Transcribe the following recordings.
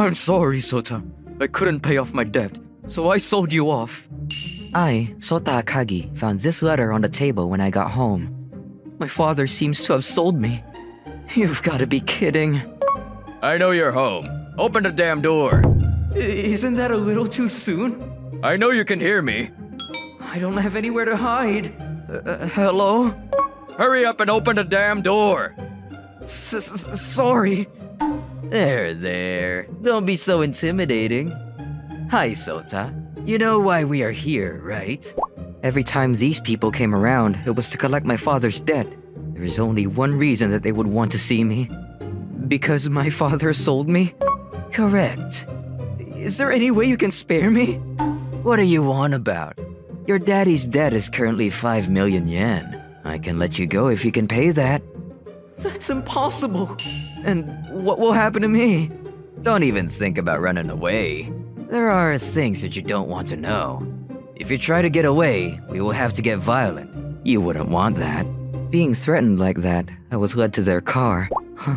I'm sorry, Sota. I couldn't pay off my debt, so I sold you off. I, Sota Akagi, found this letter on the table when I got home. My father seems to have sold me. You've got to be kidding. I know you're home. Open the damn door. Isn't that a little too soon? I know you can hear me. I don't have anywhere to hide. Hello? Hurry up and open the damn door. Sorry. There. Don't be so intimidating. Hi, Sota. You know why we are here, right? Every time these people came around, it was to collect my father's debt. There is only one reason that they would want to see me. Because my father sold me? Correct. Is there any way you can spare me? What are you on about? Your daddy's debt is currently 5 million yen. I can let you go if you can pay that. That's impossible. And what will happen to me? Don't even think about running away. There are things that you don't want to know. If you try to get away, we will have to get violent. You wouldn't want that. Being threatened like that, I was led to their car.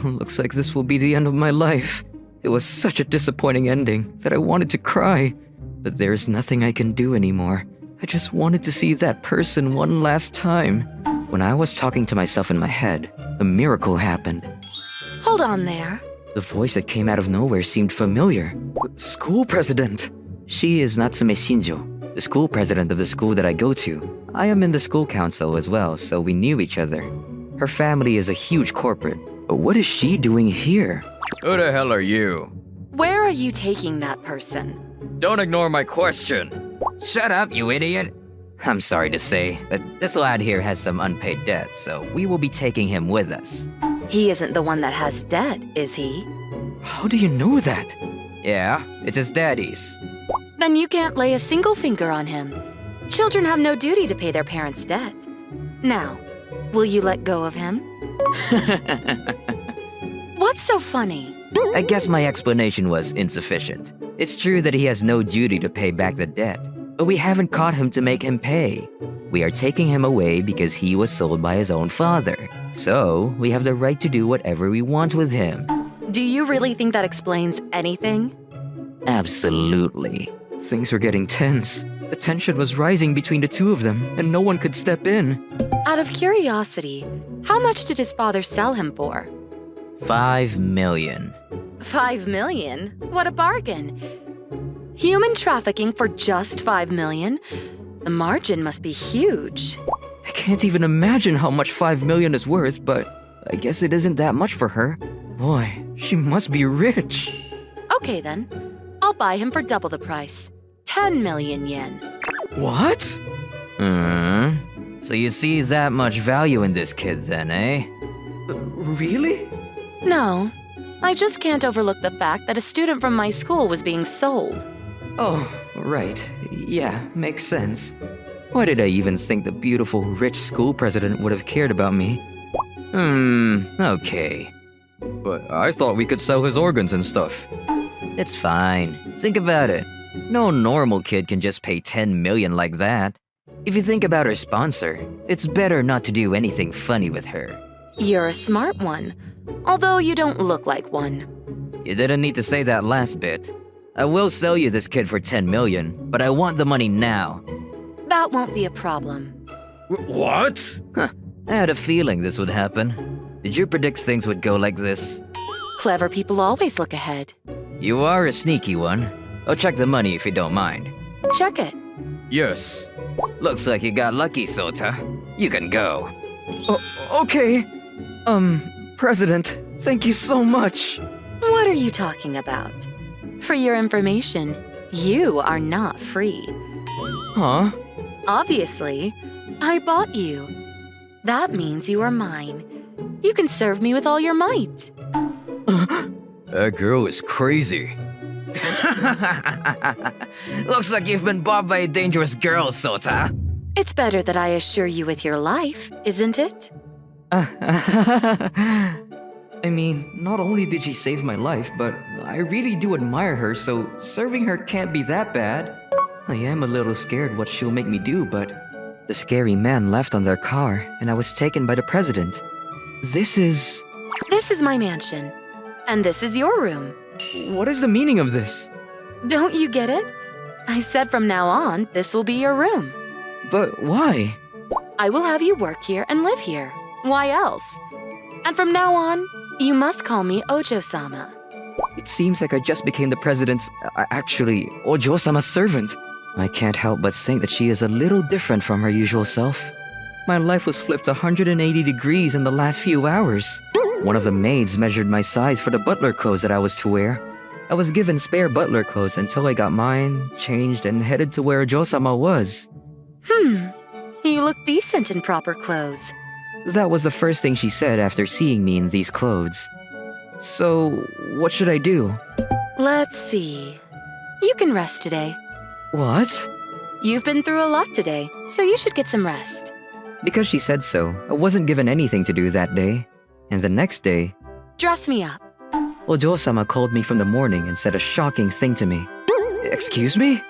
Looks like this will be the end of my life. It was such a disappointing ending that I wanted to cry. But there's nothing I can do anymore. I just wanted to see that person one last time. When I was talking to myself in my head, a miracle happened. Hold on there. The voice that came out of nowhere seemed familiar. School president! She is Natsume Shinjo, the school president of the school that I go to. I am in the school council as well, so we knew each other. Her family is a huge corporate. But what is she doing here? Who the hell are you? Where are you taking that person? Don't ignore my question. Shut up, you idiot! I'm sorry to say, but this lad here has some unpaid debt, so we will be taking him with us. He isn't the one that has debt, is he? How do you know that? Yeah, it's his daddy's. Then you can't lay a single finger on him. Children have no duty to pay their parents' debt. Now, will you let go of him? What's so funny? I guess my explanation was insufficient. It's true that he has no duty to pay back the debt, but we haven't caught him to make him pay. We are taking him away because he was sold by his own father. So, we have the right to do whatever we want with him. Do you really think that explains anything? Absolutely. Things were getting tense. The tension was rising between the two of them, and no one could step in. Out of curiosity, how much did his father sell him for? 5 million. 5 million? What a bargain. Human trafficking for just 5 million? The margin must be huge. I can't even imagine how much 5 million is worth, but I guess it isn't that much for her. Boy, she must be rich. Okay then, I'll buy him for double the price. 10 million yen. What? So you see that much value in this kid then, eh? Really? No, I just can't overlook the fact that a student from my school was being sold. Oh, right. Yeah, makes sense. Why did I even think the beautiful, rich school president would have cared about me? Okay. But I thought we could sell his organs and stuff. It's fine. Think about it. No normal kid can just pay 10 million like that. If you think about her sponsor, it's better not to do anything funny with her. You're a smart one, although you don't look like one. You didn't need to say that last bit. I will sell you this kid for 10 million, but I want the money now. That won't be a problem. What? I had a feeling this would happen. Did you predict things would go like this? Clever people always look ahead. You are a sneaky one. I'll check the money if you don't mind. Check it. Yes. Looks like you got lucky, Sota. You can go. Okay. President, thank you so much. What are you talking about? For your information, you are not free. Huh? Obviously, I bought you. That means you are mine. You can serve me with all your might. That girl is crazy. Looks like you've been bought by a dangerous girl, Sota. It's better that I assure you with your life, isn't it? I mean, not only did she save my life, but I really do admire her, so serving her can't be that bad. I am a little scared what she'll make me do, but... The scary man left on their car, and I was taken by the president. This is my mansion. And this is your room. What is the meaning of this? Don't you get it? I said from now on, this will be your room. But why? I will have you work here and live here. Why else? And from now on, you must call me Ojo-sama. It seems like I just became the president's, actually, Ojo-sama's servant. I can't help but think that she is a little different from her usual self. My life was flipped 180 degrees in the last few hours. One of the maids measured my size for the butler clothes that I was to wear. I was given spare butler clothes until I got mine, changed, and headed to where Ojo-sama was. You look decent in proper clothes. That was the first thing she said after seeing me in these clothes. So, what should I do? Let's see. You can rest today. What? You've been through a lot today, so you should get some rest. Because she said so, I wasn't given anything to do that day. And the next day, Dress me up. Ojo-sama called me from the morning and said a shocking thing to me. Excuse me?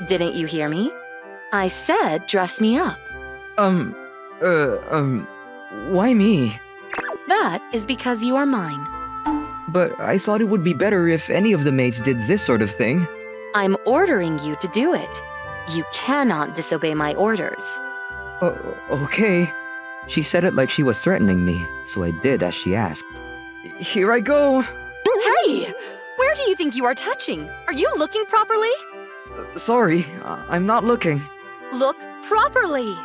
Didn't you hear me? I said dress me up. Why me? That is because you are mine. But I thought it would be better if any of the maids did this sort of thing. I'm ordering you to do it. You cannot disobey my orders. Okay. She said it like she was threatening me, so I did as she asked. Here I go. Hey! Where do you think you are touching? Are you looking properly? Sorry, I'm not looking. Look properly!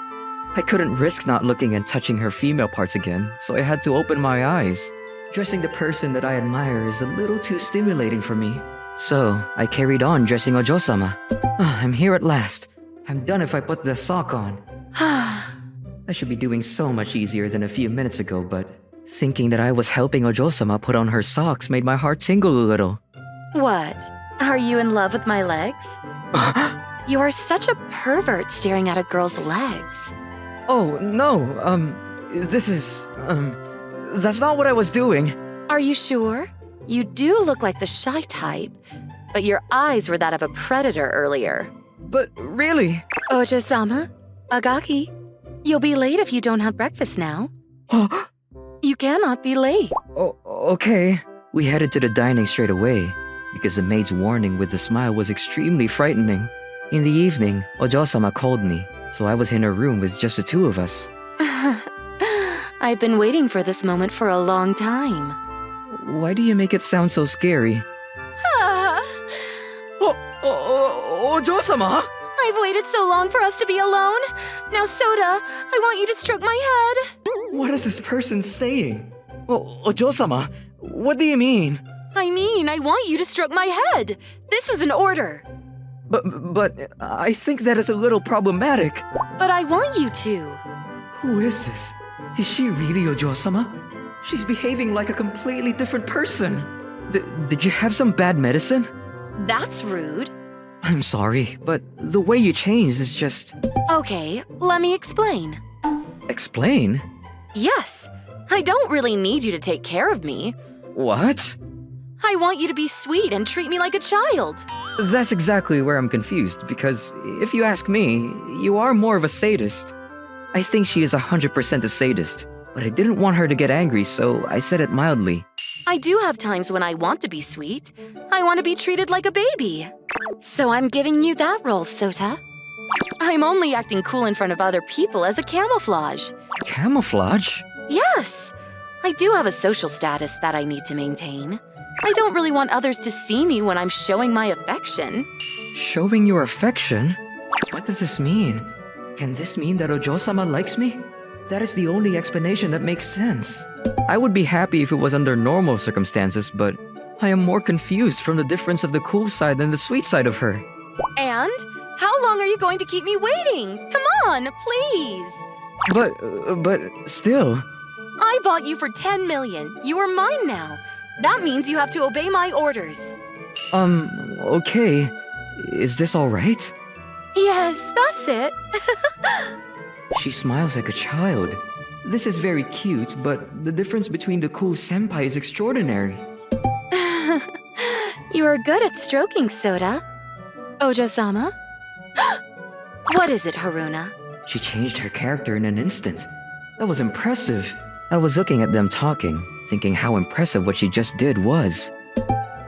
I couldn't risk not looking and touching her female parts again, so I had to open my eyes. Dressing the person that I admire is a little too stimulating for me. So, I carried on dressing Ojo-sama. I'm here at last. I'm done if I put this sock on. I should be doing so much easier than a few minutes ago, but thinking that I was helping Ojo-sama put on her socks made my heart tingle a little. What? Are you in love with my legs? You are such a pervert staring at a girl's legs. Oh, no, that's not what I was doing. Are you sure? You do look like the shy type, but your eyes were that of a predator earlier. But really... Ojo-sama, Agaki, you'll be late if you don't have breakfast now. You cannot be late. Oh, okay. We headed to the dining straight away, because the maid's warning with the smile was extremely frightening. In the evening, Ojo-sama called me, so I was in her room with just the two of us. I've been waiting for this moment for a long time. Why do you make it sound so scary? Ojo-sama! I've waited so long for us to be alone. Now, Soda, I want you to stroke my head. What is this person saying? Ojo-sama, what do you mean? I mean, I want you to stroke my head. This is an order. But I think that is a little problematic. But I want you to. Who is this? Is she really Ojo-sama? She's behaving like a completely different person. Did you have some bad medicine? That's rude. I'm sorry, but the way you changed is just... Okay, let me explain. Explain? Yes, I don't really need you to take care of me. What? I want you to be sweet and treat me like a child. That's exactly where I'm confused, because if you ask me, you are more of a sadist. I think she is 100% a sadist, but I didn't want her to get angry, so I said it mildly. I do have times when I want to be sweet. I want to be treated like a baby. So I'm giving you that role, Sota. I'm only acting cool in front of other people as a camouflage. Camouflage? Yes! I do have a social status that I need to maintain. I don't really want others to see me when I'm showing my affection. Showing your affection? What does this mean? Can this mean that Ojo-sama likes me? That is the only explanation that makes sense. I would be happy if it was under normal circumstances, but I am more confused from the difference of the cool side and the sweet side of her. And? How long are you going to keep me waiting? Come on, please! But still... I bought you for 10 million. You are mine now. That means you have to obey my orders. Okay. Is this all right? Yes, that's it. She smiles like a child. This is very cute, but the difference between the cool senpai is extraordinary. You are good at stroking, Soda. Ojo-sama? What is it, Haruna? She changed her character in an instant. That was impressive. I was looking at them talking, thinking how impressive what she just did was.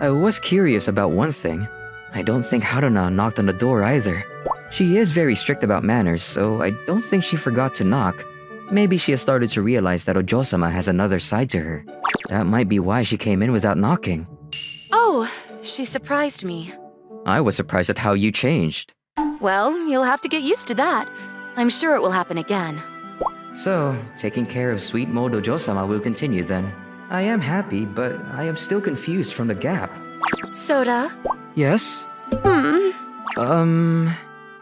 I was curious about one thing. I don't think Haruna knocked on the door either. She is very strict about manners, so I don't think she forgot to knock. Maybe she has started to realize that Ojo-sama has another side to her. That might be why she came in without knocking. Oh, she surprised me. I was surprised at how you changed. Well, you'll have to get used to that. I'm sure it will happen again. So, taking care of sweet Mo Dojo-sama will continue then. I am happy, but I am still confused from the gap. Soda? Yes?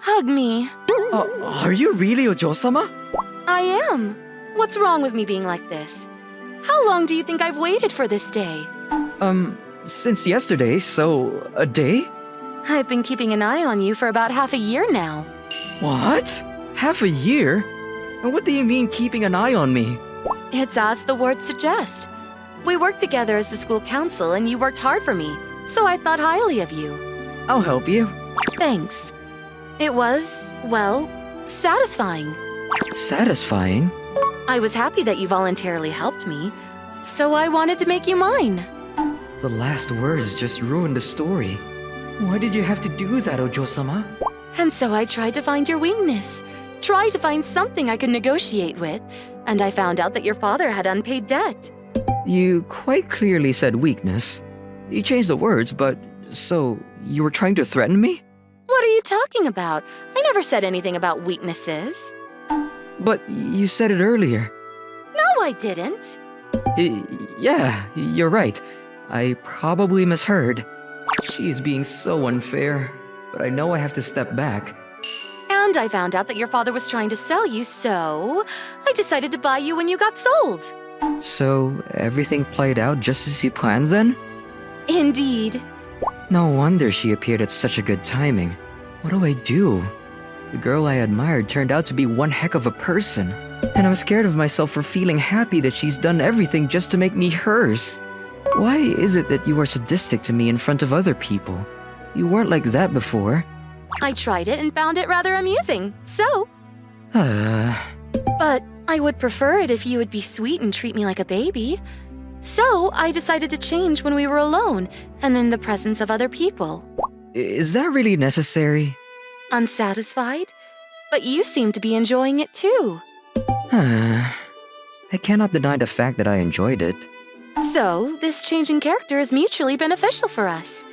Hug me. Are you really Ojo-sama? I am. What's wrong with me being like this? How long do you think I've waited for this day? Since yesterday, so a day? I've been keeping an eye on you for about half a year now. What? Half a year? And what do you mean keeping an eye on me? It's as the words suggest. We worked together as the school council and you worked hard for me, so I thought highly of you. I'll help you. Thanks. It was, well, satisfying. Satisfying? I was happy that you voluntarily helped me, so I wanted to make you mine. The last words just ruined the story. Why did you have to do that, Ojo-sama? And so I tried to find your weakness, tried to find something I could negotiate with, and I found out that your father had unpaid debt. You quite clearly said weakness. You changed the words, but so you were trying to threaten me? What are you talking about? I never said anything about weaknesses. But you said it earlier. No, I didn't. Yeah, you're right. I probably misheard. She's being so unfair, but I know I have to step back. And I found out that your father was trying to sell you, so I decided to buy you when you got sold. So, everything played out just as you planned then? Indeed. No wonder she appeared at such a good timing. What do I do? The girl I admired turned out to be one heck of a person, and I'm scared of myself for feeling happy that she's done everything just to make me hers. Why is it that you are sadistic to me in front of other people? You weren't like that before. I tried it and found it rather amusing, so. But I would prefer it if you would be sweet and treat me like a baby. So I decided to change when we were alone and in the presence of other people. Is that really necessary? Unsatisfied? But you seem to be enjoying it too. I cannot deny the fact that I enjoyed it. So, this change in character is mutually beneficial for us.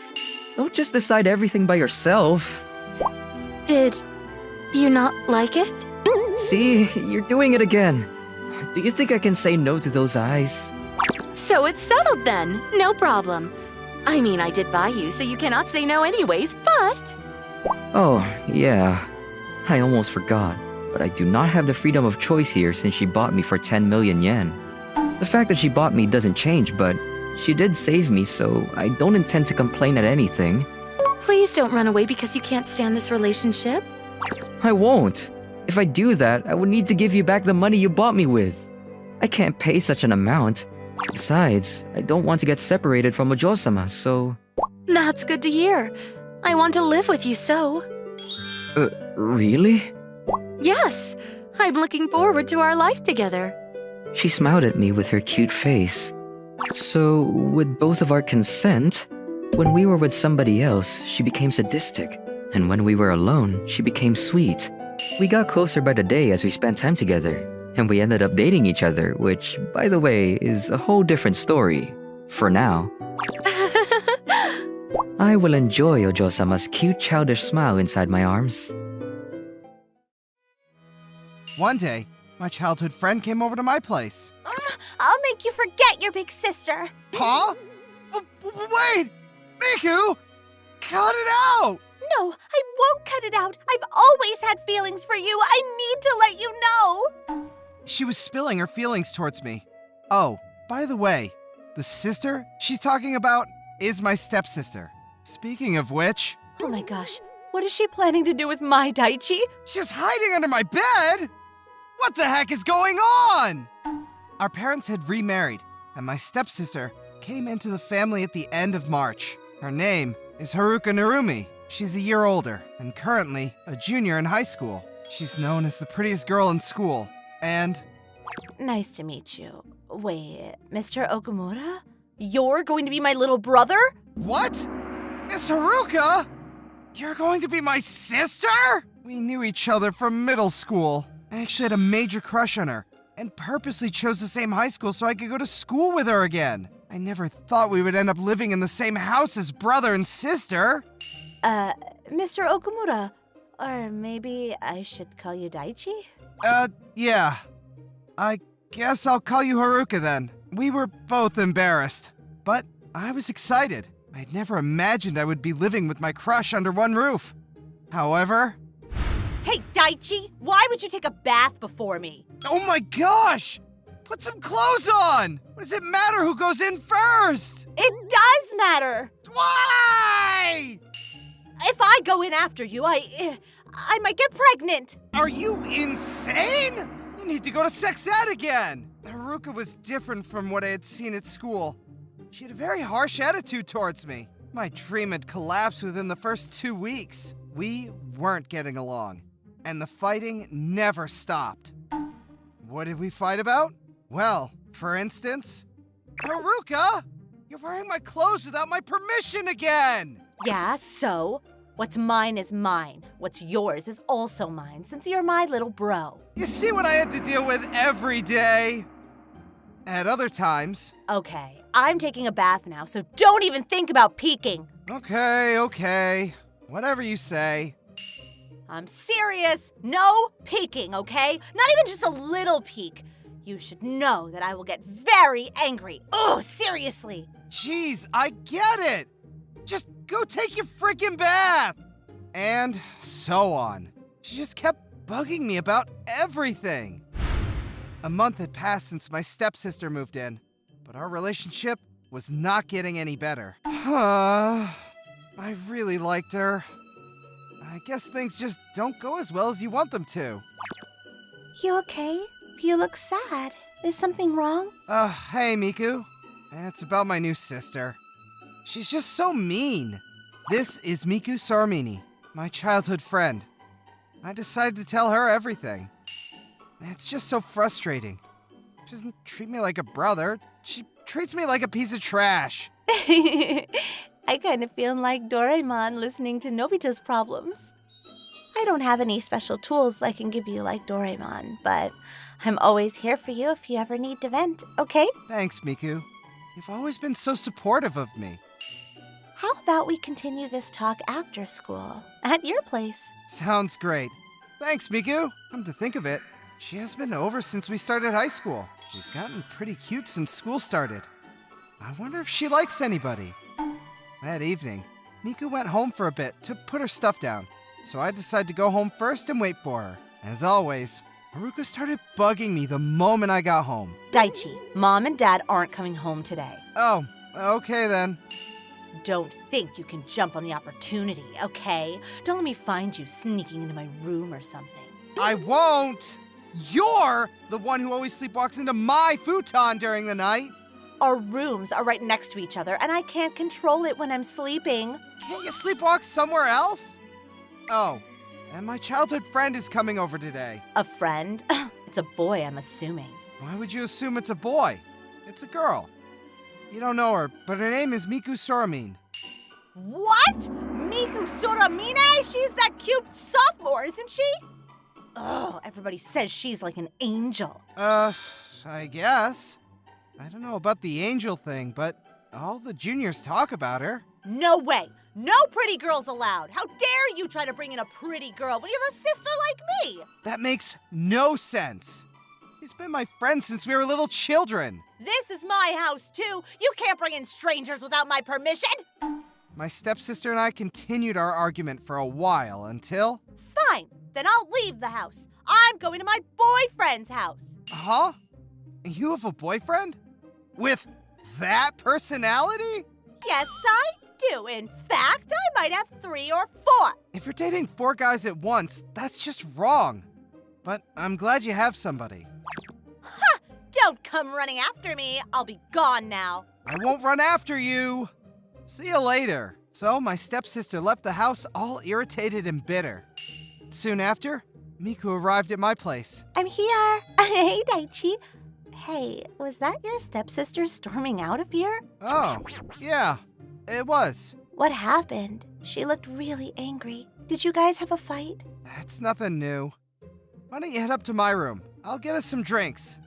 Don't just decide everything by yourself. Did you not like it? See, you're doing it again. Do you think I can say no to those eyes? So it's settled then. No problem. I mean, I did buy you, so you cannot say no anyways, but... Oh, yeah. I almost forgot. But I do not have the freedom of choice here since she bought me for 10 million yen. The fact that she bought me doesn't change, but she did save me, so I don't intend to complain at anything. Please don't run away because you can't stand this relationship. I won't. If I do that, I would need to give you back the money you bought me with. I can't pay such an amount. Besides, I don't want to get separated from Ojo-sama, so... That's good to hear. I want to live with you, so... Really? Yes, I'm looking forward to our life together. She smiled at me with her cute face. So, with both of our consent, when we were with somebody else, she became sadistic. And when we were alone, she became sweet. We got closer by the day as we spent time together. And we ended up dating each other, which, by the way, is a whole different story. For now. I will enjoy Ojo-sama's cute childish smile inside my arms. One day, my childhood friend came over to my place. I'll make you forget your big sister. Huh? Wait! Miku! Cut it out! No, I won't cut it out. I've always had feelings for you. I need to let you know. She was spilling her feelings towards me. Oh, by the way, the sister she's talking about is my stepsister. Speaking of which... Oh my gosh, what is she planning to do with my Daichi? She was hiding under my bed! What the heck is going on? Our parents had remarried, and my stepsister came into the family at the end of March. Her name is Haruka Narumi. She's a year older, and currently a junior in high school. She's known as the prettiest girl in school, and... Nice to meet you. Wait, Mr. Okamura? You're going to be my little brother? What? Miss Haruka? You're going to be my sister? We knew each other from middle school. I actually had a major crush on her and purposely chose the same high school so I could go to school with her again. I never thought we would end up living in the same house as brother and sister. Mr. Okamura, or maybe I should call you Daichi? Yeah. I guess I'll call you Haruka then. We were both embarrassed, but I was excited. I'd never imagined I would be living with my crush under one roof. However... Hey, Daichi, why would you take a bath before me? Oh my gosh! Put some clothes on! What does it matter who goes in first? It does matter! Why? If I go in after you, I might get pregnant. Are you insane? You need to go to sex ed again. Haruka was different from what I had seen at school. She had a very harsh attitude towards me. My dream had collapsed within the first 2 weeks. We weren't getting along, and the fighting never stopped. What did we fight about? Well, for instance, Haruka, you're wearing my clothes without my permission again! Yeah, so? What's mine is mine. What's yours is also mine, since you're my little bro. You see what I had to deal with every day? At other times... Okay, I'm taking a bath now, so don't even think about peeking. Okay. Whatever you say. I'm serious. No peeking, okay? Not even just a little peek. You should know that I will get very angry. Oh, seriously. Jeez, I get it. Just go take your freaking bath. And so on. She just kept bugging me about everything. A month had passed since my stepsister moved in, but our relationship was not getting any better. I really liked her. I guess things just don't go as well as you want them to. You okay? You look sad. Is something wrong? Hey, Miku. It's about my new sister. She's just so mean. This is Miku Saramini, my childhood friend. I decided to tell her everything. It's just so frustrating. She doesn't treat me like a brother. She treats me like a piece of trash. I kind of feel like Doraemon listening to Nobita's problems. I don't have any special tools I can give you like Doraemon, but I'm always here for you if you ever need to vent, okay? Thanks, Miku. You've always been so supportive of me. How about we continue this talk after school, at your place? Sounds great. Thanks, Miku. Come to think of it, she has been over since we started high school. She's gotten pretty cute since school started. I wonder if she likes anybody. That evening, Miku went home for a bit to put her stuff down, so I decided to go home first and wait for her. As always, Haruka started bugging me the moment I got home. Daichi, Mom and Dad aren't coming home today. Oh, okay then. Don't think you can jump on the opportunity, okay? Don't let me find you sneaking into my room or something. I won't! You're the one who always sleepwalks into my futon during the night. Our rooms are right next to each other, and I can't control it when I'm sleeping. Can't you sleepwalk somewhere else? Oh, and my childhood friend is coming over today. A friend? It's a boy, I'm assuming. Why would you assume it's a boy? It's a girl. You don't know her, but her name is Miku Soramine. What? Miku Soramine? She's that cute sophomore, isn't she? Oh, everybody says she's like an angel. I guess. I don't know about the angel thing, but all the juniors talk about her. No way. No pretty girls allowed. How dare you try to bring in a pretty girl when you have a sister like me? That makes no sense. She's been my friend since we were little children. This is my house, too. You can't bring in strangers without my permission. My stepsister and I continued our argument for a while until... Fine. Then I'll leave the house. I'm going to my boyfriend's house. Huh? You have a boyfriend? With that personality? Yes, I do. In fact, I might have 3 or 4. If you're dating 4 guys at once, that's just wrong. But I'm glad you have somebody. Ha! Don't come running after me. I'll be gone now. I won't run after you. See you later. So my stepsister left the house all irritated and bitter. Soon after, Miku arrived at my place. I'm here. Hey, Daichi. Hey, was that your stepsister storming out of here? Oh, yeah. it was. What happened? She looked really angry. Did you guys have a fight? It's nothing new. Why don't you head up to my room? I'll get us some drinks.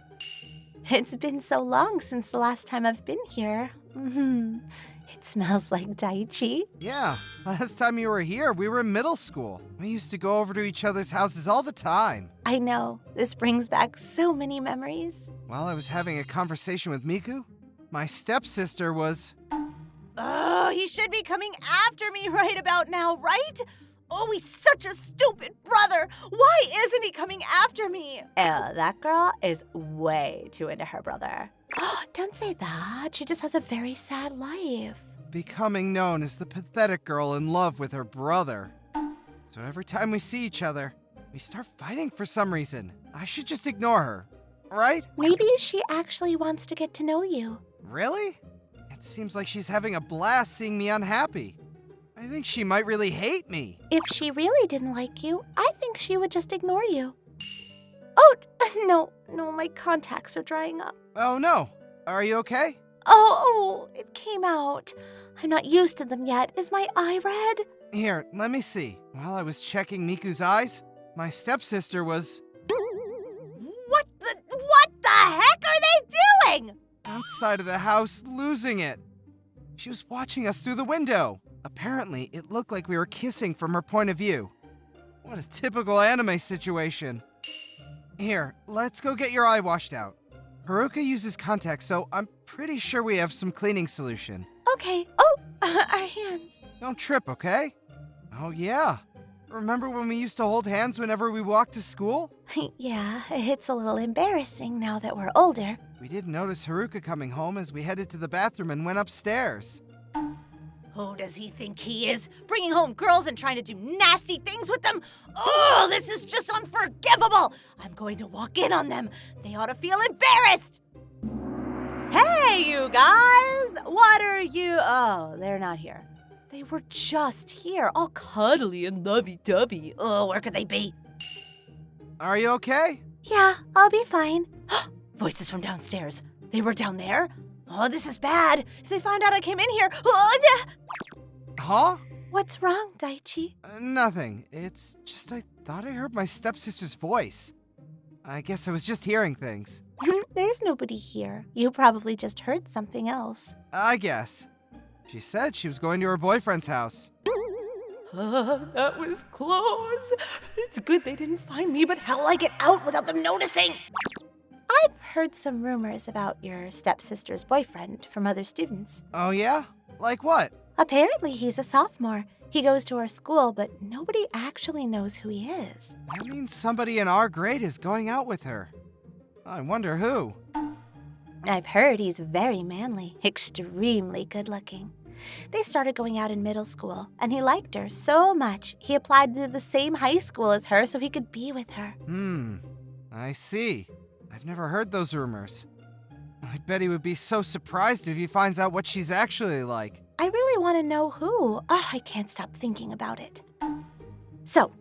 It's been so long since the last time I've been here. It smells like Daichi. Yeah, last time you were here, we were in middle school. We used to go over to each other's houses all the time. I know. This brings back so many memories. While I was having a conversation with Miku, my stepsister was... Oh, he should be coming after me right about now, right? Oh, he's such a stupid brother. Why isn't he coming after me? That girl is way too into her brother. Don't say that. She just has a very sad life. becoming known as the pathetic girl in love with her brother. So every time we see each other, we start fighting for some reason. I should just ignore her, right? Maybe she actually wants to get to know you. Really? It seems like she's having a blast seeing me unhappy. I think she might really hate me. If she really didn't like you, I think she would just ignore you. Oh, no, my contacts are drying up. Oh no, are you okay? Oh, it came out. I'm not used to them yet. Is my eye red? Here, let me see. While I was checking Miku's eyes, my stepsister was What the heck are they doing? outside of the house losing it. She was watching us through the window. Apparently, it looked like we were kissing from her point of view. What a typical anime situation. Here, let's go get your eye washed out. Haruka uses contacts, so I'm pretty sure we have some cleaning solution. Okay. Oh, our hands. Don't trip, okay? Oh yeah. Remember when we used to hold hands whenever we walked to school? Yeah, it's a little embarrassing now that we're older. We did notice Haruka coming home as we headed to the bathroom and went upstairs. Who does he think he is? Bringing home girls and trying to do nasty things with them? Oh, this is just unforgivable! I'm going to walk in on them. They ought to feel embarrassed! Hey, you guys! What are you... Oh, they're not here. They were just here, all cuddly and lovey-dovey. Oh, where could they be? Are you okay? Yeah, I'll be fine. Voices from downstairs. They were down there? Oh, this is bad. If they find out I came in here... Huh? What's wrong, Daichi? Nothing. It's just I thought I heard my stepsister's voice. I guess I was just hearing things. There's nobody here. You probably just heard something else. I guess. She said she was going to her boyfriend's house. That was close. It's good they didn't find me, but how'll I get out without them noticing? I've heard some rumors about your stepsister's boyfriend from other students. Oh yeah? Like what? Apparently he's a sophomore. He goes to our school, but nobody actually knows who he is. That means somebody in our grade is going out with her. I wonder who. I've heard he's very manly, extremely good-looking. They started going out in middle school, and he liked her so much, he applied to the same high school as her so he could be with her. I see. I've never heard those rumors. I bet he would be so surprised if he finds out what she's actually like. I really want to know who. Oh, I can't stop thinking about it. So,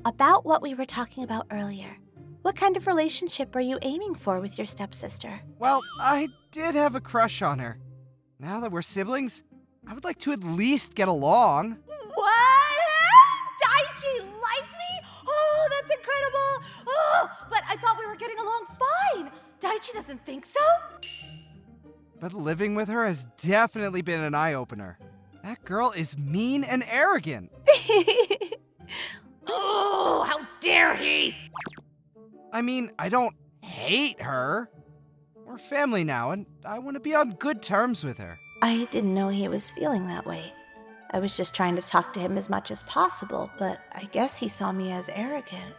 about what we were talking about earlier. What kind of relationship are you aiming for with your stepsister? Well, I did have a crush on her. Now that we're siblings, I would like to at least get along. What? Daichi likes me? Oh, that's incredible. Oh, but I thought we were getting along fine. Daichi doesn't think so? But living with her has definitely been an eye-opener. That girl is mean and arrogant. Oh, how dare he! I mean, I don't hate her. We're family now, and I want to be on good terms with her. I didn't know he was feeling that way. I was just trying to talk to him as much as possible, but I guess he saw me as arrogant.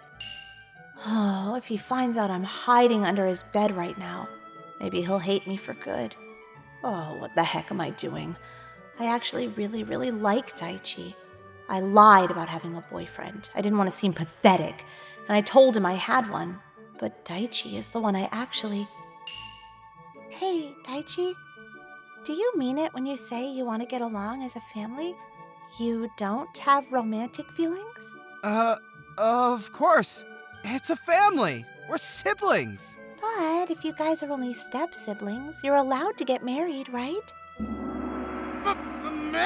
Oh, if he finds out I'm hiding under his bed right now, maybe he'll hate me for good. Oh, what the heck am I doing? I actually really like Daichi. I lied about having a boyfriend. I didn't want to seem pathetic, and I told him I had one. But Daichi is the one I actually... Hey, Daichi, do you mean it when you say you want to get along as a family? You don't have romantic feelings? Of course. It's a family. We're siblings. But if you guys are only step-siblings, you're allowed to get married, right?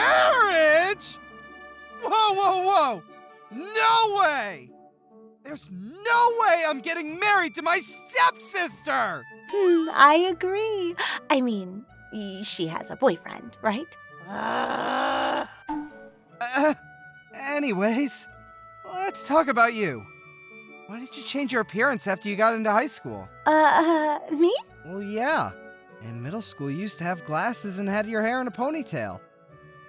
Marriage? Whoa, whoa, whoa! No way! There's no way I'm getting married to my stepsister! I agree. I mean, she has a boyfriend, right? Anyways, let's talk about you. Why did you change your appearance after you got into high school? Me? Well, yeah. In middle school, you used to have glasses and had your hair in a ponytail.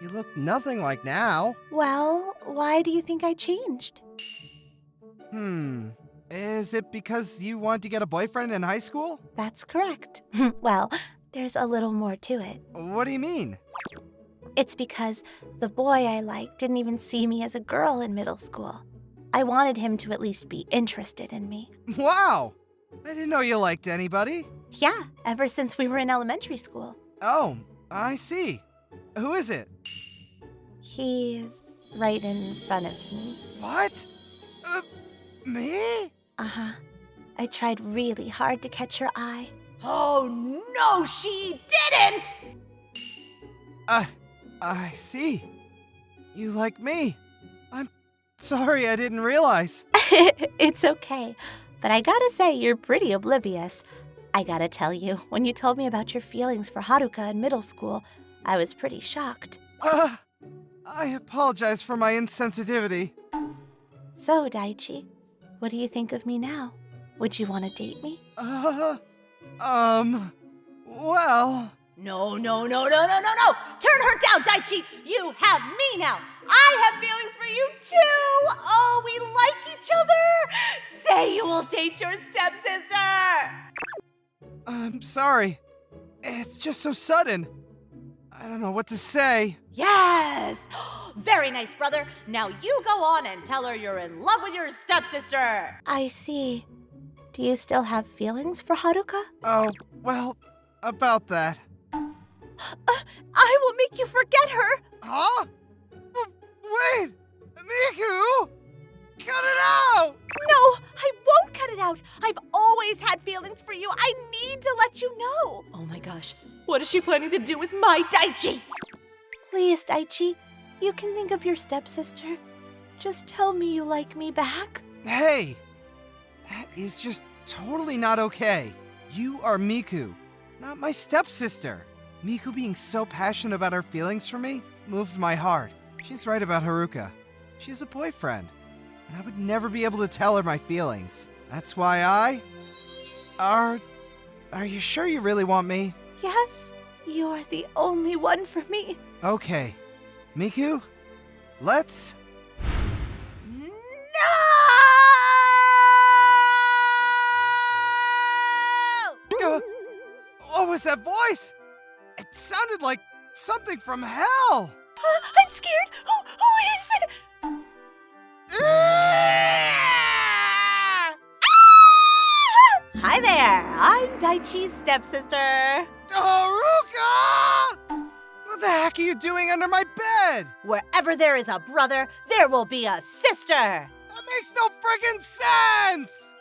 You look nothing like now. Well, why do you think I changed? Is it because you wanted to get a boyfriend in high school? That's correct. Well, there's a little more to it. What do you mean? It's because the boy I liked didn't even see me as a girl in middle school. I wanted him to at least be interested in me. Wow! I didn't know you liked anybody. Yeah, ever since we were in elementary school. Oh, I see. Who is it? He's right in front of me. What? Me? Uh-huh. I tried really hard to catch her eye. Oh, no, she didn't! I see. You like me. I'm sorry I didn't realize. It's okay. But I gotta say, you're pretty oblivious. I gotta tell you, when you told me about your feelings for Haruka in middle school, I was pretty shocked. I apologize for my insensitivity. So, Daichi, what do you think of me now? Would you want to date me? Well... No. Turn her down, Daichi. You have me now. I have feelings for you, too. Oh, we like each other. Say you will date your stepsister. I'm sorry. It's just so sudden. I don't know what to say. Yes. Very nice, brother. Now you go on and tell her you're in love with your stepsister. I see. Do you still have feelings for Haruka? Oh, well, about that. I will make you forget her. Huh? Wait! Miku! Cut it out! No, I won't cut it out. I've always had feelings for you. I need to let you know. Oh my gosh, what is she planning to do with my Daichi? Please, Daichi, you can think of your stepsister. Just tell me you like me back. Hey! That is just totally not okay. You are Miku, not my stepsister. Miku being so passionate about her feelings for me moved my heart. She's right about Haruka. She has a boyfriend, and I would never be able to tell her my feelings. That's why Are you sure you really want me? Yes, you are the only one for me. Okay. Miku, let's... No! What was that voice? It sounded like something from hell! I'm scared. Who is it? Hi there. I'm Daichi's stepsister. Haruka! What the heck are you doing under my bed? Wherever there is a brother, there will be a sister. That makes no friggin' sense!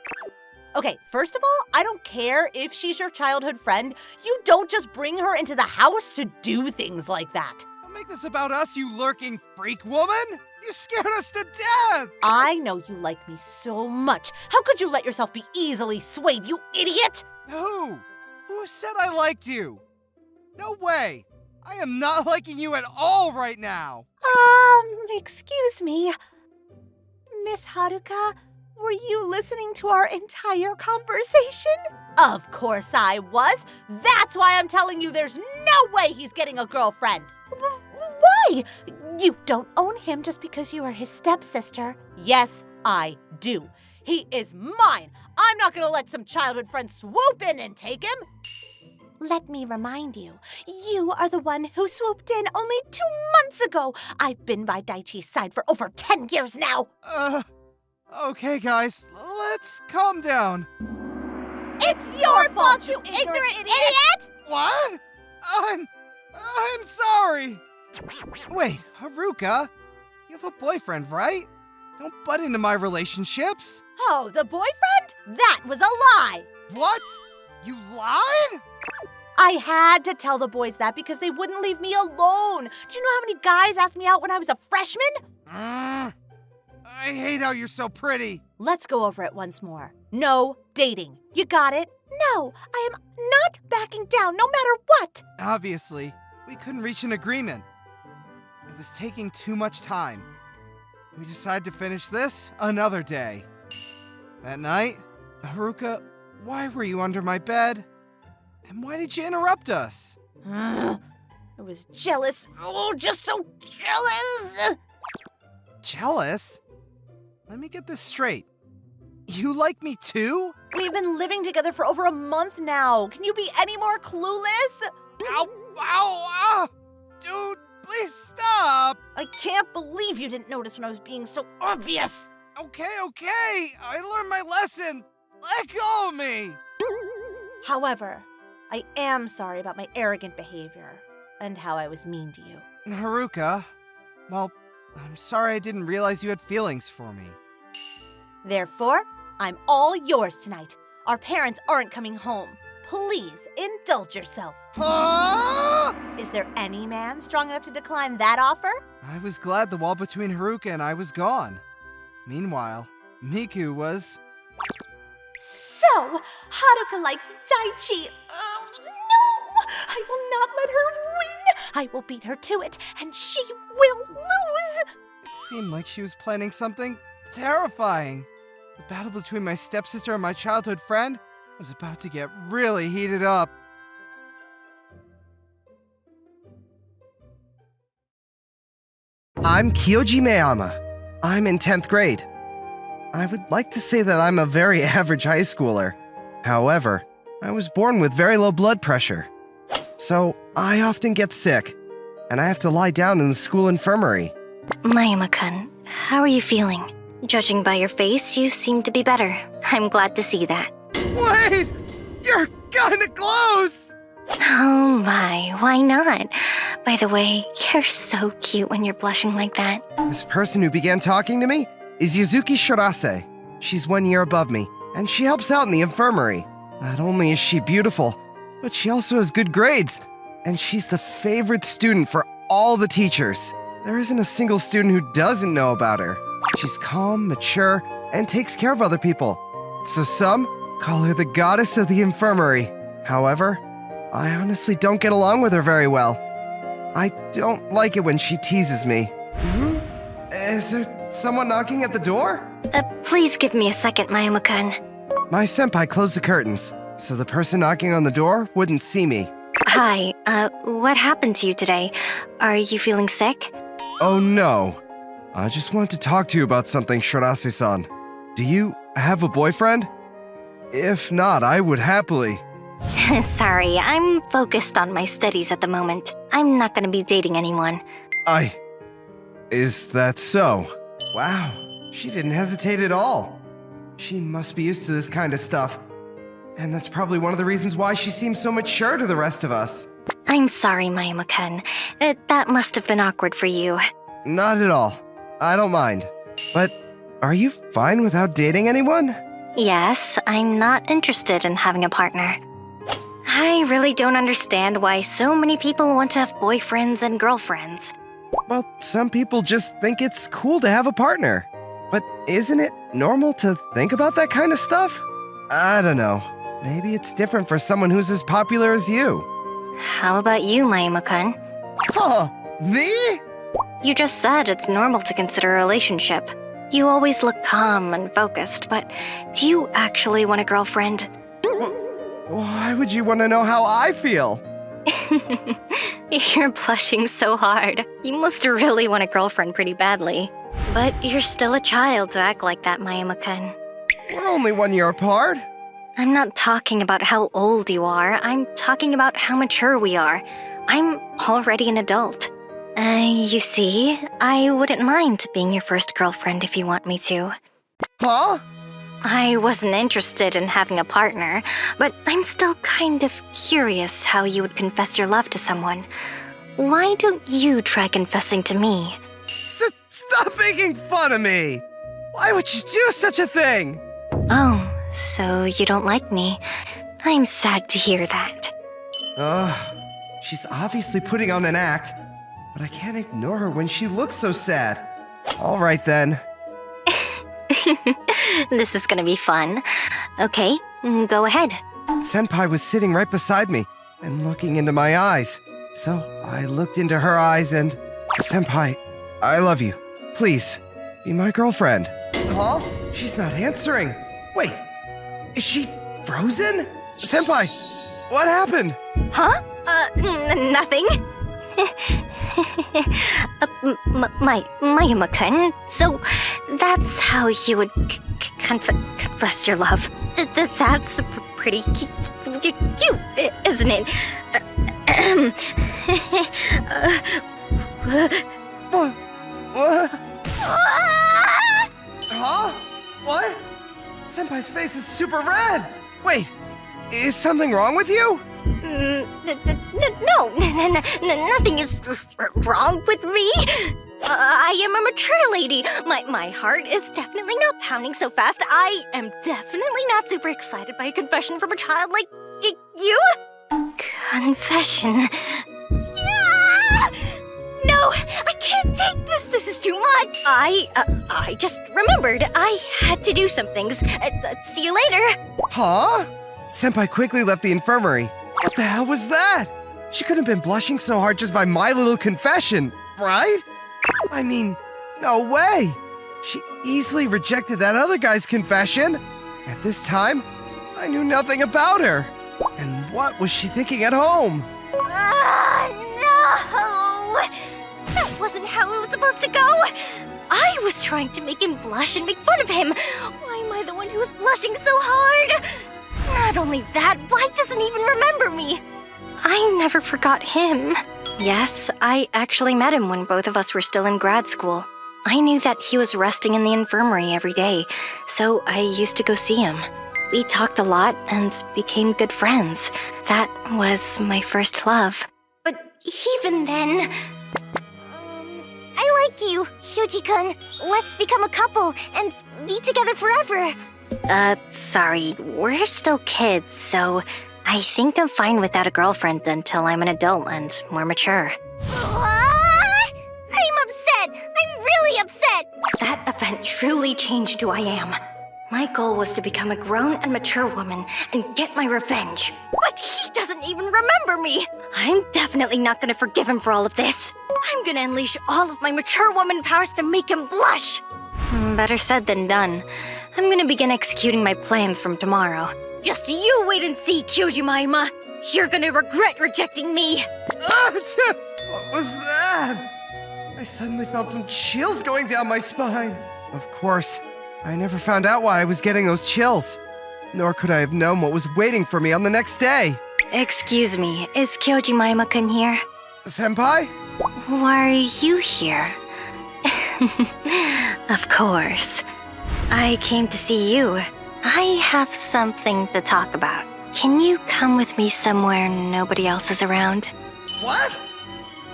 Okay, first of all, I don't care if she's your childhood friend. You don't just bring her into the house to do things like that. Don't make this about us, you lurking freak woman! You scared us to death! I know you like me so much. How could you let yourself be easily swayed, you idiot? Who? Who said I liked you? No way! I am not liking you at all right now! Excuse me. Miss Haruka, were you listening to our entire conversation? Of course I was. That's why I'm telling you there's no way he's getting a girlfriend. Why? You don't own him just because you are his stepsister. Yes, I do. He is mine. I'm not gonna let some childhood friend swoop in and take him. Let me remind you, you are the one who swooped in only 2 months ago. I've been by Daichi's side for over 10 years now. Okay, guys, let's calm down. It's your fault, you ignorant idiot! What? I'm sorry. Wait, Haruka, you have a boyfriend, right? Don't butt into my relationships. Oh, the boyfriend? That was a lie. What? You lied? I had to tell the boys that because they wouldn't leave me alone. Do you know how many guys asked me out when I was a freshman? I hate how you're so pretty. Let's go over it once more. No dating. You got it? No, I am not backing down no matter what. Obviously, we couldn't reach an agreement. It was taking too much time. We decided to finish this another day. That night, Haruka, why were you under my bed? And why did you interrupt us? I was jealous. Oh, just so jealous. Jealous? Let me get this straight. You like me too? We've been living together for over a month now. Can you be any more clueless? Ow! Ow! Dude, please stop! I can't believe you didn't notice when I was being so obvious. Okay. I learned my lesson. Let go of me! However, I am sorry about my arrogant behavior and how I was mean to you. Haruka, well, I'm sorry I didn't realize you had feelings for me. Therefore, I'm all yours tonight. Our parents aren't coming home. Please indulge yourself. Huh? Is there any man strong enough to decline that offer? I was glad the wall between Haruka and I was gone. Meanwhile, Miku was... So, Haruka likes Daichi. Oh, no! I will not let her win! I will beat her to it, and she will lose! It seemed like she was planning something terrifying. The battle between my stepsister and my childhood friend was about to get really heated up. I'm Kyoji Miyama. I'm in 10th grade. I would like to say that I'm a very average high schooler. However, I was born with very low blood pressure. So I often get sick, and I have to lie down in the school infirmary. Mayama-kun, how are you feeling? Judging by your face, you seem to be better. I'm glad to see that. Wait! You're kinda close! Oh my, why not? By the way, you're so cute when you're blushing like that. This person who began talking to me is Yuzuki Shirase. She's 1 year above me, and she helps out in the infirmary. Not only is she beautiful, but she also has good grades, and she's the favorite student for all the teachers. There isn't a single student who doesn't know about her. She's calm, mature, and takes care of other people. So some call her the goddess of the infirmary. However, I honestly don't get along with her very well. I don't like it when she teases me. Is there someone knocking at the door? Please give me a second, Mayama-kun. My senpai closed the curtains, so the person knocking on the door wouldn't see me. Hi, what happened to you today? Are you feeling sick? Oh no. I just want to talk to you about something, Shirase-san. Do you have a boyfriend? If not, I would happily. Sorry, I'm focused on my studies at the moment. I'm not gonna be dating anyone. Is that so? Wow, she didn't hesitate at all. She must be used to this kind of stuff. And that's probably one of the reasons why she seems so mature to the rest of us. I'm sorry, Mayama-kun. That must have been awkward for you. Not at all. I don't mind. But are you fine without dating anyone? Yes, I'm not interested in having a partner. I really don't understand why so many people want to have boyfriends and girlfriends. Well, some people just think it's cool to have a partner. But isn't it normal to think about that kind of stuff? I don't know. Maybe it's different for someone who's as popular as you. How about you, Mayama-kun? Huh? Me? You just said it's normal to consider a relationship. You always look calm and focused, but do you actually want a girlfriend? Why would you want to know how I feel? You're blushing so hard. You must really want a girlfriend pretty badly. But you're still a child to act like that, Mayama-kun. We're only 1 year apart. I'm not talking about how old you are. I'm talking about how mature we are. I'm already an adult. You see, I wouldn't mind being your first girlfriend if you want me to. Huh? I wasn't interested in having a partner, but I'm still kind of curious how you would confess your love to someone. Why don't you try confessing to me? Stop making fun of me! Why would you do such a thing? Oh, so you don't like me. I'm sad to hear that. Ugh, she's obviously putting on an act, but I can't ignore her when she looks so sad. All right then. This is gonna be fun. Okay, go ahead. Senpai was sitting right beside me and looking into my eyes. So I looked into her eyes and... Senpai, I love you. Please, be my girlfriend. Huh? She's not answering. Wait, is she frozen? Senpai, what happened? Huh? Nothing. Mayuma-kun, so that's how you would confess your love. That's pretty cute, isn't it? What? Huh? What? Senpai's face is super red. Wait, is something wrong with you? No, nothing is wrong with me. I am a mature lady. My heart is definitely not pounding so fast. I am definitely not super excited by a confession from a child like you. Confession. Yeah! No, I can't take this. This is too much. I just remembered I had to do some things. See you later. Huh? Senpai quickly left the infirmary. What the hell was that? She couldn't have been blushing so hard just by my little confession, right? I mean, no way. She easily rejected that other guy's confession. At this time, I knew nothing about her. And what was she thinking at home? No! That wasn't how it was supposed to go. I was trying to make him blush and make fun of him. Why am I the one who was blushing so hard? Not only that, why doesn't he even remember me? I never forgot him. Yes, I actually met him when both of us were still in grad school. I knew that he was resting in the infirmary every day, so I used to go see him. We talked a lot and became good friends. That was my first love. But even then... I like you, Hyoji-kun. Let's become a couple and be together forever. Sorry, we're still kids, so I think I'm fine without a girlfriend until I'm an adult and more mature. I'm upset! I'm really upset! That event truly changed who I am. My goal was to become a grown and mature woman and get my revenge. But he doesn't even remember me! I'm definitely not gonna forgive him for all of this. I'm gonna unleash all of my mature woman powers to make him blush! Better said than done. I'm gonna begin executing my plans from tomorrow. Just you wait and see, Kyojima! You're gonna regret rejecting me! What was that? I suddenly felt some chills going down my spine. Of course, I never found out why I was getting those chills. Nor could I have known what was waiting for me on the next day. Excuse me, is Kyojima-kun here? Senpai? Why are you here? Of course. I came to see you. I have something to talk about. Can you come with me somewhere nobody else is around? What?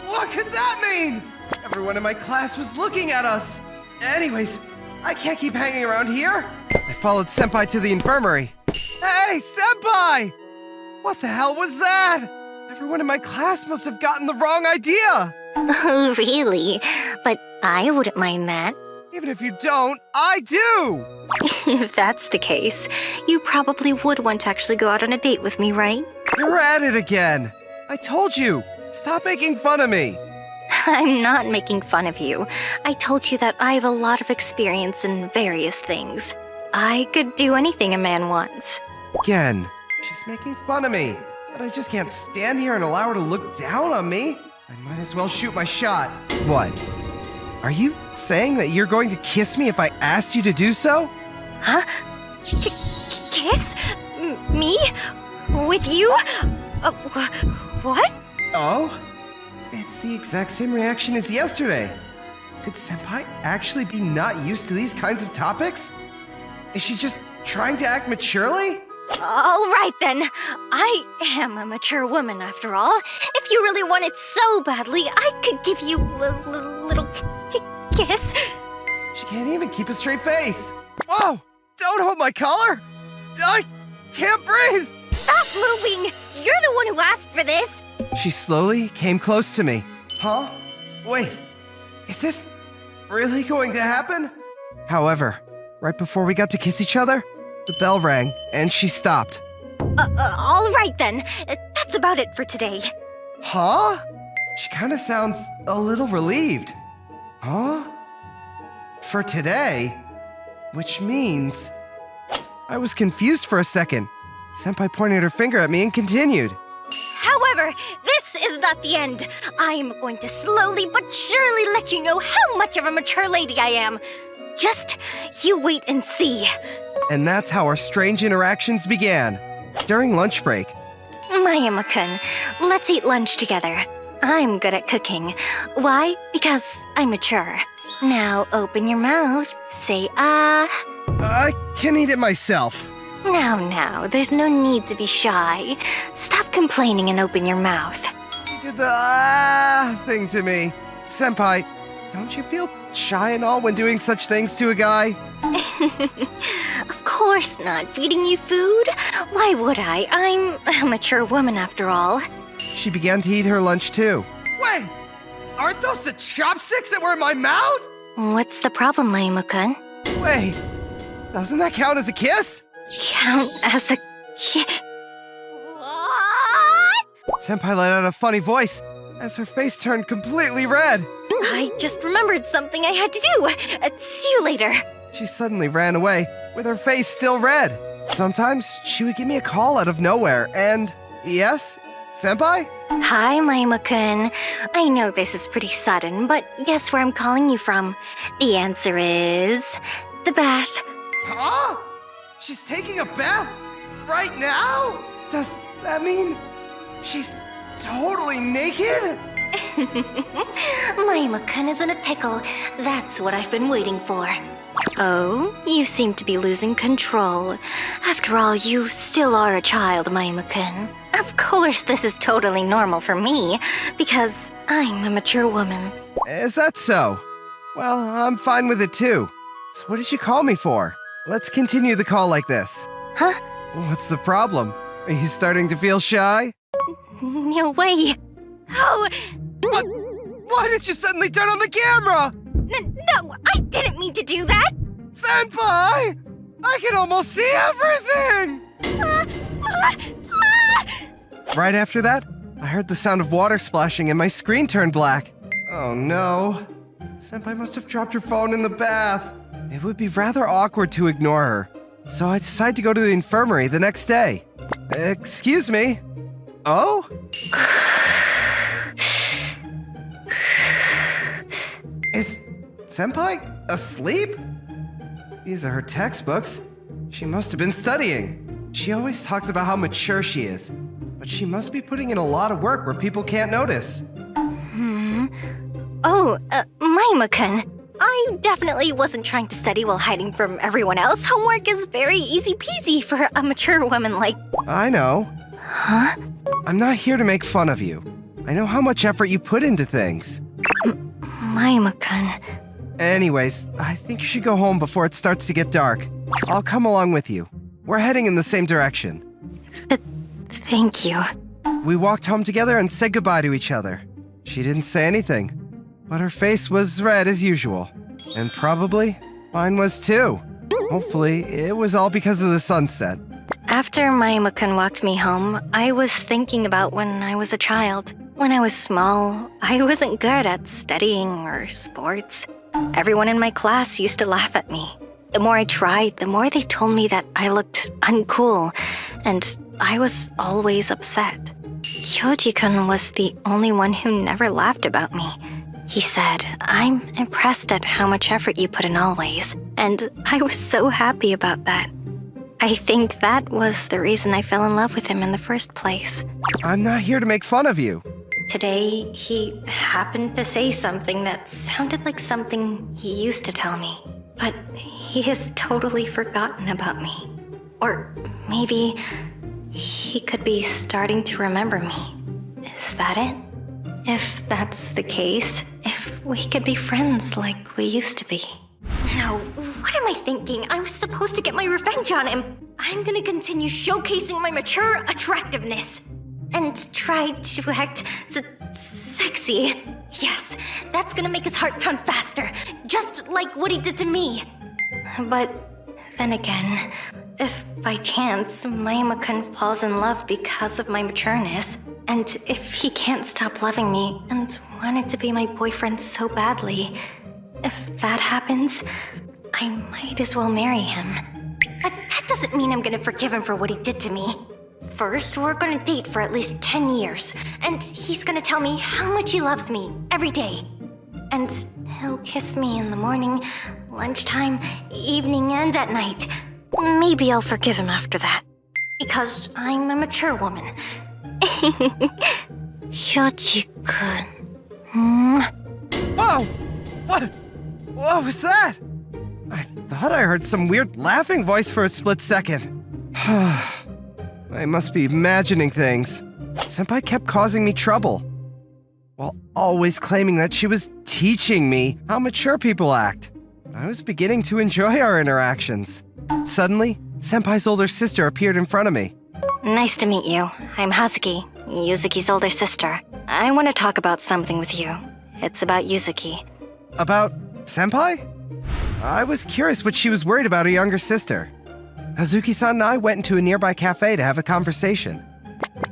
What could that mean? Everyone in my class was looking at us. Anyways, I can't keep hanging around here. I followed Senpai to the infirmary. Hey, Senpai! What the hell was that? Everyone in my class must have gotten the wrong idea. Oh, really? But I wouldn't mind that. Even if you don't, I do! If that's the case, you probably would want to actually go out on a date with me, right? You're at it again. I told you. Stop making fun of me. I'm not making fun of you. I told you that I have a lot of experience in various things. I could do anything a man wants. Again, she's making fun of me. But I just can't stand here and allow her to look down on me. I might as well shoot my shot. What? Are you saying that you're going to kiss me if I asked you to do so? Huh? Kiss? Me? With you? What? Oh? It's the exact same reaction as yesterday. Could Senpai actually be not used to these kinds of topics? Is she just trying to act maturely? All right then. I am a mature woman after all. If you really want it so badly, I could give you a little kiss. She can't even keep a straight face. Whoa! Don't hold my collar! I can't breathe! Stop moving! You're the one who asked for this! She slowly came close to me. Huh? Wait, is this really going to happen? However, right before we got to kiss each other, the bell rang and she stopped. All right then. That's about it for today. Huh? She kind of sounds a little relieved. Huh? For today? Which means... I was confused for a second. Senpai pointed her finger at me and continued. However, this is not the end. I'm going to slowly but surely let you know how much of a mature lady I am. Just you wait and see. And that's how our strange interactions began. During lunch break, Mayama-kun, let's eat lunch together. I'm good at cooking. Why? Because I'm mature. Now open your mouth. Say ah. I can eat it myself. Now, there's no need to be shy. Stop complaining and open your mouth. She did the thing to me. Senpai, don't you feel shy and all when doing such things to a guy? Of course not. Feeding you food? Why would I? I'm a mature woman after all. She began to eat her lunch too. Wait! Aren't those the chopsticks that were in my mouth? What's the problem, Mayama-kun? Wait, doesn't that count as a kiss? Count as a kiss? What? Senpai let out a funny voice as her face turned completely red. I just remembered something I had to do. See you later. She suddenly ran away with her face still red. Sometimes she would give me a call out of nowhere and... Yes? Senpai? Hi, Mayama-kun. I know this is pretty sudden, but guess where I'm calling you from? The answer is... the bath. Huh? She's taking a bath? Right now? Does that mean she's totally naked? Mayama-kun is in a pickle. That's what I've been waiting for. Oh, you seem to be losing control. After all, you still are a child, Mayama-kun. Of course, this is totally normal for me, because I'm a mature woman. Is that so? Well, I'm fine with it too. So what did you call me for? Let's continue the call like this. Huh? What's the problem? Are you starting to feel shy? No way. Oh, Why did you suddenly turn on the camera? no, I didn't mean to do that. Senpai! I can almost see everything! Right after that, I heard the sound of water splashing and my screen turned black. Oh no. Senpai must have dropped her phone in the bath. It would be rather awkward to ignore her, so I decided to go to the infirmary the next day. Excuse me? Oh? Is Senpai asleep? These are her textbooks. She must have been studying. She always talks about how mature she is, but she must be putting in a lot of work where people can't notice. Oh, Mayama-kun. I definitely wasn't trying to study while hiding from everyone else. Homework is very easy peasy for a mature woman like... I know. Huh? I'm not here to make fun of you. I know how much effort you put into things. Mayama-kun. Anyways, I think you should go home before it starts to get dark. I'll come along with you. We're heading in the same direction. Thank you. We walked home together and said goodbye to each other. She didn't say anything, but her face was red as usual. And probably mine was too. Hopefully, it was all because of the sunset. After Mayama-kun walked me home, I was thinking about when I was a child. When I was small, I wasn't good at studying or sports. Everyone in my class used to laugh at me. The more I tried, the more they told me that I looked uncool, and I was always upset. Kyoji-kun was the only one who never laughed about me. He said, "I'm impressed at how much effort you put in always," and I was so happy about that. I think that was the reason I fell in love with him in the first place. I'm not here to make fun of you. Today, he happened to say something that sounded like something he used to tell me, but he has totally forgotten about me. Or maybe he could be starting to remember me. Is that it? If that's the case, if we could be friends like we used to be. No, What am I thinking? I was supposed to get my revenge on him. I'm gonna continue showcasing my mature attractiveness. And try to act sexy. Yes, that's gonna make his heart pound faster, just like what he did to me. But then again, if by chance Mayama-kun falls in love because of my matureness, and if he can't stop loving me and wanted to be my boyfriend so badly, if that happens, I might as well marry him. But that doesn't mean I'm gonna forgive him for what he did to me. First, we're gonna date for at least 10 years, and he's gonna tell me how much he loves me every day. And he'll kiss me in the morning, lunchtime, evening, and at night. Maybe I'll forgive him after that. Because I'm a mature woman. Hyoji-kun. Whoa! What was that? I thought I heard some weird laughing voice for a split second. I must be imagining things. Senpai kept causing me trouble, while always claiming that she was teaching me how mature people act. I was beginning to enjoy our interactions. Suddenly, Senpai's older sister appeared in front of me. Nice to meet you. I'm Hazuki, Yuzuki's older sister. I want to talk about something with you. It's about Yuzuki. About Senpai? I was curious what she was worried about her younger sister. Hazuki-san and I went into a nearby cafe to have a conversation.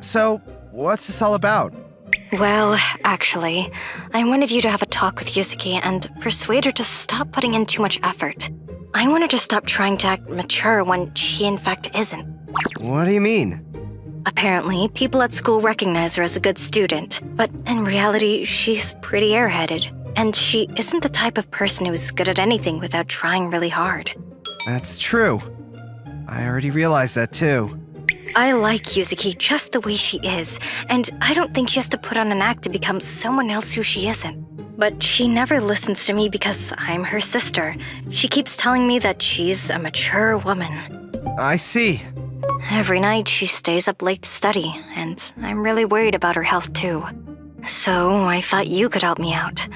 So, what's this all about? Well, actually, I wanted you to have a talk with Yuzuki and persuade her to stop putting in too much effort. I want her to stop trying to act mature when she in fact isn't. What do you mean? Apparently, people at school recognize her as a good student, but in reality, she's pretty airheaded. And she isn't the type of person who's good at anything without trying really hard. That's true. I already realized that too. I like Yuzuki just the way she is, and I don't think she has to put on an act to become someone else who she isn't. But she never listens to me because I'm her sister. She keeps telling me that she's a mature woman. I see. Every night she stays up late to study, and I'm really worried about her health too. So I thought you could help me out.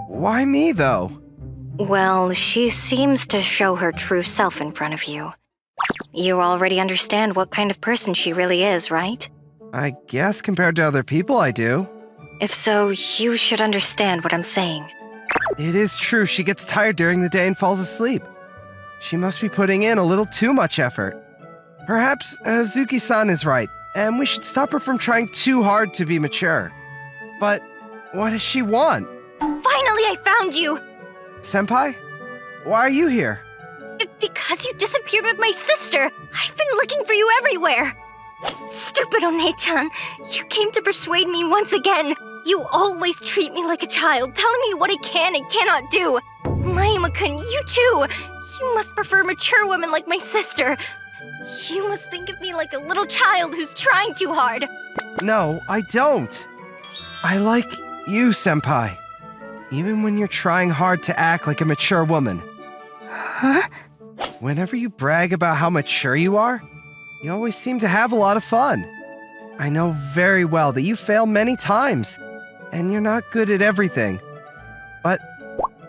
Why me, though? Well, she seems to show her true self in front of you. You already understand what kind of person she really is, right? I guess compared to other people I do. If so, you should understand what I'm saying. It is true she gets tired during the day and falls asleep. She must be putting in a little too much effort. Perhaps Hazuki-san is right, and we should stop her from trying too hard to be mature. But what does she want? Finally, I found you! Senpai? Why are you here? Because you disappeared with my sister. I've been looking for you everywhere. Stupid One-chan, you came to persuade me once again. You always treat me like a child, telling me what I can and cannot do. Mayama-kun, you too. You must prefer mature women like my sister. You must think of me like a little child who's trying too hard. No, I don't. I like you, Senpai. Even when you're trying hard to act like a mature woman. Huh? Whenever you brag about how mature you are, you always seem to have a lot of fun. I know very well that you fail many times, and you're not good at everything. But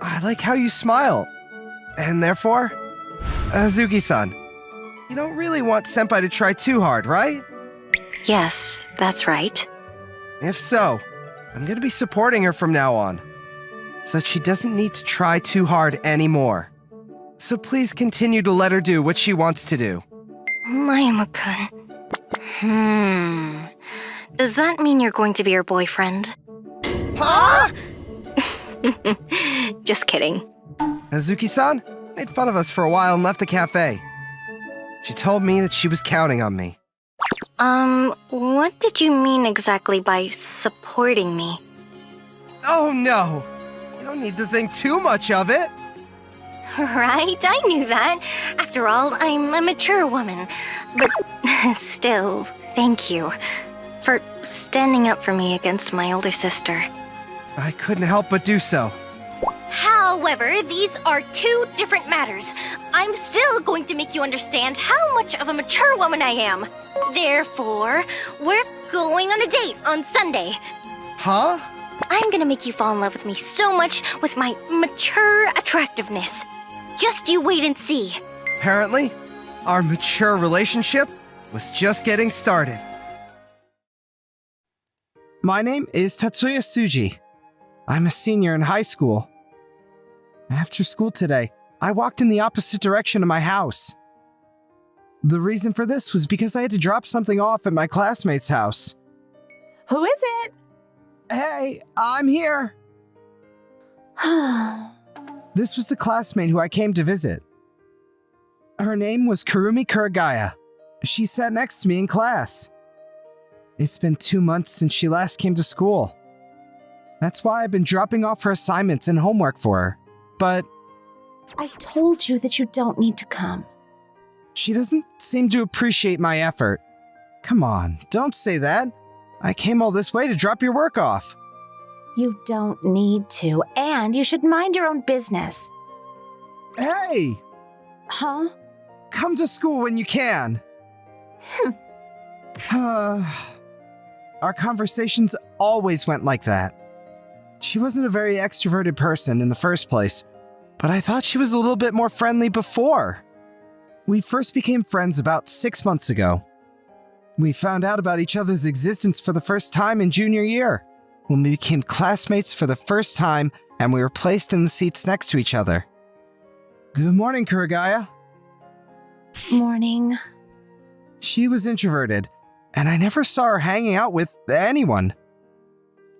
I like how you smile. And therefore, Hazuki-san, you don't really want Senpai to try too hard, right? Yes, that's right. If so, I'm gonna be supporting her from now on, so that she doesn't need to try too hard anymore. So please continue to let her do what she wants to do. Mayama-kun. Does that mean you're going to be her boyfriend? Huh? Just kidding. Hazuki-san made fun of us for a while and left the cafe. She told me that she was counting on me. What did you mean exactly by supporting me? Oh no! You don't need to think too much of it! Right, I knew that. After all, I'm a mature woman. But still, thank you for standing up for me against my older sister. I couldn't help but do so. However, these are two different matters. I'm still going to make you understand how much of a mature woman I am. Therefore, we're going on a date on Sunday. Huh? I'm gonna make you fall in love with me so much with my mature attractiveness. Just you wait and see. Apparently, our mature relationship was just getting started. My name is Tatsuya Tsuji. I'm a senior in high school. After school today, I walked in the opposite direction of my house. The reason for this was because I had to drop something off at my classmate's house. Who is it? Hey, I'm here. This was the classmate who I came to visit. Her name was Kurumi Kuragaya. She sat next to me in class. It's been 2 months since she last came to school. That's why I've been dropping off her assignments and homework for her. But I told you that you don't need to come. she doesn't seem to appreciate my effort. Come on, don't say that. I came all this way to drop your work off. You don't need to, and you should mind your own business. Hey, Huh? come to school when you can. Our conversations always went like that. She wasn't a very extroverted person in the first place, but I thought she was a little bit more friendly before. We first became friends about 6 months ago. We found out about each other's existence for the first time in junior year, when we became classmates for the first time and we were placed in the seats next to each other. Good morning, Kuragaya. Morning. She was introverted, and I never saw her hanging out with anyone.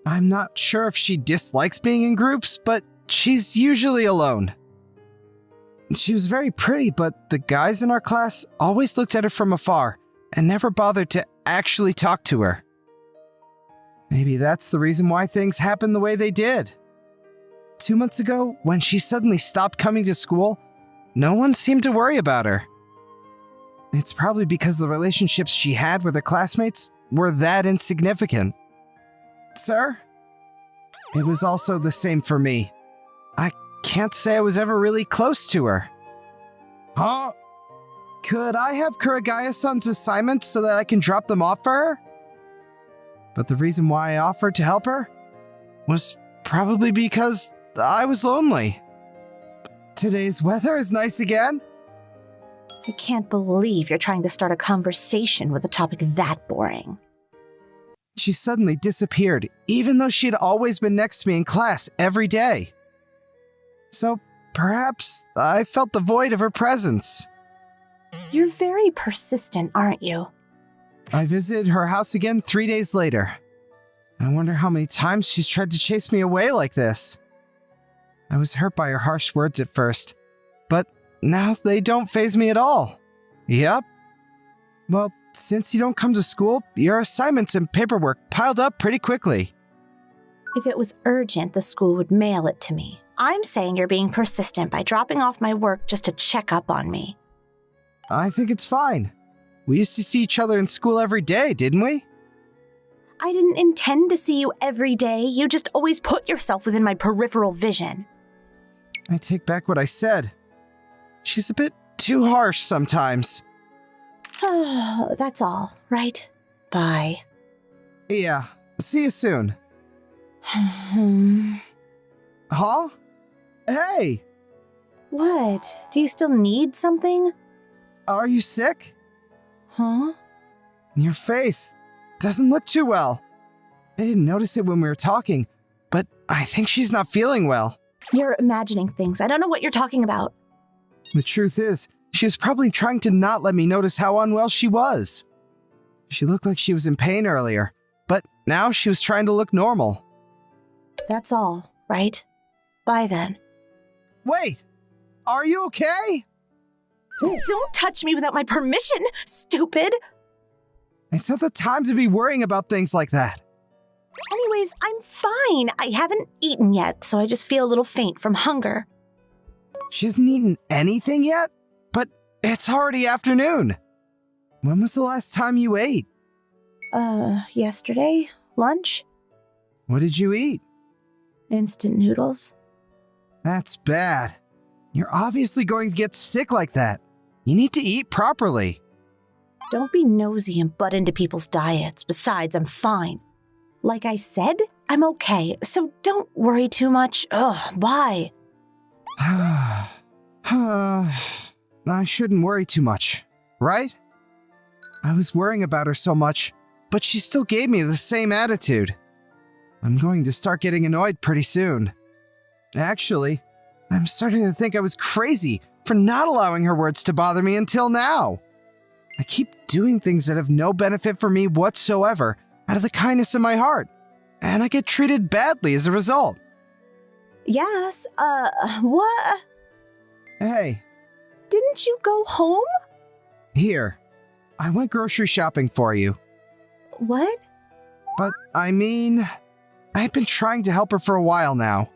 I'm not sure if she dislikes being in groups, but she's usually alone. She was very pretty, but the guys in our class always looked at her from afar and never bothered to actually talk to her. Maybe that's the reason why things happened the way they did. 2 months ago, when she suddenly stopped coming to school, no one seemed to worry about her. It's probably because the relationships she had with her classmates were that insignificant. Sir? It was also the same for me. I can't say I was ever really close to her. Huh? Could I have Kuragaya-san's assignments so that I can drop them off for her? But the reason why I offered to help her was probably because I was lonely. Today's weather is nice again. I can't believe you're trying to start a conversation with a topic that boring. She suddenly disappeared, even though she'd always been next to me in class every day. So perhaps I felt the void of her presence. You're very persistent, aren't you? I visited her house again 3 days later. I wonder how many times she's tried to chase me away like this. I was hurt by her harsh words at first, but now they don't faze me at all. Yep. Well, since you don't come to school, your assignments and paperwork piled up pretty quickly. If it was urgent, the school would mail it to me. I'm saying you're being persistent by dropping off my work just to check up on me. I think it's fine. We used to see each other in school every day, didn't we? I didn't intend to see you every day. You just always put yourself within my peripheral vision. I take back what I said. She's a bit too harsh sometimes. That's all, right? Bye. Yeah, see you soon. Huh? Hey! What? Do you still need something? Are you sick? Huh? Your face doesn't look too well. I didn't notice it when we were talking, but I think she's not feeling well. You're imagining things. I don't know what you're talking about. The truth is, she was probably trying to not let me notice how unwell she was. She looked like she was in pain earlier, but now she was trying to look normal. That's all, right? Bye then. Wait! Are you okay? Don't touch me without my permission, stupid! It's not the time to be worrying about things like that. Anyways, I'm fine. I haven't eaten yet, so I just feel a little faint from hunger. She hasn't eaten anything yet? But it's already afternoon. When was the last time you ate? Yesterday? Lunch? What did you eat? Instant noodles. That's bad. You're obviously going to get sick like that. You need to eat properly. Don't be nosy and butt into people's diets. Besides, I'm fine. Like I said, I'm okay, so don't worry too much. Ugh, bye. I shouldn't worry too much, right? I was worrying about her so much, but she still gave me the same attitude. I'm going to start getting annoyed pretty soon. Actually, I'm starting to think I was crazy for not allowing her words to bother me until now. I keep doing things that have no benefit for me whatsoever out of the kindness of my heart, and I get treated badly as a result. Yes, what? Hey, Didn't you go home? here. I went grocery shopping for you. What? But, I mean, I've been trying to help her for a while now.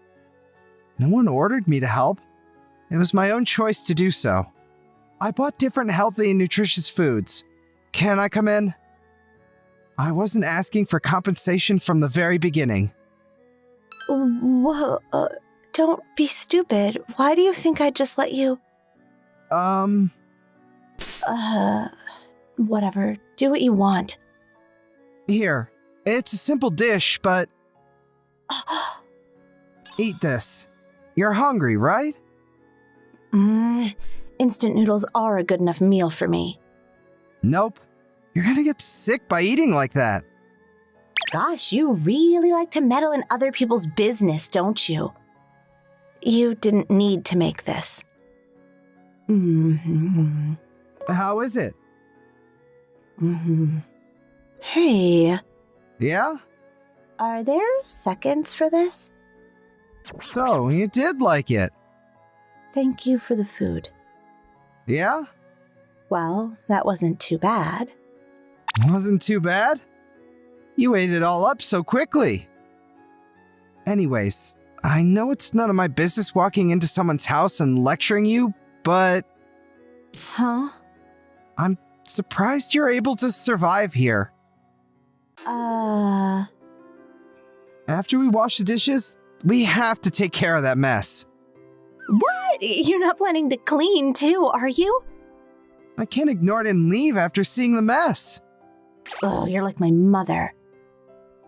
No one ordered me to help. It was my own choice to do so. I bought different healthy and nutritious foods. Can I come in? I wasn't asking for compensation from the very beginning. Whoa, don't be stupid. Why do you think I'd just let you? Whatever. Do what you want. Here. It's a simple dish, but eat this. You're hungry, right? Instant noodles are a good enough meal for me. Nope. You're gonna get sick by eating like that. Gosh, you really like to meddle in other people's business, don't you? You didn't need to make this. How is it? Hey, Yeah? are there seconds for this? So, you did like it. Thank you for the food. Yeah? Well, that wasn't too bad. Wasn't too bad? You ate it all up so quickly. Anyways, I know it's none of my business walking into someone's house and lecturing you, but Huh? I'm surprised you're able to survive here. After we wash the dishes, we have to take care of that mess. What? You're not planning to clean too, are you? I can't ignore it and leave after seeing the mess. Oh, you're like my mother.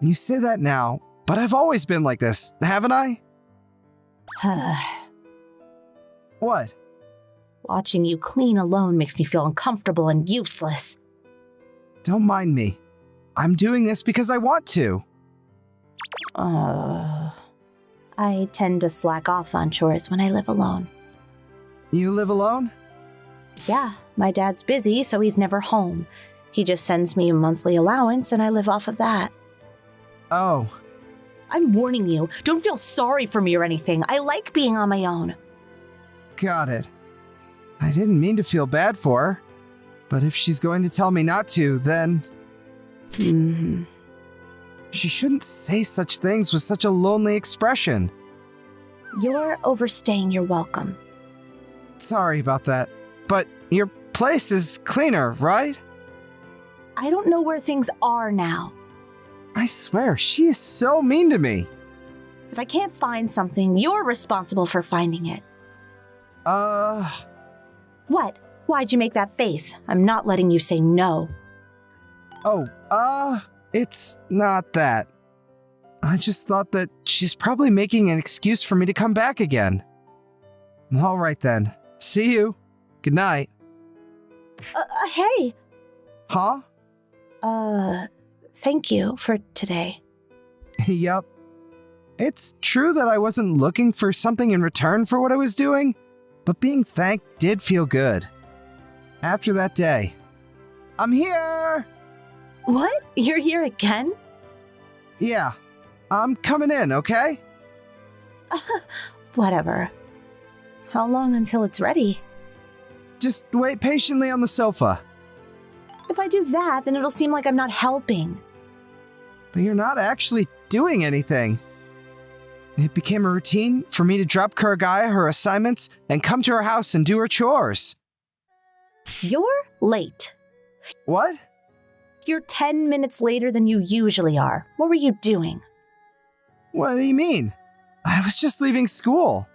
You say that now, but I've always been like this, haven't I? What? Watching you clean alone makes me feel uncomfortable and useless. Don't mind me. I'm doing this because I want to. I tend to slack off on chores when I live alone. You live alone? Yeah, my dad's busy, so he's never home. He just sends me a monthly allowance and I live off of that. Oh, I'm warning you, don't feel sorry for me or anything. I like being on my own. got it. I didn't mean to feel bad for her, but if she's going to tell me not to, then she shouldn't say such things with such a lonely expression. You're overstaying your welcome. Sorry about that, but your place is cleaner, right? I don't know where things are now. I swear, she is so mean to me. If I can't find something, you're responsible for finding it. What? Why'd you make that face? I'm not letting you say no. It's not that. I just thought that she's probably making an excuse for me to come back again. All right then. See you. Good night. Hey. Huh? Thank you for today. Yup. It's true that I wasn't looking for something in return for what I was doing, but being thanked did feel good. After that day. I'm here! What? You're here again? Yeah. I'm coming in, okay? Whatever. How long until it's ready? Just wait patiently on the sofa. If I do that, then it'll seem like I'm not helping. But you're not actually doing anything. It became a routine for me to drop Kuragaya her assignments and come to her house and do her chores. You're late. What? You're 10 minutes later than you usually are. What were you doing? What do you mean? I was just leaving school.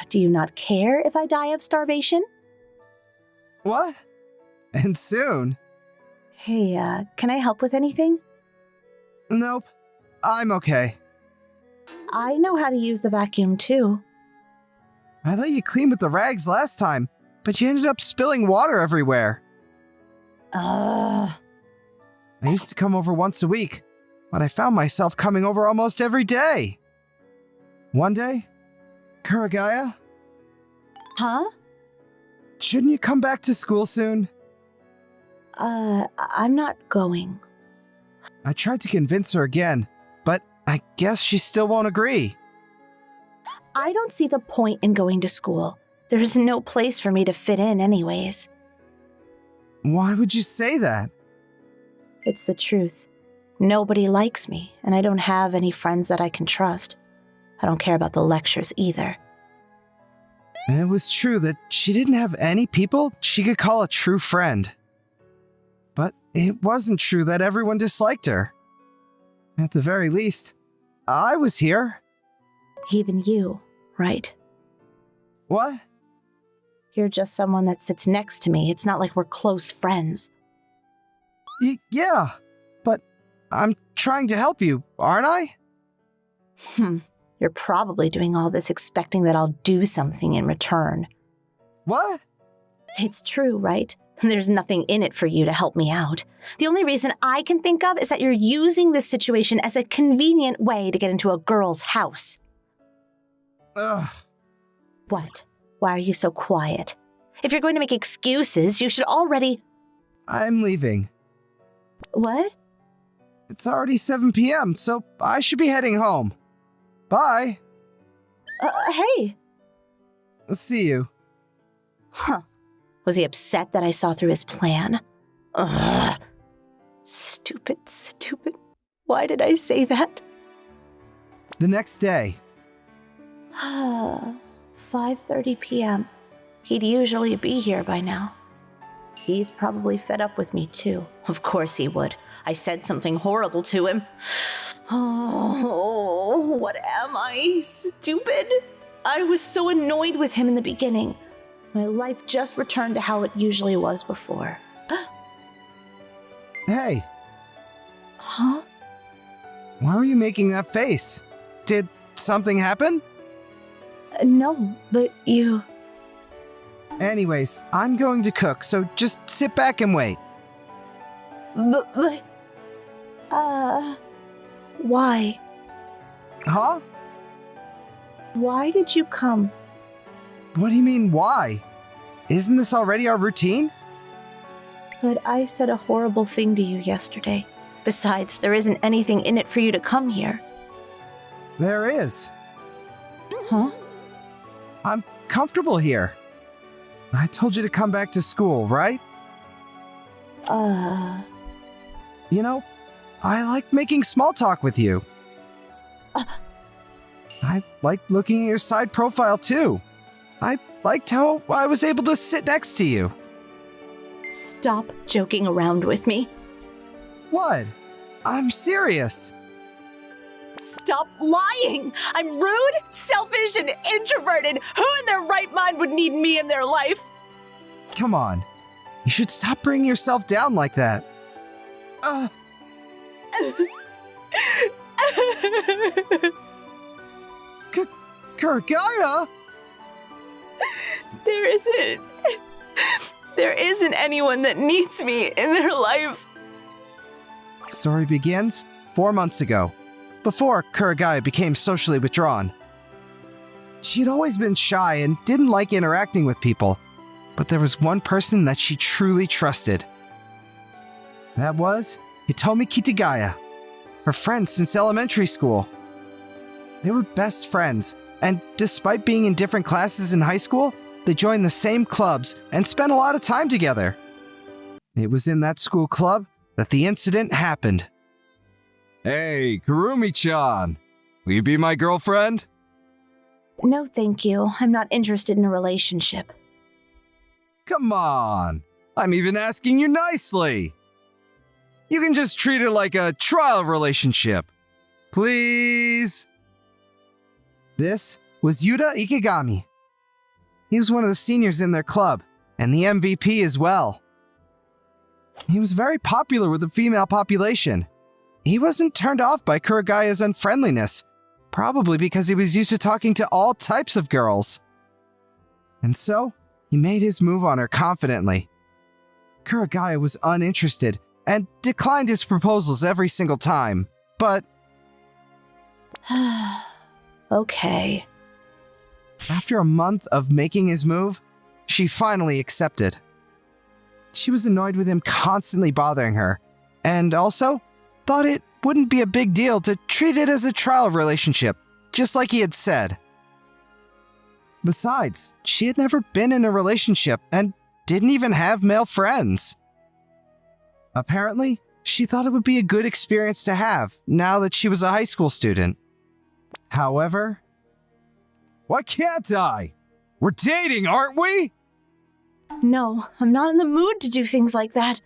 Do you not care if I die of starvation? What? And soon? Hey, can I help with anything? Nope. I'm okay. I know how to use the vacuum too. I let you clean with the rags last time, but you ended up spilling water everywhere. I used to come over once a week, but I found myself coming over almost every day. One day, Kuragaya, Huh? shouldn't you come back to school soon? I'm not going. I tried to convince her again, but I guess she still won't agree. I don't see the point in going to school. There's no place for me to fit in anyways. Why would you say that? It's the truth. Nobody likes me, and I don't have any friends that I can trust. I don't care about the lectures either. It was true that she didn't have any people she could call a true friend. But it wasn't true that everyone disliked her. At the very least, I was here. Even you, right? What? You're just someone that sits next to me. It's not like we're close friends. Yeah, but I'm trying to help you, aren't I? You're probably doing all this expecting that I'll do something in return. What? It's true, right? There's nothing in it for you to help me out. The only reason I can think of is that you're using this situation as a convenient way to get into a girl's house. Ugh. What? Why are you so quiet? If you're going to make excuses, you should already... I'm leaving. What? It's already 7 p.m., so I should be heading home. Bye. Hey. See you. Huh. Was he upset that I saw through his plan? Ugh. Stupid. Why did I say that? The next day. 5:30 p.m. He'd usually be here by now. He's probably fed up with me too. Of course he would. I said something horrible to him. Oh, what am I? Stupid. I was so annoyed with him in the beginning. My life just returned to how it usually was before. Hey, Huh? why were you making that face? Did something happen? No, but you... Anyways, I'm going to cook, so just sit back and wait. Why? Huh? Why did you come? What do you mean, why? Isn't this already our routine? But I said a horrible thing to you yesterday. Besides, there isn't anything in it for you to come here. There is. Huh? I'm comfortable here. I told you to come back to school, right? You know, I like making small talk with you. I liked looking at your side profile too. I liked how I was able to sit next to you. Stop joking around with me. What? I'm serious. Stop lying! I'm rude, selfish, and introverted. Who in their right mind would need me in their life? Come on. You should stop bringing yourself down like that. Kuragaya? There isn't anyone that needs me in their life. Story begins 4 months ago, before Kuragaya became socially withdrawn. She had always been shy and didn't like interacting with people, but there was one person that she truly trusted. That was Hitomi Kitagaya, her friend since elementary school. They were best friends, and despite being in different classes in high school, they joined the same clubs and spent a lot of time together. It was in that school club that the incident happened. Hey, Kurumi-chan, will you be my girlfriend? No, thank you. I'm not interested in a relationship. Come on, I'm even asking you nicely. You can just treat it like a trial relationship. Please? This was Yuta Ikegami. He was one of the seniors in their club, and the MVP as well. He was very popular with the female population. He wasn't turned off by Kuragaya's unfriendliness, probably because he was used to talking to all types of girls. And so, he made his move on her confidently. Kuragaya was uninterested and declined his proposals every single time, but Okay. after a month of making his move, she finally accepted. She was annoyed with him constantly bothering her, and also thought it wouldn't be a big deal to treat it as a trial relationship, just like he had said. Besides, she had never been in a relationship and didn't even have male friends. Apparently, she thought it would be a good experience to have now that she was a high school student. However, why can't I? We're dating, aren't we? No, I'm not in the mood to do things like that.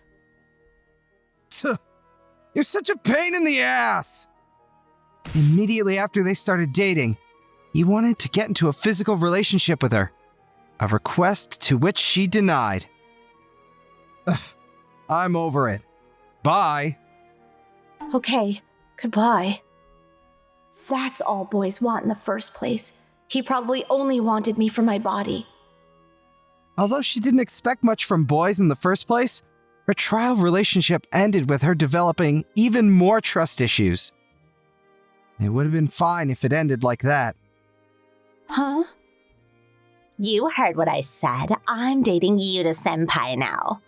You're such a pain in the ass! Immediately after they started dating, he wanted to get into a physical relationship with her, a request to which she denied. Ugh, I'm over it. Bye. Okay, goodbye. That's all boys want in the first place. He probably only wanted me for my body. Although she didn't expect much from boys in the first place, her trial relationship ended with her developing even more trust issues. It would have been fine if it ended like that. Huh? You heard what I said. I'm dating Yuta senpai now.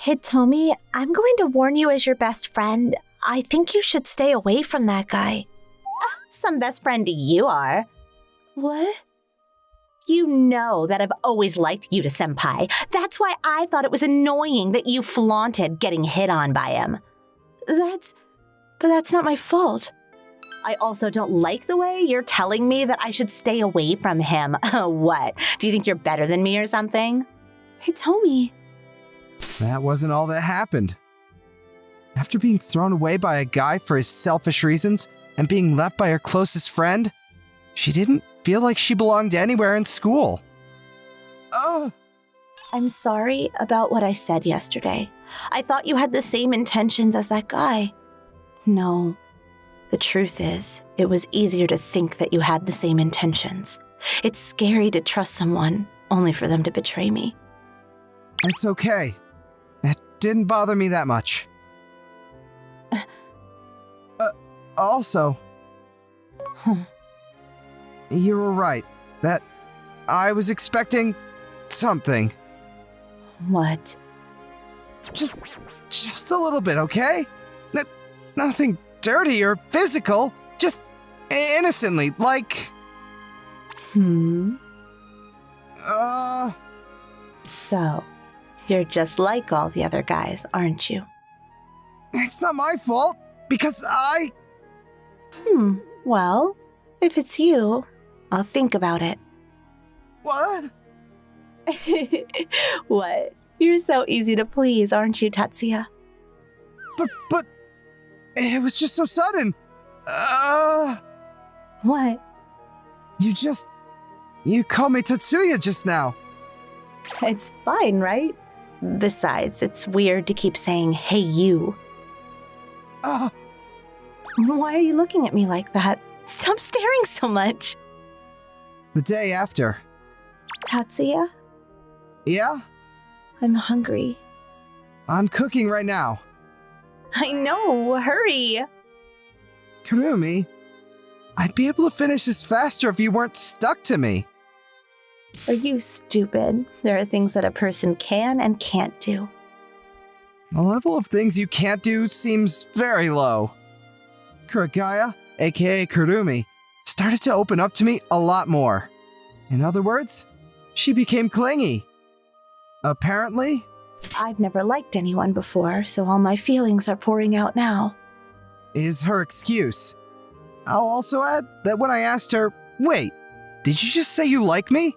Hitomi, I'm going to warn you as your best friend. I think you should stay away from that guy. Some best friend you are. What? You know that I've always liked Yuta senpai. That's why I thought it was annoying that you flaunted getting hit on by him. But that's not my fault. I also don't like the way you're telling me that I should stay away from him. What? Do you think you're better than me or something? Hitomi. That wasn't all that happened. After being thrown away by a guy for his selfish reasons and being left by her closest friend, she didn't feel like she belonged anywhere in school. I'm sorry about what I said yesterday. I thought you had the same intentions as that guy. No. The truth is, it was easier to think that you had the same intentions. It's scary to trust someone, only for them to betray me. It's okay. It didn't bother me that much. Also, you were right, that I was expecting something. What? Just a little bit, okay? Nothing dirty or physical, just innocently, like... So, you're just like all the other guys, aren't you? It's not my fault, because Well, if it's you, I'll think about it. What? What? You're so easy to please, aren't you, Tatsuya? But... It was just so sudden. What? You called me Tatsuya just now. It's fine, right? Besides, it's weird to keep saying, hey, you. Why are you looking at me like that? Stop staring so much. The day after. Tatsuya, Yeah? I'm hungry. I'm cooking right now. I know, hurry. Kurumi, I'd be able to finish this faster if you weren't stuck to me. Are you stupid? There are things that a person can and can't do. The level of things you can't do seems very low. Kuragaya, aka Kurumi, started to open up to me a lot more. In other words, she became clingy. Apparently, I've never liked anyone before, so all my feelings are pouring out now. is her excuse. I'll also add that when I asked her, wait, did you just say you like me?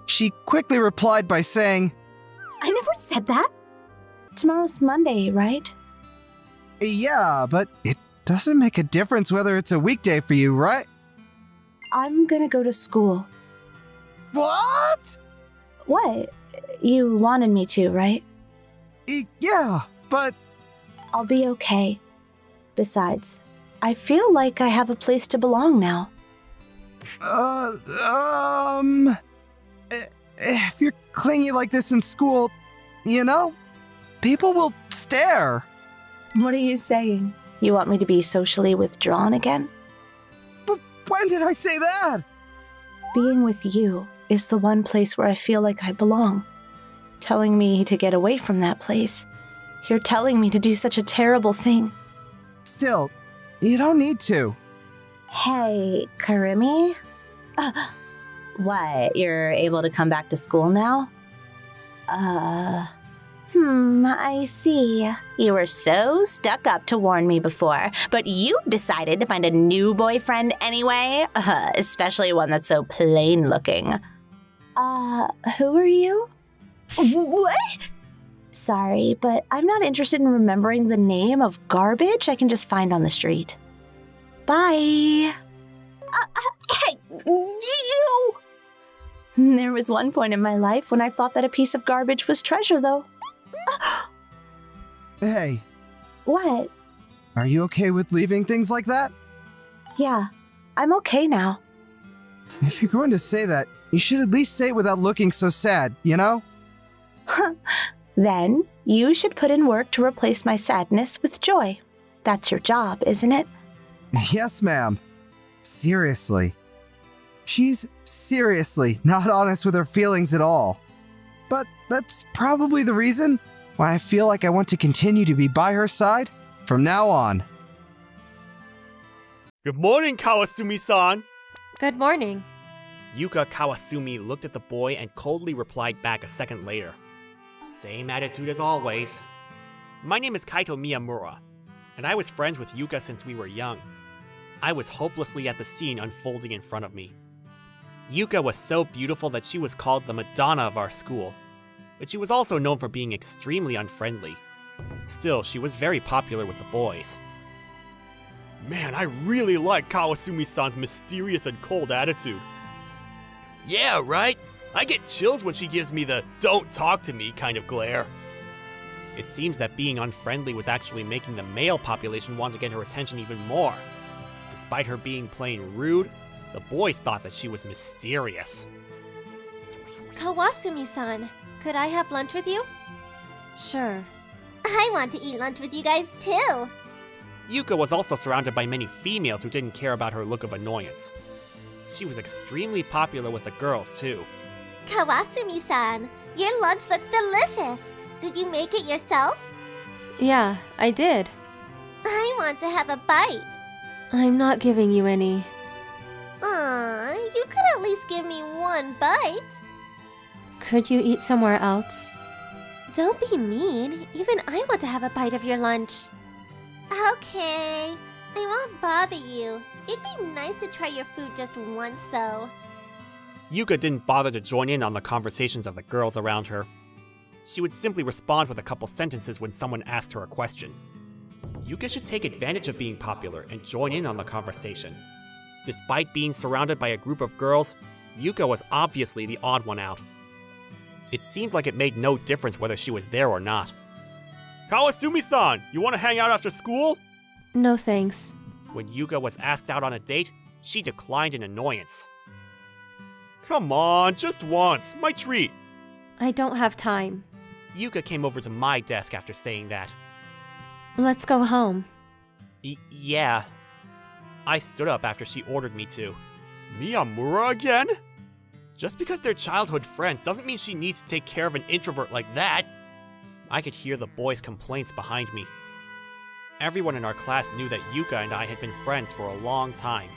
She quickly replied by saying, I never said that. Tomorrow's Monday, right? yeah, but it doesn't make a difference whether it's a weekday for you, right? I'm gonna go to school. What? What? You wanted me to, right? Yeah, but... I'll be okay. Besides, I feel like I have a place to belong now. if you're clingy like this in school, you know, people will stare. What are you saying? You want me to be socially withdrawn again? But when did I say that? Being with you is the one place where I feel like I belong. Telling me to get away from that place. You're telling me to do such a terrible thing. Still, you don't need to. Hey, Karimi? What, you're able to come back to school now? I see. You were so stuck up to warn me before, but you've decided to find a new boyfriend anyway? Especially one that's so plain looking. Who are you? What? Sorry, but I'm not interested in remembering the name of garbage I can just find on the street. Bye. Hey, you! There was one point in my life when I thought that a piece of garbage was treasure, though. Hey, What? are you okay with leaving things like that? Yeah, I'm okay now. If you're going to say that, you should at least say it without looking so sad, you know? Then, you should put in work to replace my sadness with joy. That's your job, isn't it? Yes, ma'am. Seriously. She's seriously not honest with her feelings at all. But that's probably the reason why I feel like I want to continue to be by her side from now on. Good morning, Kawasumi-san! Good morning. Yuka Kawasumi looked at the boy and coldly replied back a second later. Same attitude as always. My name is Kaito Miyamura, and I was friends with Yuka since we were young. I was hopelessly at the scene unfolding in front of me. Yuka was so beautiful that she was called the Madonna of our school, but she was also known for being extremely unfriendly. Still, she was very popular with the boys. Man, I really like Kawasumi-san's mysterious and cold attitude. Yeah, right? I get chills when she gives me the "don't talk to me" kind of glare. It seems that being unfriendly was actually making the male population want to get her attention even more. Despite her being plain rude, the boys thought that she was mysterious. Kawasumi-san, could I have lunch with you? Sure. I want to eat lunch with you guys too. Yuka was also surrounded by many females who didn't care about her look of annoyance. She was extremely popular with the girls, too. Kawasumi-san, your lunch looks delicious. Did you make it yourself? Yeah, I did. I want to have a bite. I'm not giving you any. Aw, you could at least give me one bite. Could you eat somewhere else? Don't be mean. Even I want to have a bite of your lunch. Okay, I won't bother you. It'd be nice to try your food just once, though. Yuka didn't bother to join in on the conversations of the girls around her. She would simply respond with a couple sentences when someone asked her a question. Yuka should take advantage of being popular and join in on the conversation. Despite being surrounded by a group of girls, Yuka was obviously the odd one out. It seemed like it made no difference whether she was there or not. Kawasumi-san, you want to hang out after school? No thanks. When Yuka was asked out on a date, she declined in annoyance. Come on, just once, my treat. I don't have time. Yuka came over to my desk after saying that. Let's go home. Yeah. I stood up after she ordered me to. Miyamura again? Just because they're childhood friends doesn't mean she needs to take care of an introvert like that. I could hear the boys' complaints behind me. Everyone in our class knew that Yuka and I had been friends for a long time.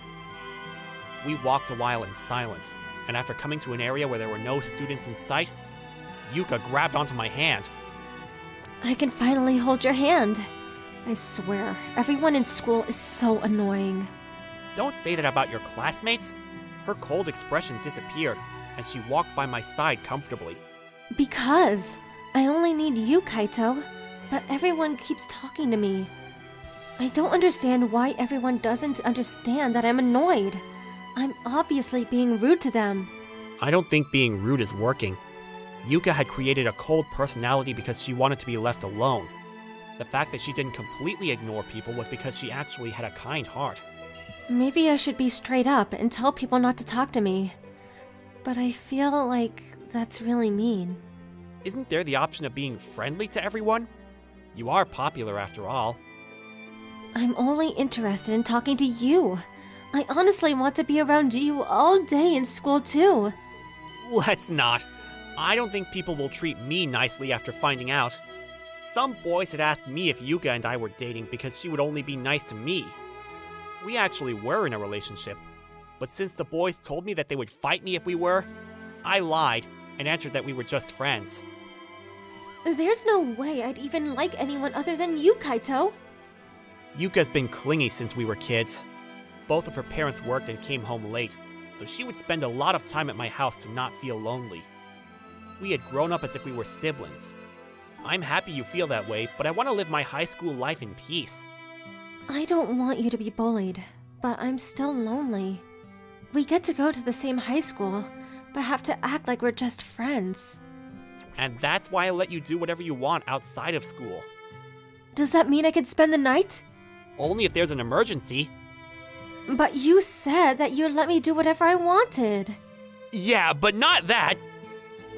We walked a while in silence, and after coming to an area where there were no students in sight, Yuka grabbed onto my hand. I can finally hold your hand. I swear, everyone in school is so annoying. Don't say that about your classmates. Her cold expression disappeared, and she walked by my side comfortably. Because I only need you, Kaito, but everyone keeps talking to me. I don't understand why everyone doesn't understand that I'm annoyed. I'm obviously being rude to them. I don't think being rude is working. Yuka had created a cold personality because she wanted to be left alone. The fact that she didn't completely ignore people was because she actually had a kind heart. Maybe I should be straight up and tell people not to talk to me. But I feel like That's really mean. Isn't there the option of being friendly to everyone? You are popular after all. I'm only interested in talking to you. I honestly want to be around you all day in school too. Let's not. I don't think people will treat me nicely after finding out. Some boys had asked me if Yuka and I were dating because she would only be nice to me. We actually were in a relationship, but since the boys told me that they would fight me if we were, I lied and answered that we were just friends. There's no way I'd even like anyone other than you, Kaito. Yuka's been clingy since we were kids. Both of her parents worked and came home late, so she would spend a lot of time at my house to not feel lonely. We had grown up as if we were siblings. I'm happy you feel that way, but I want to live my high school life in peace. I don't want you to be bullied, but I'm still lonely. We get to go to the same high school, but have to act like we're just friends. And that's why I let you do whatever you want outside of school. Does that mean I could spend the night? Only if there's an emergency. But you said that you'd let me do whatever I wanted. Yeah, but not that!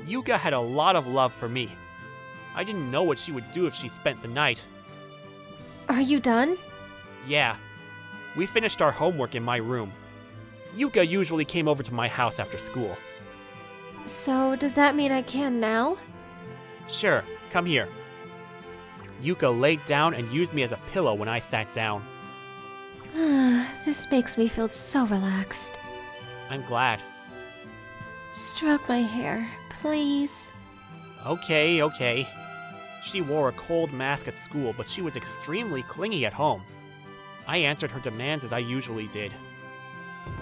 Yuka had a lot of love for me. I didn't know what she would do if she spent the night. Are you done? Yeah. We finished our homework in my room. Yuka usually came over to my house after school. So, does that mean I can now? Sure, come here. Yuka laid down and used me as a pillow when I sat down. This makes me feel so relaxed. I'm glad. Stroke my hair, please. Okay. She wore a cold mask at school, but she was extremely clingy at home. I answered her demands as I usually did.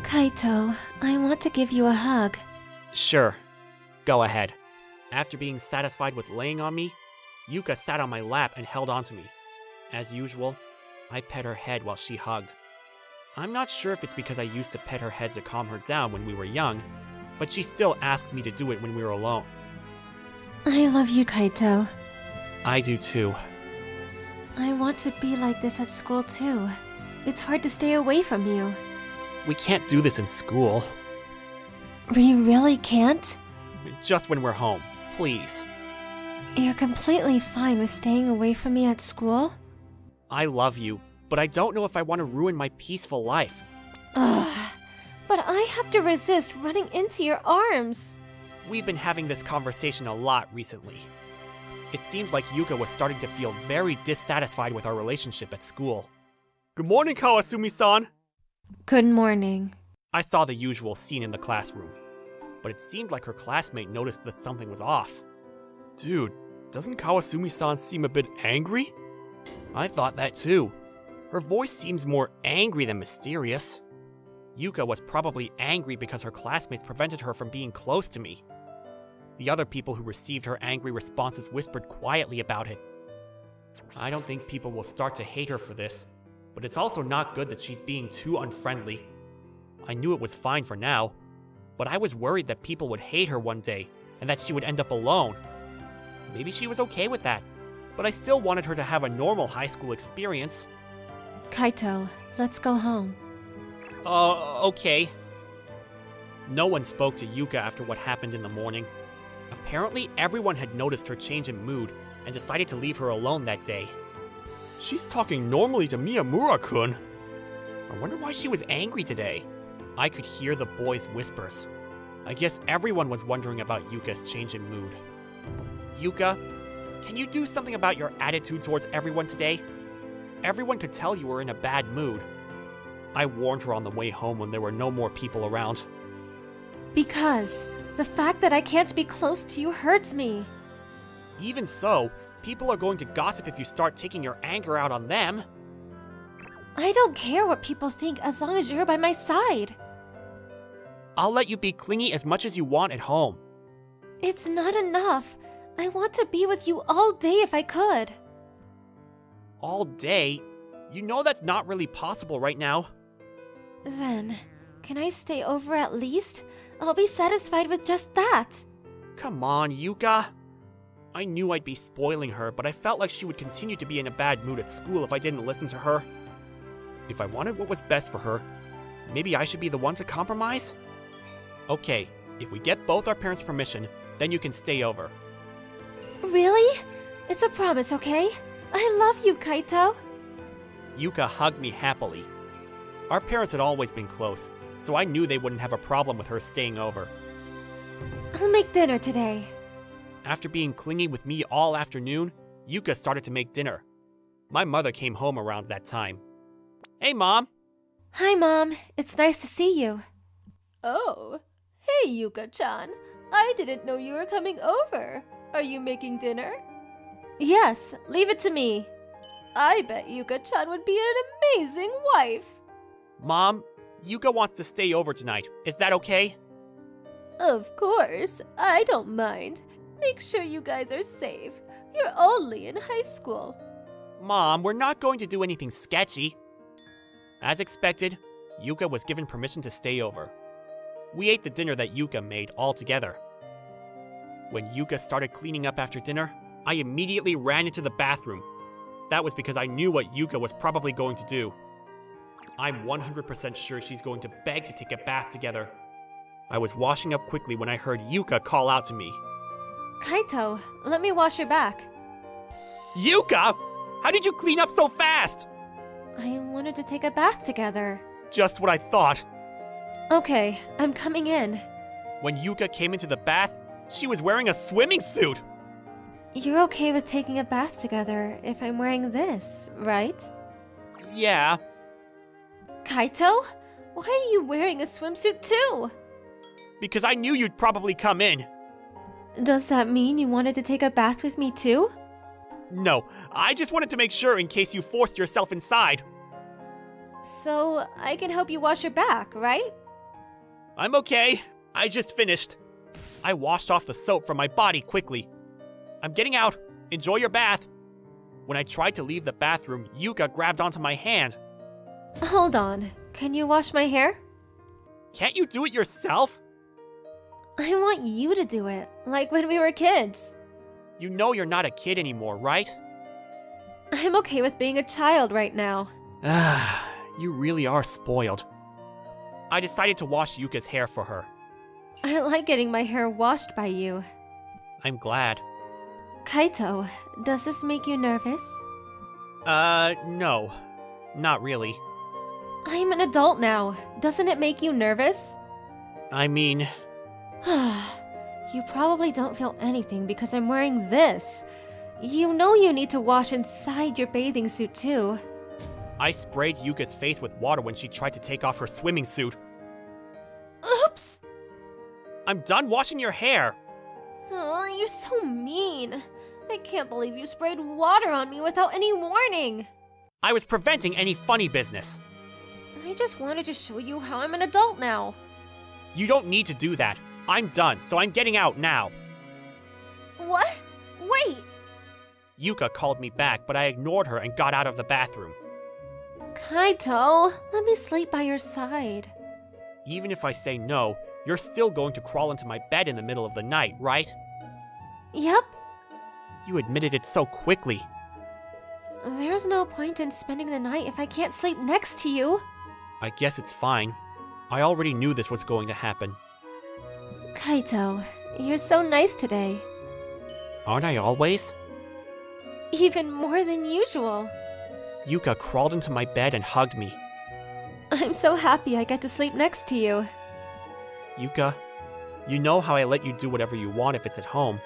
Kaito, I want to give you a hug. Sure. Go ahead. After being satisfied with laying on me, Yuka sat on my lap and held onto me. As usual, I pet her head while she hugged. I'm not sure if it's because I used to pet her head to calm her down when we were young, but she still asks me to do it when we're alone. I love you, Kaito. I do too. I want to be like this at school too. It's hard to stay away from you. We can't do this in school. We really can't? Just when we're home, please. You're completely fine with staying away from me at school? I love you, but I don't know if I want to ruin my peaceful life. Ugh. But I have to resist running into your arms. We've been having this conversation a lot recently. It seems like Yuka was starting to feel very dissatisfied with our relationship at school. Good morning, Kawasumi-san! Good morning. I saw the usual scene in the classroom, but it seemed like her classmate noticed that something was off. Dude, doesn't Kawasumi-san seem a bit angry? I thought that too. Her voice seems more angry than mysterious. Yuka was probably angry because her classmates prevented her from being close to me. The other people who received her angry responses whispered quietly about it. I don't think people will start to hate her for this, but it's also not good that she's being too unfriendly. I knew it was fine for now, but I was worried that people would hate her one day and that she would end up alone. Maybe she was okay with that, but I still wanted her to have a normal high school experience. Kaito, let's go home. Okay. No one spoke to Yuka after what happened in the morning. Apparently, everyone had noticed her change in mood and decided to leave her alone that day. She's talking normally to Miyamura-kun. I wonder why she was angry today. I could hear the boys' whispers. I guess everyone was wondering about Yuka's change in mood. Yuka, can you do something about your attitude towards everyone today? Everyone could tell you were in a bad mood. I warned her on the way home when there were no more people around. Because the fact that I can't be close to you hurts me. Even so, people are going to gossip if you start taking your anger out on them. I don't care what people think as long as you're by my side. I'll let you be clingy as much as you want at home. It's not enough. I want to be with you all day if I could. All day? You know that's not really possible right now. Then, can I stay over at least? I'll be satisfied with just that. Come on, Yuka. I knew I'd be spoiling her, but I felt like she would continue to be in a bad mood at school if I didn't listen to her. If I wanted what was best for her, maybe I should be the one to compromise? Okay, if we get both our parents' permission, Then you can stay over. Really? It's a promise, okay? I love you, Kaito. Yuka hugged me happily. Our parents had always been close, so I knew they wouldn't have a problem with her staying over. I'll make dinner today. After being clingy with me all afternoon, Yuka started to make dinner. My mother came home around that time. Hey, Mom! Hi, Mom. It's nice to see you. Oh, hey Yuka-chan. I didn't know you were coming over. Are you making dinner? Yes, leave it to me. I bet Yuka-chan would be an amazing wife. Mom, Yuka wants to stay over tonight. Is that okay? Of course, I don't mind. Make sure you guys are safe. You're only in high school. Mom, we're not going to do anything sketchy. As expected, Yuka was given permission to stay over. We ate the dinner that Yuka made all together. When Yuka started cleaning up after dinner, I immediately ran into the bathroom. That was because I knew what Yuka was probably going to do. I'm 100% sure she's going to beg to take a bath together. I was washing up quickly when I heard Yuka call out to me. Kaito, let me wash your back. Yuka! How did you clean up so fast? I wanted to take a bath together. Just what I thought. Okay, I'm coming in. When Yuka came into the bath, she was wearing a swimming suit. You're okay with taking a bath together if I'm wearing this, right? Yeah. Kaito? Why are you wearing a swimsuit too? Because I knew you'd probably come in. Does that mean you wanted to take a bath with me too? No, I just wanted to make sure in case you forced yourself inside. So, I can help you wash your back, right? I'm okay. I just finished. I washed off the soap from my body quickly. I'm getting out. Enjoy your bath. When I tried to leave the bathroom, Yuka grabbed onto my hand. Hold on. Can you wash my hair? Can't you do it yourself? I want you to do it, like when we were kids. You know you're not a kid anymore, right? I'm okay with being a child right now. Ah, you really are spoiled. I decided to wash Yuka's hair for her. I like getting my hair washed by you. I'm glad. Kaito, does this make you nervous? No. Not really. I'm an adult now. Doesn't it make you nervous? I mean... You probably don't feel anything because I'm wearing this. You know you need to wash inside your bathing suit too. I sprayed Yuka's face with water when she tried to take off her swimming suit. Oops! I'm done washing your hair. Oh, you're so mean. I can't believe you sprayed water on me without any warning. I was preventing any funny business. I just wanted to show you how I'm an adult now. You don't need to do that. I'm done, so I'm getting out now. What? Wait! Yuka called me back, but I ignored her and got out of the bathroom. Kaito, let me sleep by your side. Even if I say no, you're still going to crawl into my bed in the middle of the night, right? Yep. You admitted it so quickly. There's no point in spending the night if I can't sleep next to you. I guess it's fine. I already knew this was going to happen. Kaito, you're so nice today. Aren't I always? Even more than usual. Yuka crawled into my bed and hugged me. I'm so happy I get to sleep next to you. Yuka, you know how I let you do whatever you want if it's at home.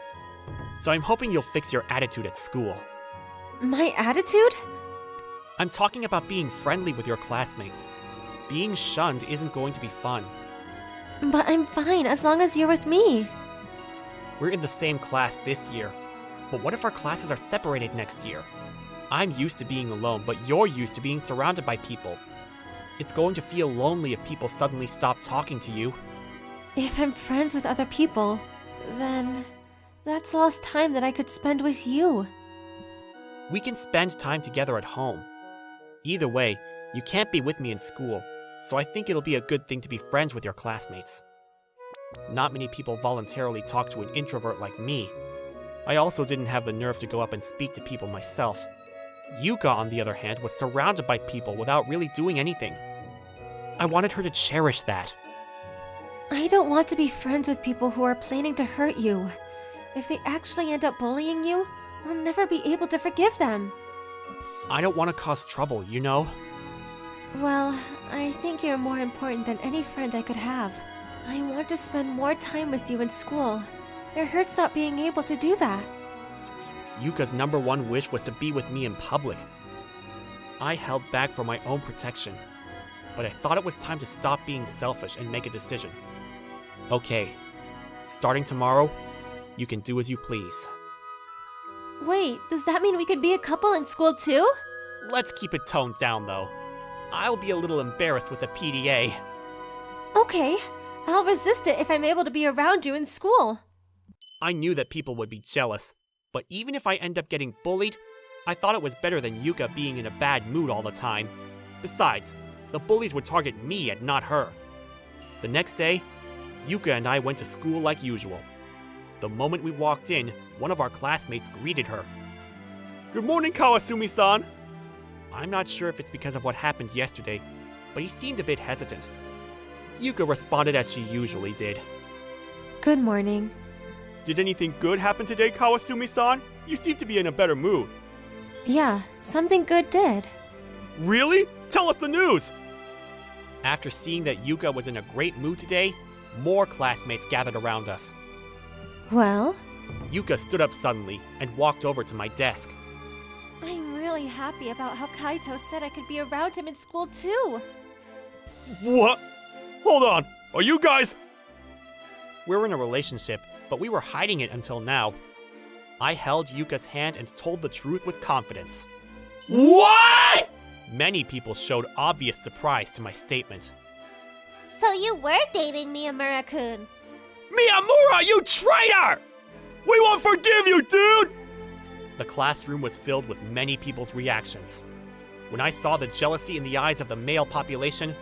So I'm hoping you'll fix your attitude at school. My attitude? I'm talking about being friendly with your classmates. Being shunned isn't going to be fun. But I'm fine as long as you're with me. We're in the same class this year. But what if our classes are separated next year? I'm used to being alone, but you're used to being surrounded by people. It's going to feel lonely if people suddenly stop talking to you. If I'm friends with other people, then that's lost time that I could spend with you. We can spend time together at home. Either way, you can't be with me in school, so I think it'll be a good thing to be friends with your classmates. Not many people voluntarily talk to an introvert like me. I also didn't have the nerve to go up and speak to people myself. Yuka, on the other hand, was surrounded by people without really doing anything. I wanted her to cherish that. I don't want to be friends with people who are planning to hurt you. If they actually end up bullying you, I'll never be able to forgive them. I don't want to cause trouble, you know? Well, I think you're more important than any friend I could have. I want to spend more time with you in school. It hurts not being able to do that. Yuka's #1 wish was to be with me in public. I held back for my own protection, but I thought it was time to stop being selfish and make a decision. Okay, starting tomorrow, you can do as you please. Wait, does that mean we could be a couple in school too? Let's keep it toned down, though. I'll be a little embarrassed with the PDA. Okay, I'll resist it if I'm able to be around you in school. I knew that people would be jealous, but even if I end up getting bullied, I thought it was better than Yuka being in a bad mood all the time. Besides, the bullies would target me and not her. The next day, Yuka and I went to school like usual. The moment we walked in, one of our classmates greeted her. "Good morning, Kawasumi-san." I'm not sure if it's because of what happened yesterday, but he seemed a bit hesitant. Yuka responded as she usually did. Good morning. "Did anything good happen today, Kawasumi-san? You seem to be in a better mood." Yeah, something good did. "Really? Tell us the news!" After seeing that Yuka was in a great mood today, more classmates gathered around us. Well? Yuka stood up suddenly and walked over to my desk. I'm really happy about how Kaito said I could be around him in school too. What? Hold on, are you guys... We're in a relationship, but we were hiding it until now. I held Yuka's hand and told the truth with confidence. What?! Many people showed obvious surprise to my statement. So you were dating Miyamura-kun. Miyamura, you traitor! We won't forgive you, dude! The classroom was filled with many people's reactions. When I saw the jealousy in the eyes of the male population,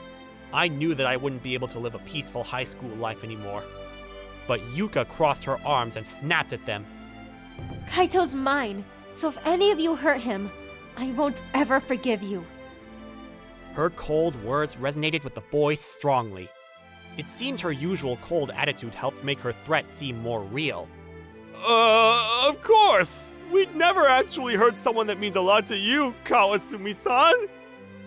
I knew that I wouldn't be able to live a peaceful high school life anymore. But Yuka crossed her arms and snapped at them. Kaito's mine, so if any of you hurt him, I won't ever forgive you. Her cold words resonated with the boys strongly. It seems her usual cold attitude helped make her threat seem more real. Of course! We'd never actually hurt someone that means a lot to you, Kawasumi-san!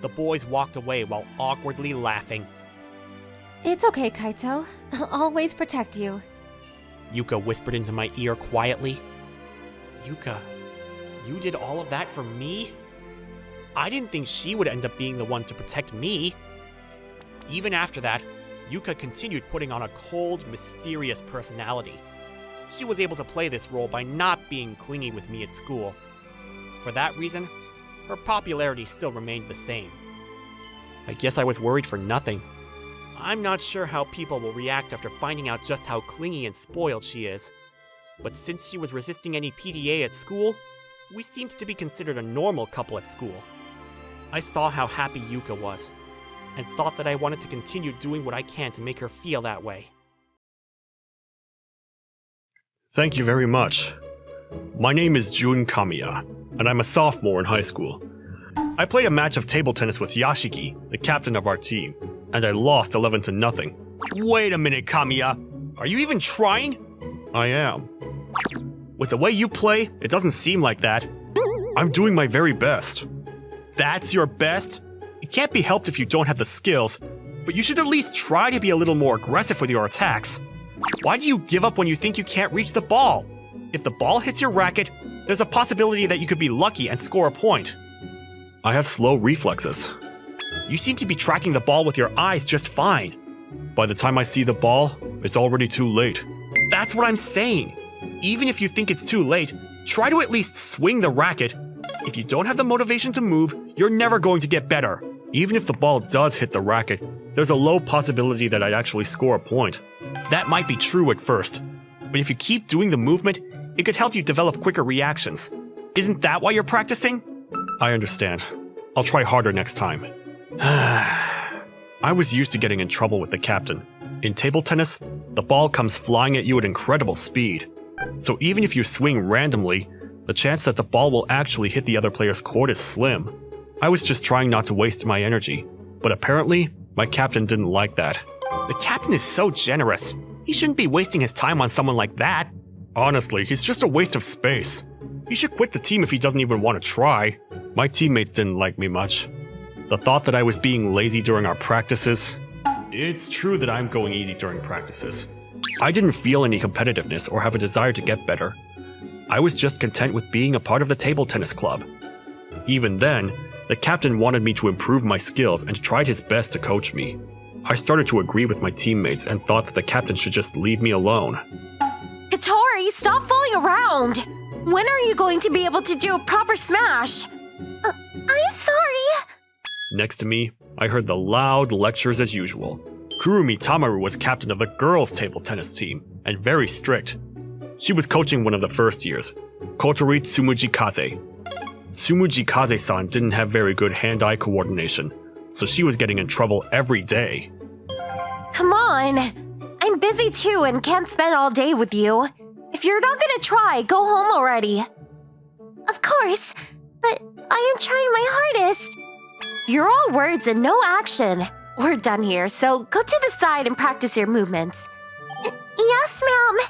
The boys walked away while awkwardly laughing. It's okay, Kaito. I'll always protect you. Yuka whispered into my ear quietly. Yuka, you did all of that for me? I didn't think she would end up being the one to protect me. Even after that, Yuka continued putting on a cold, mysterious personality. She was able to play this role by not being clingy with me at school. For that reason, her popularity still remained the same. I guess I was worried for nothing. I'm not sure how people will react after finding out just how clingy and spoiled she is. But since she was resisting any PDA at school, we seemed to be considered a normal couple at school. I saw how happy Yuka was, and thought that I wanted to continue doing what I can to make her feel that way. Thank you very much. My name is Jun Kamiya, and I'm a sophomore in high school. I played a match of table tennis with Yashiki, the captain of our team, and I lost 11-0. Wait a minute, Kamiya. Are you even trying? I am. With the way you play, it doesn't seem like that. I'm doing my very best. That's your best? It can't be helped if you don't have the skills, but you should at least try to be a little more aggressive with your attacks. Why do you give up when you think you can't reach the ball? If the ball hits your racket, there's a possibility that you could be lucky and score a point. I have slow reflexes. You seem to be tracking the ball with your eyes just fine. By the time I see the ball, it's already too late. That's what I'm saying. Even if you think it's too late, try to at least swing the racket. If you don't have the motivation to move, you're never going to get better. Even if the ball does hit the racket, there's a low possibility that I'd actually score a point. That might be true at first, but if you keep doing the movement, it could help you develop quicker reactions. Isn't that why you're practicing? I understand. I'll try harder next time. I was used to getting in trouble with the captain. In table tennis, the ball comes flying at you at incredible speed. So even if you swing randomly, the chance that the ball will actually hit the other player's court is slim. I was just trying not to waste my energy, but apparently, my captain didn't like that. The captain is so generous. He shouldn't be wasting his time on someone like that. Honestly, he's just a waste of space. He should quit the team if he doesn't even want to try. My teammates didn't like me much. The thought that I was being lazy during our practices. It's true that I'm going easy during practices. I didn't feel any competitiveness or have a desire to get better. I was just content with being a part of the table tennis club. Even then, the captain wanted me to improve my skills and tried his best to coach me. I started to agree with my teammates and thought that the captain should just leave me alone. Katori, stop fooling around! When are you going to be able to do a proper smash? I'm sorry. Next to me, I heard the loud lectures as usual. Kurumi Tamaru was captain of the girls' table tennis team, and very strict. She was coaching one of the first years, Kotori Tsumujikaze. Tsumujikaze-san didn't have very good hand-eye coordination, so she was getting in trouble every day. Come on! I'm busy too and can't spend all day with you. If you're not gonna try, go home already. Of course, but I am trying my hardest. You're all words and no action. We're done here, so go to the side and practice your movements. Yes, ma'am.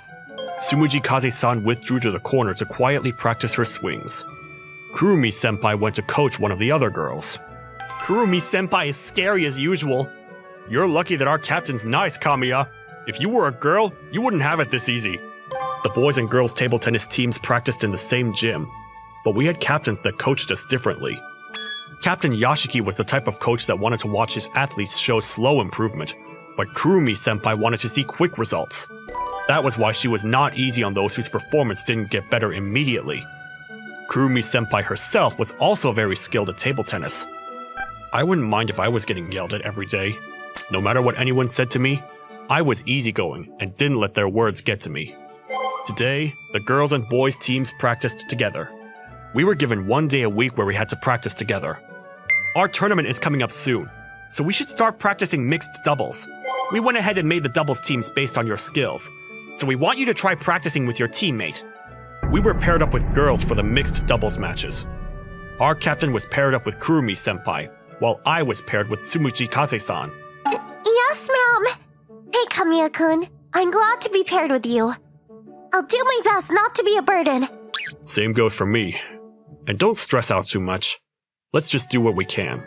Tsumujikaze-san withdrew to the corner to quietly practice her swings. Kurumi-senpai went to coach one of the other girls. Kurumi-senpai is scary as usual. You're lucky that our captain's nice, Kamiya. If you were a girl, you wouldn't have it this easy. The boys and girls table tennis teams practiced in the same gym, but we had captains that coached us differently. Captain Yashiki was the type of coach that wanted to watch his athletes show slow improvement, but Kurumi-senpai wanted to see quick results. That was why she was not easy on those whose performance didn't get better immediately. Kurumi-senpai herself was also very skilled at table tennis. I wouldn't mind if I was getting yelled at every day. No matter what anyone said to me, I was easygoing and didn't let their words get to me. Today, the girls and boys teams practiced together. We were given 1 day a week where we had to practice together. Our tournament is coming up soon, so we should start practicing mixed doubles. We went ahead and made the doubles teams based on your skills, so we want you to try practicing with your teammate. We were paired up with girls for the mixed doubles matches. Our captain was paired up with Kurumi-senpai, while I was paired with Tsumujikaze-san. Yes, ma'am. Hey, Kamiya-kun. I'm glad to be paired with you. I'll do my best not to be a burden. Same goes for me. And don't stress out too much. Let's just do what we can.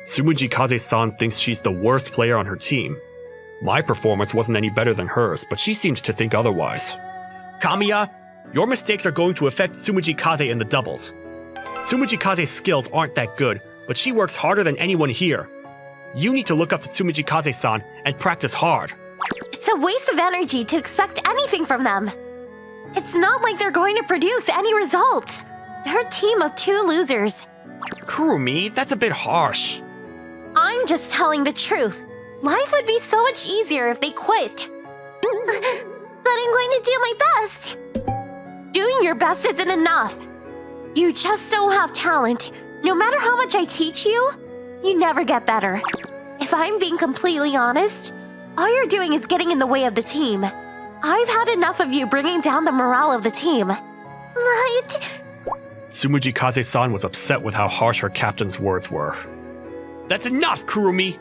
Tsumujikaze-san thinks she's the worst player on her team. My performance wasn't any better than hers, but she seemed to think otherwise. Kamiya, your mistakes are going to affect Tsumujikaze in the doubles. Tsumujikaze's skills aren't that good, but she works harder than anyone here. You need to look up to Tsumujikaze-san and practice hard. It's a waste of energy to expect anything from them. It's not like they're going to produce any results. They're a team of 2 losers. Kurumi, that's a bit harsh. I'm just telling the truth. Life would be so much easier if they quit. But I'm going to do my best. Doing your best isn't enough. You just don't have talent. No matter how much I teach you, you never get better. If I'm being completely honest, all you're doing is getting in the way of the team. I've had enough of you bringing down the morale of the team. But... Tsumujikaze-san was upset with how harsh her captain's words were. That's enough, Kurumi!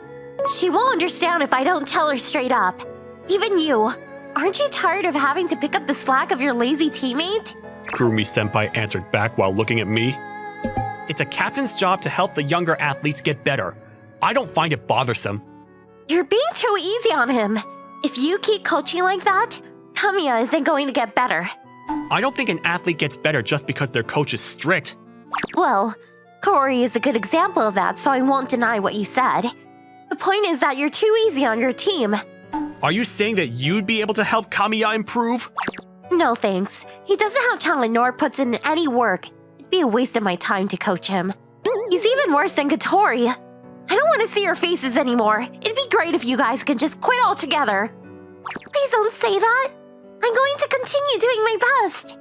She won't understand if I don't tell her straight up. Even you. Aren't you tired of having to pick up the slack of your lazy teammate? Kurumi-senpai answered back while looking at me. It's a captain's job to help the younger athletes get better. I don't find it bothersome. You're being too easy on him. If you keep coaching like that, Kamiya isn't going to get better. I don't think an athlete gets better just because their coach is strict. Well, Corey is a good example of that, so I won't deny what you said. The point is that you're too easy on your team. Are you saying that you'd be able to help Kamiya improve? No thanks. He doesn't have talent nor puts in any work. It'd be a waste of my time to coach him. He's even worse than Katori. I don't want to see your faces anymore. It'd be great if you guys could just quit altogether. Please don't say that. I'm going to continue doing my best.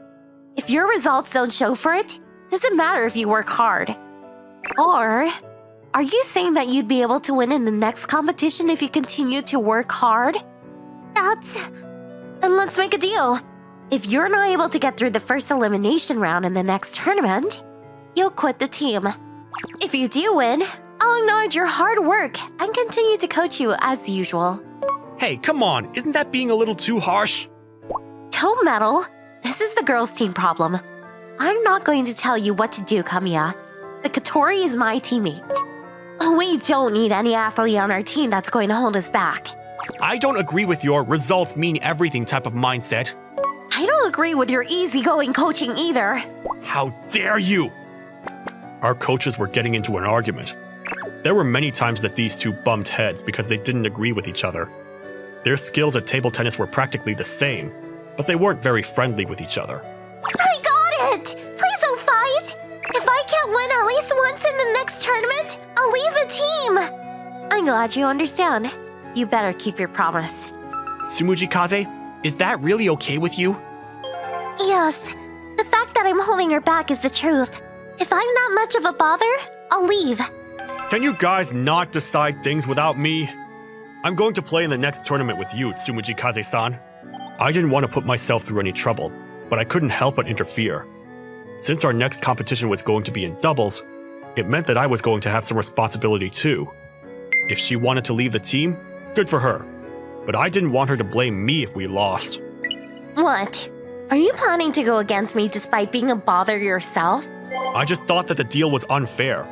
If your results don't show for it, doesn't matter if you work hard. Or, are you saying that you'd be able to win in the next competition if you continue to work hard? Then let's make a deal. If you're not able to get through the first elimination round in the next tournament, you'll quit the team. If you do win, I'll acknowledge your hard work and continue to coach you as usual. Hey, come on, isn't that being a little too harsh? Don't meddle. This is the girls' team problem. I'm not going to tell you what to do, Kamiya. The Katori is my teammate. We don't need any athlete on our team that's going to hold us back. I don't agree with your results mean everything type of mindset. I don't agree with your easygoing coaching either. How dare you! Our coaches were getting into an argument. There were many times that these two bumped heads because they didn't agree with each other. Their skills at table tennis were practically the same, but they weren't very friendly with each other. I got it! Please don't fight! If I can't win at least once in the next tournament, I'll leave the team! I'm glad you understand. You better keep your promise. Tsumuji Kaze, is that really okay with you? Yes, the fact that I'm holding her back is the truth. If I'm not much of a bother, I'll leave. Can you guys not decide things without me? I'm going to play in the next tournament with you, Tsumuji Kaze-san. I didn't want to put myself through any trouble, but I couldn't help but interfere. Since our next competition was going to be in doubles, it meant that I was going to have some responsibility too. If she wanted to leave the team, good for her. But I didn't want her to blame me if we lost. What? Are you planning to go against me despite being a bother yourself? I just thought that the deal was unfair.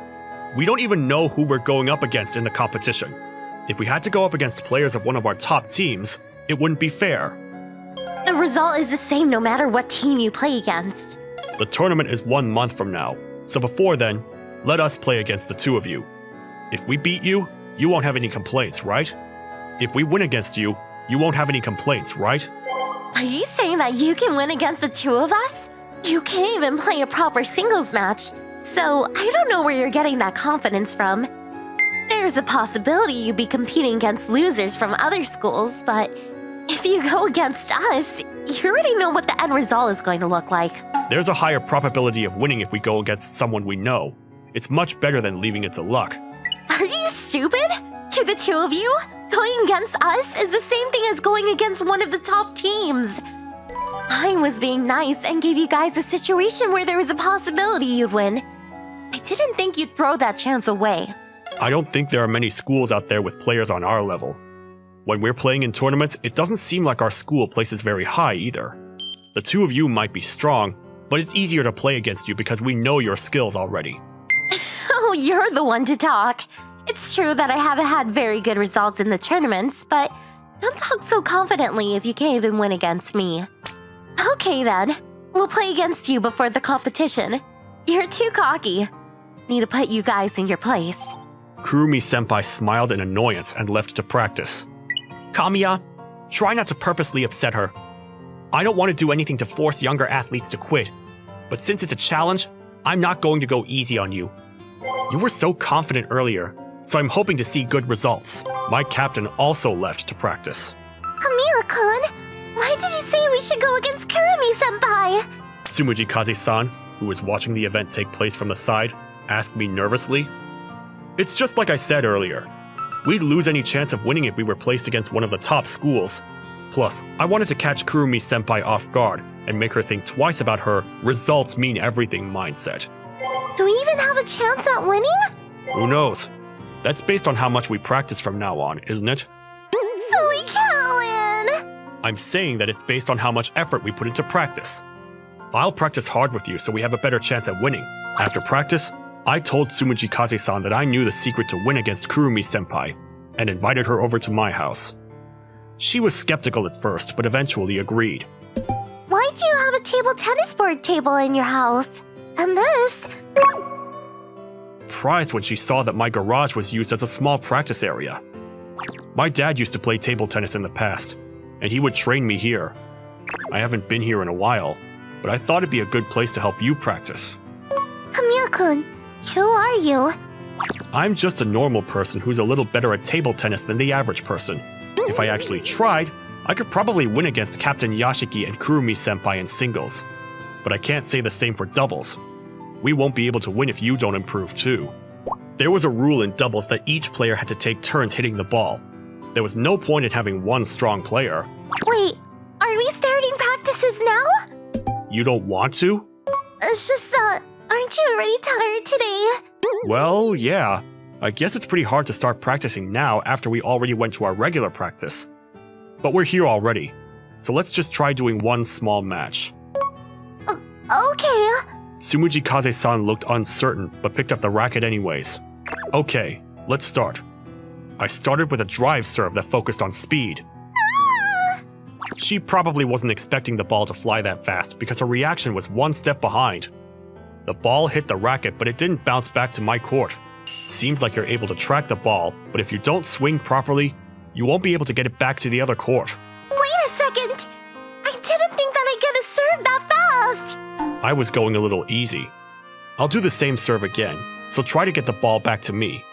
We don't even know who we're going up against in the competition. If we had to go up against players of one of our top teams, it wouldn't be fair. The result is the same no matter what team you play against. The tournament is 1 month from now, so before then, let us play against the two of you. If we beat you, you won't have any complaints, right? If we win against you, you won't have any complaints, right? Are you saying that you can win against the two of us? You can't even play a proper singles match, so I don't know where you're getting that confidence from. There's a possibility you'd be competing against losers from other schools, but if you go against us, you already know what the end result is going to look like. There's a higher probability of winning if we go against someone we know. It's much better than leaving it to luck. Are you stupid? To the two of you, going against us is the same thing as going against one of the top teams. I was being nice and gave you guys a situation where there was a possibility you'd win. I didn't think you'd throw that chance away. I don't think there are many schools out there with players on our level. When we're playing in tournaments, it doesn't seem like our school places very high either. The two of you might be strong, but it's easier to play against you because we know your skills already. Oh, you're the one to talk. It's true that I haven't had very good results in the tournaments, but don't talk so confidently if you can't even win against me. Okay then, we'll play against you before the competition. You're too cocky. Need to put you guys in your place. Kurumi-senpai smiled in annoyance and left to practice. Kamiya, try not to purposely upset her. I don't want to do anything to force younger athletes to quit, but since it's a challenge, I'm not going to go easy on you. You were so confident earlier, so I'm hoping to see good results. My captain also left to practice. Kamiya-kun, why did you say we should go against Kurumi-senpai? Tsumuji Kaze-san, who was watching the event take place from the side, asked me nervously. It's just like I said earlier. We'd lose any chance of winning if we were placed against one of the top schools. Plus, I wanted to catch Kurumi-senpai off guard and make her think twice about her results mean everything mindset. Do we even have a chance at winning? Who knows? That's based on how much we practice from now on, isn't it? So we can't win! I'm saying that it's based on how much effort we put into practice. I'll practice hard with you so we have a better chance at winning. After practice, I told Tsumuji Kaze-san that I knew the secret to win against Kurumi-senpai, and invited her over to my house. She was skeptical at first, but eventually agreed. Why do you have a table tennis board table in your house? And this? Surprised when she saw that my garage was used as a small practice area. My dad used to play table tennis in the past, and he would train me here. I haven't been here in a while, but I thought it'd be a good place to help you practice. Kamiya-kun, who are you? I'm just a normal person who's a little better at table tennis than the average person. If I actually tried, I could probably win against Captain Yashiki and Kurumi-senpai in singles. But I can't say the same for doubles. We won't be able to win if you don't improve too. There was a rule in doubles that each player had to take turns hitting the ball. There was no point in having one strong player. Wait, are we starting practices now? You don't want to? It's just, aren't you already tired today? Well, yeah. I guess it's pretty hard to start practicing now after we already went to our regular practice. But we're here already, so let's just try doing one small match. Okay. Tsumuji Kaze-san looked uncertain, but picked up the racket anyways. Okay, let's start. I started with a drive serve that focused on speed. She probably wasn't expecting the ball to fly that fast because her reaction was one step behind. The ball hit the racket, but it didn't bounce back to my court. Seems like you're able to track the ball, but if you don't swing properly, you won't be able to get it back to the other court. Wait a second. I didn't think that I'd get a serve that fast. I was going a little easy. I'll do the same serve again, so try to get the ball back to me.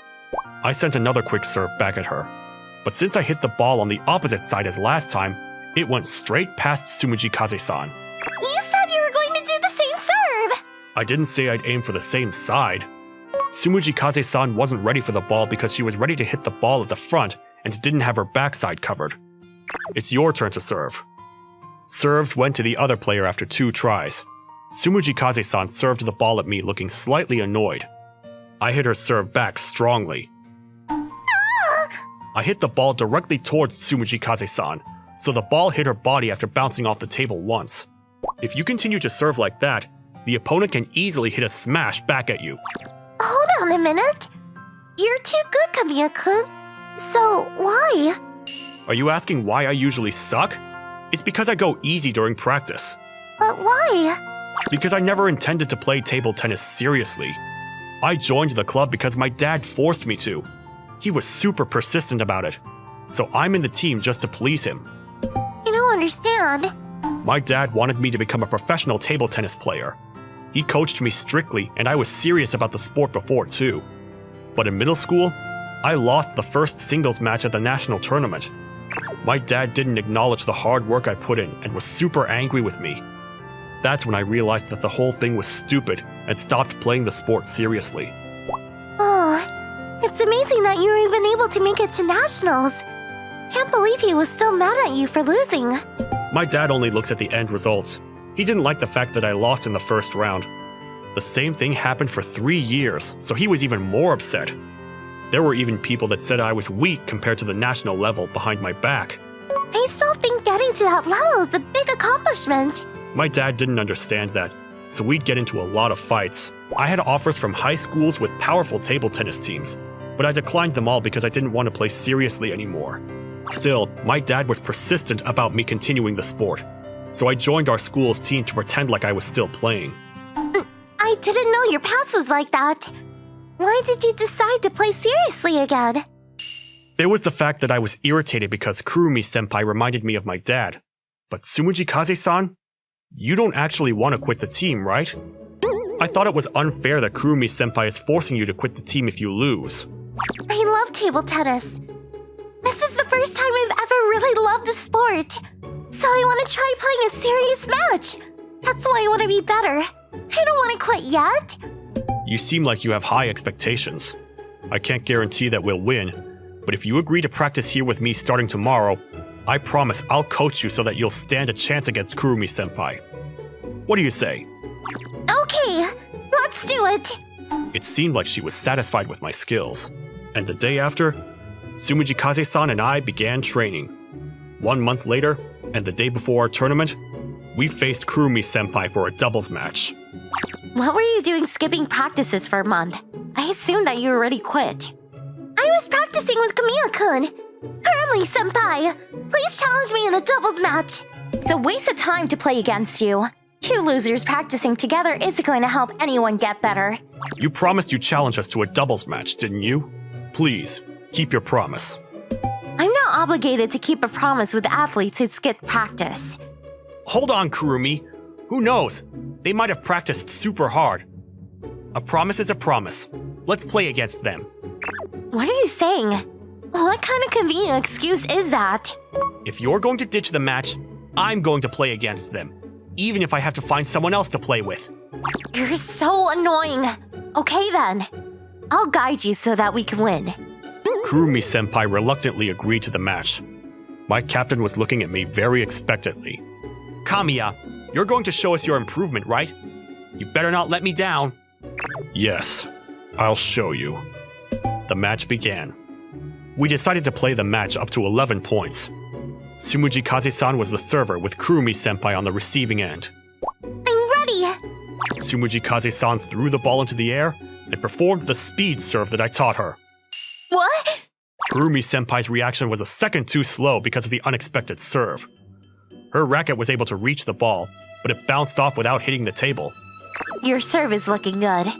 I sent another quick serve back at her, but since I hit the ball on the opposite side as last time, it went straight past Tsumuji Kaze-san. You said you were going to do the same serve. I didn't say I'd aim for the same side. Tsumuji Kaze-san wasn't ready for the ball because she was ready to hit the ball at the front and didn't have her backside covered. It's your turn to serve. Serves went to the other player after 2 tries. Tsumuji Kaze-san served the ball at me looking slightly annoyed. I hit her serve back strongly. I hit the ball directly towards Tsumuji Kaze-san, so the ball hit her body after bouncing off the table once. If you continue to serve like that, the opponent can easily hit a smash back at you. Hold on a minute. You're too good, Kamiya-kun. So, why? Are you asking why I usually suck? It's because I go easy during practice. But why? Because I never intended to play table tennis seriously. I joined the club because my dad forced me to. He was super persistent about it. So I'm in the team just to please him. I don't understand. My dad wanted me to become a professional table tennis player. He coached me strictly, and I was serious about the sport before too. But in middle school, I lost the first singles match at the national tournament. My dad didn't acknowledge the hard work I put in and was super angry with me. That's when I realized that the whole thing was stupid and stopped playing the sport seriously. Oh, it's amazing that you were even able to make it to nationals. Can't believe he was still mad at you for losing. My dad only looks at the end results. He didn't like the fact that I lost in the first round. The same thing happened for 3 years, so he was even more upset. There were even people that said I was weak compared to the national level behind my back. I still think getting to that level is a big accomplishment. My dad didn't understand that, so we'd get into a lot of fights. I had offers from high schools with powerful table tennis teams, but I declined them all because I didn't want to play seriously anymore. Still, my dad was persistent about me continuing the sport, so I joined our school's team to pretend like I was still playing. I didn't know your past was like that. Why did you decide to play seriously again? There was the fact that I was irritated because Kurumi-senpai reminded me of my dad. But Tsumuji Kaze-san? You don't actually want to quit the team, right? I thought it was unfair that Kurumi-senpai is forcing you to quit the team if you lose. I love table tennis. This is the first time I've ever really loved a sport. So I want to try playing a serious match. That's why I want to be better. I don't want to quit yet. You seem like you have high expectations. I can't guarantee that we'll win, but if you agree to practice here with me starting tomorrow, I promise I'll coach you so that you'll stand a chance against Kurumi-senpai. What do you say? Okay, let's do it. It seemed like she was satisfied with my skills. And the day after, Tsumuji Kaze-san and I began training. 1 month later, and the day before our tournament, we faced Kurumi-senpai for a doubles match. What were you doing skipping practices for a month? I assumed that you already quit. I was practicing with Kamiya-kun. Kurumi-senpai, please challenge me in a doubles match. It's a waste of time to play against you. 2 losers practicing together isn't going to help anyone get better. You promised you'd challenge us to a doubles match, didn't you? Please, keep your promise. I'm not obligated to keep a promise with athletes who skip practice. Hold on, Kurumi. Who knows? They might have practiced super hard. A promise is a promise. Let's play against them. What are you saying? What kind of convenient excuse is that? If you're going to ditch the match, I'm going to play against them, even if I have to find someone else to play with. You're so annoying. Okay then. I'll guide you so that we can win. Kurumi-senpai reluctantly agreed to the match. My captain was looking at me very expectantly. Kamiya, you're going to show us your improvement, right? You better not let me down. Yes, I'll show you. The match began. We decided to play the match up to 11 points. Tsumuji Kaze-san was the server with Kurumi-senpai on the receiving end. I'm ready! Tsumuji Kaze-san threw the ball into the air and performed the speed serve that I taught her. What? Kurumi-senpai's reaction was a second too slow because of the unexpected serve. Her racket was able to reach the ball, but it bounced off without hitting the table. Your serve is looking good.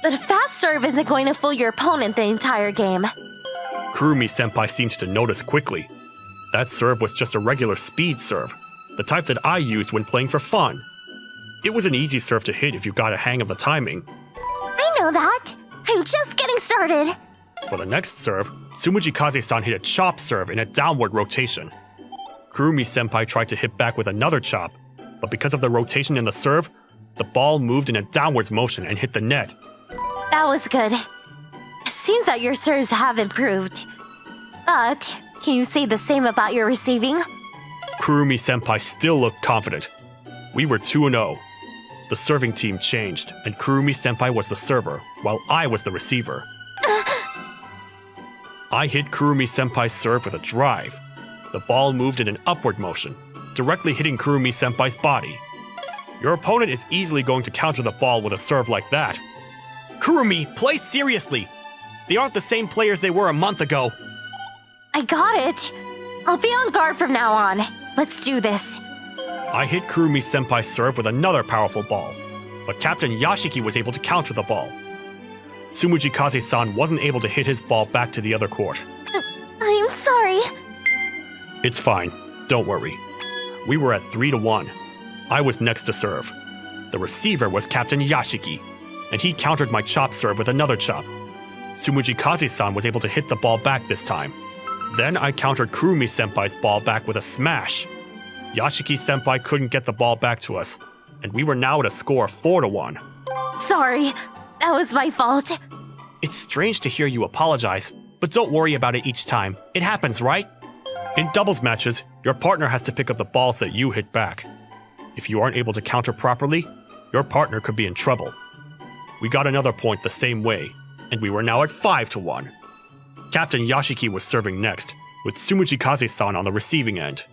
But a fast serve isn't going to fool your opponent the entire game. Kurumi-senpai seemed to notice quickly. That serve was just a regular speed serve, the type that I used when playing for fun. It was an easy serve to hit if you got a hang of the timing. I know that. I'm just getting started. For the next serve, Tsumuji Kaze-san hit a chop serve in a downward rotation. Kurumi-senpai tried to hit back with another chop, but because of the rotation in the serve, the ball moved in a downwards motion and hit the net. That was good. It seems that your serves have improved. But, can you say the same about your receiving? Kurumi-senpai still looked confident. We were 2-0. The serving team changed, and Kurumi-senpai was the server, while I was the receiver. I hit Kurumi-senpai's serve with a drive. The ball moved in an upward motion, directly hitting Kurumi-senpai's body. Your opponent is easily going to counter the ball with a serve like that. Kurumi, play seriously! They aren't the same players they were a month ago. I got it. I'll be on guard from now on. Let's do this. I hit Kurumi-senpai's serve with another powerful ball, but Captain Yashiki was able to counter the ball. Tsumuji Kaze-san wasn't able to hit his ball back to the other court. I'm sorry. It's fine. Don't worry. We were at 3-1. I was next to serve. The receiver was Captain Yashiki, and he countered my chop serve with another chop. Tsumuji Kaze-san was able to hit the ball back this time. Then I countered Kurumi-senpai's ball back with a smash. Yashiki-senpai couldn't get the ball back to us, and we were now at a score of 4-1. Sorry. That was my fault. It's strange to hear you apologize, but don't worry about it each time. It happens, right? In doubles matches, your partner has to pick up the balls that you hit back. If you aren't able to counter properly, your partner could be in trouble. We got another point the same way, and we were now at 5-1. Captain Yashiki was serving next, with Tsumuji Kaze-san on the receiving end.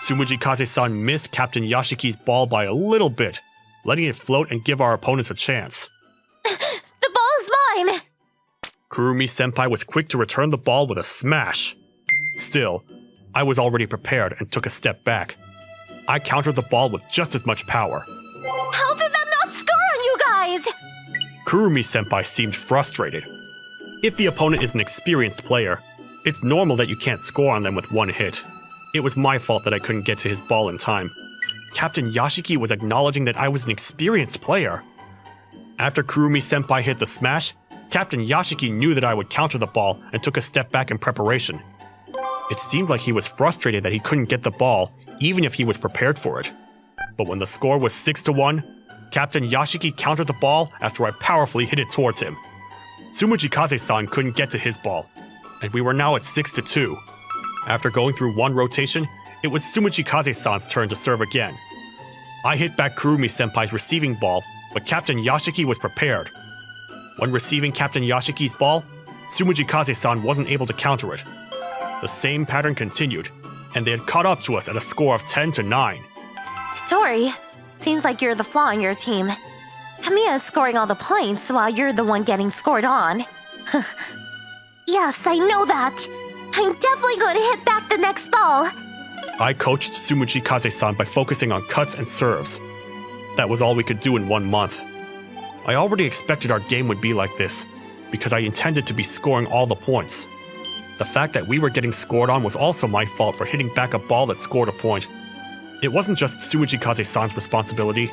Tsumuji Kaze-san missed Captain Yashiki's ball by a little bit, letting it float and give our opponents a chance. The ball is mine! Kurumi-senpai was quick to return the ball with a smash. Still, I was already prepared and took a step back. I countered the ball with just as much power. How did that not score on you guys? Kurumi-senpai seemed frustrated. If the opponent is an experienced player, it's normal that you can't score on them with one hit. It was my fault that I couldn't get to his ball in time. Captain Yashiki was acknowledging that I was an experienced player. After Kurumi-senpai hit the smash, Captain Yashiki knew that I would counter the ball and took a step back in preparation. It seemed like he was frustrated that he couldn't get the ball, even if he was prepared for it. But when the score was 6-1, Captain Yashiki countered the ball after I powerfully hit it towards him. Tsumuji Kaze-san couldn't get to his ball, and we were now at 6-2. After going through one rotation, it was Tsumuji Kaze-san's turn to serve again. I hit back Kurumi-senpai's receiving ball, but Captain Yashiki was prepared. When receiving Captain Yashiki's ball, Tsumuji Kaze-san wasn't able to counter it. The same pattern continued, and they had caught up to us at a score of 10-9. Tori, seems like you're the flaw in your team. Kamiya is scoring all the points while you're the one getting scored on. Yes, I know that. I'm definitely going to hit back the next ball. I coached Tsumuji Kaze-san by focusing on cuts and serves. That was all we could do in 1 month. I already expected our game would be like this, because I intended to be scoring all the points. The fact that we were getting scored on was also my fault for hitting back a ball that scored a point. It wasn't just Tsumuji Kaze-san's responsibility.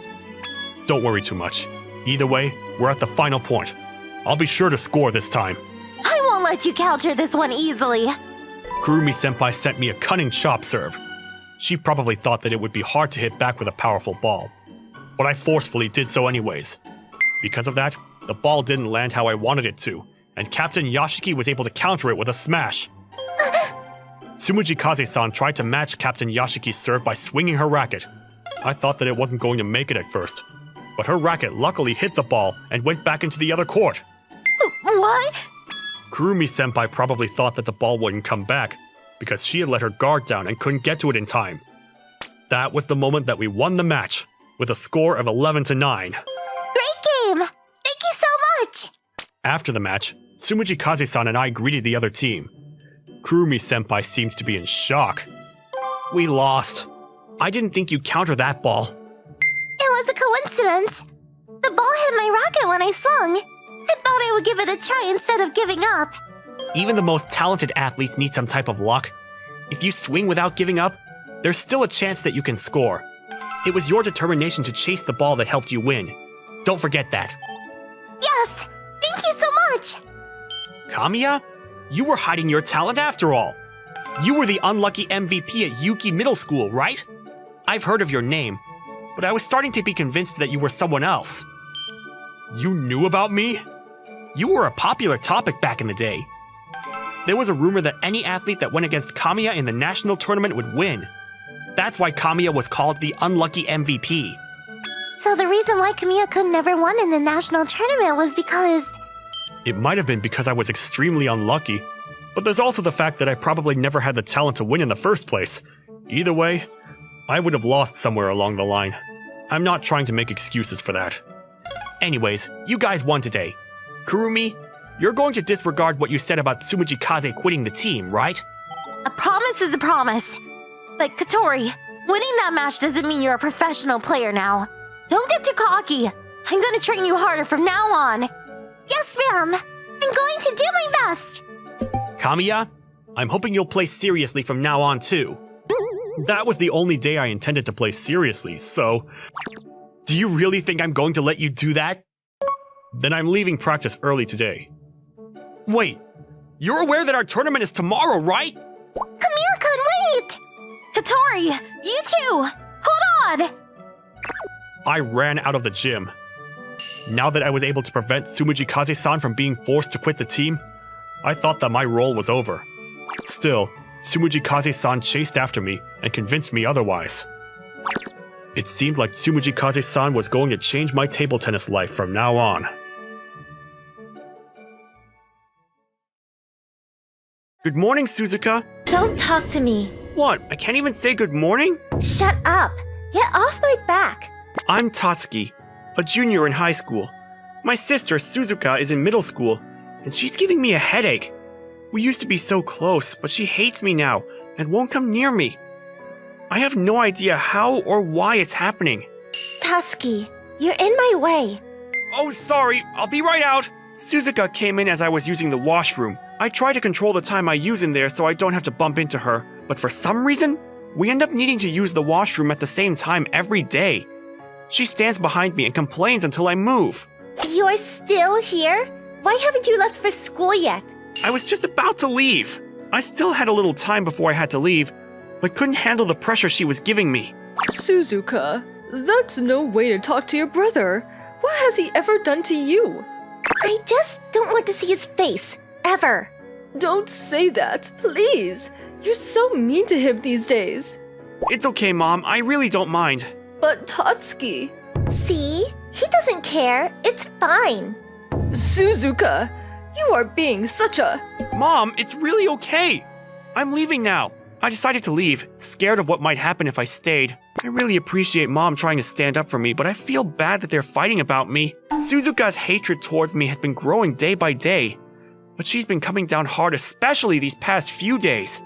Don't worry too much. Either way, we're at the final point. I'll be sure to score this time. I won't let you counter this one easily. Kurumi-senpai sent me a cunning chop serve. She probably thought that it would be hard to hit back with a powerful ball. But I forcefully did so anyways. Because of that, the ball didn't land how I wanted it to, and Captain Yashiki was able to counter it with a smash. Tsumuji Kaze-san tried to match Captain Yashiki's serve by swinging her racket. I thought that it wasn't going to make it at first, but her racket luckily hit the ball and went back into the other court. What? Kurumi-senpai probably thought that the ball wouldn't come back, because she had let her guard down and couldn't get to it in time. That was the moment that we won the match, with a score of 11-9. Great game! Thank you so much! After the match, Tsumuji Kaze-san and I greeted the other team. Kurumi-senpai seemed to be in shock. We lost. I didn't think you'd counter that ball. It was a coincidence. The ball hit my racket when I swung. I thought I would give it a try instead of giving up. Even the most talented athletes need some type of luck. If you swing without giving up, there's still a chance that you can score. It was your determination to chase the ball that helped you win. Don't forget that. Yes! Thank you so much! Kamiya? You were hiding your talent after all. You were the unlucky MVP at Yuki Middle School, right? I've heard of your name, but I was starting to be convinced that you were someone else. You knew about me? You were a popular topic back in the day. There was a rumor that any athlete that went against Kamiya in the national tournament would win. That's why Kamiya was called the unlucky MVP. So the reason why Kamiya could never won in the national tournament was because... It might have been because I was extremely unlucky, but there's also the fact that I probably never had the talent to win in the first place. Either way, I would have lost somewhere along the line. I'm not trying to make excuses for that. Anyways, you guys won today. Kurumi, you're going to disregard what you said about Tsumuji Kaze quitting the team, right? A promise is a promise. But Katori, winning that match doesn't mean you're a professional player now. Don't get too cocky. I'm gonna train you harder from now on. Yes, ma'am! I'm going to do my best! Kamiya, I'm hoping you'll play seriously from now on too. That was the only day I intended to play seriously, so... Do you really think I'm going to let you do that? Then I'm leaving practice early today. Wait, you're aware that our tournament is tomorrow, right? Camille couldn't wait! Katori, you too! Hold on! I ran out of the gym. Now that I was able to prevent Tsumuji Kaze-san from being forced to quit the team, I thought that my role was over. Still, Tsumuji Kaze-san chased after me and convinced me otherwise. It seemed like Tsumuji Kaze-san was going to change my table tennis life from now on. Good morning, Suzuka. Don't talk to me. What? I can't even say good morning? Shut up. Get off my back. I'm Tatsuki, a junior in high school. My sister, Suzuka, is in middle school, and she's giving me a headache. We used to be so close, but she hates me now and won't come near me. I have no idea how or why it's happening. Tusky, you're in my way. Oh, sorry, I'll be right out. Suzuka came in as I was using the washroom. I try to control the time I use in there so I don't have to bump into her, but for some reason, we end up needing to use the washroom at the same time every day. She stands behind me and complains until I move. You're still here? Why haven't you left for school yet? I was just about to leave. I still had a little time before I had to leave, but couldn't handle the pressure she was giving me. Suzuka, that's no way to talk to your brother. What has he ever done to you? I just don't want to see his face, ever. Don't say that, please. You're so mean to him these days. It's okay, Mom. I really don't mind. But Tatsuki... See? He doesn't care. It's fine. Suzuka, you are being such a... Mom, it's really okay. I'm leaving now. I decided to leave, scared of what might happen if I stayed. I really appreciate Mom trying to stand up for me, but I feel bad that they're fighting about me. Suzuka's hatred towards me has been growing day by day, but she's been coming down hard, especially these past few days.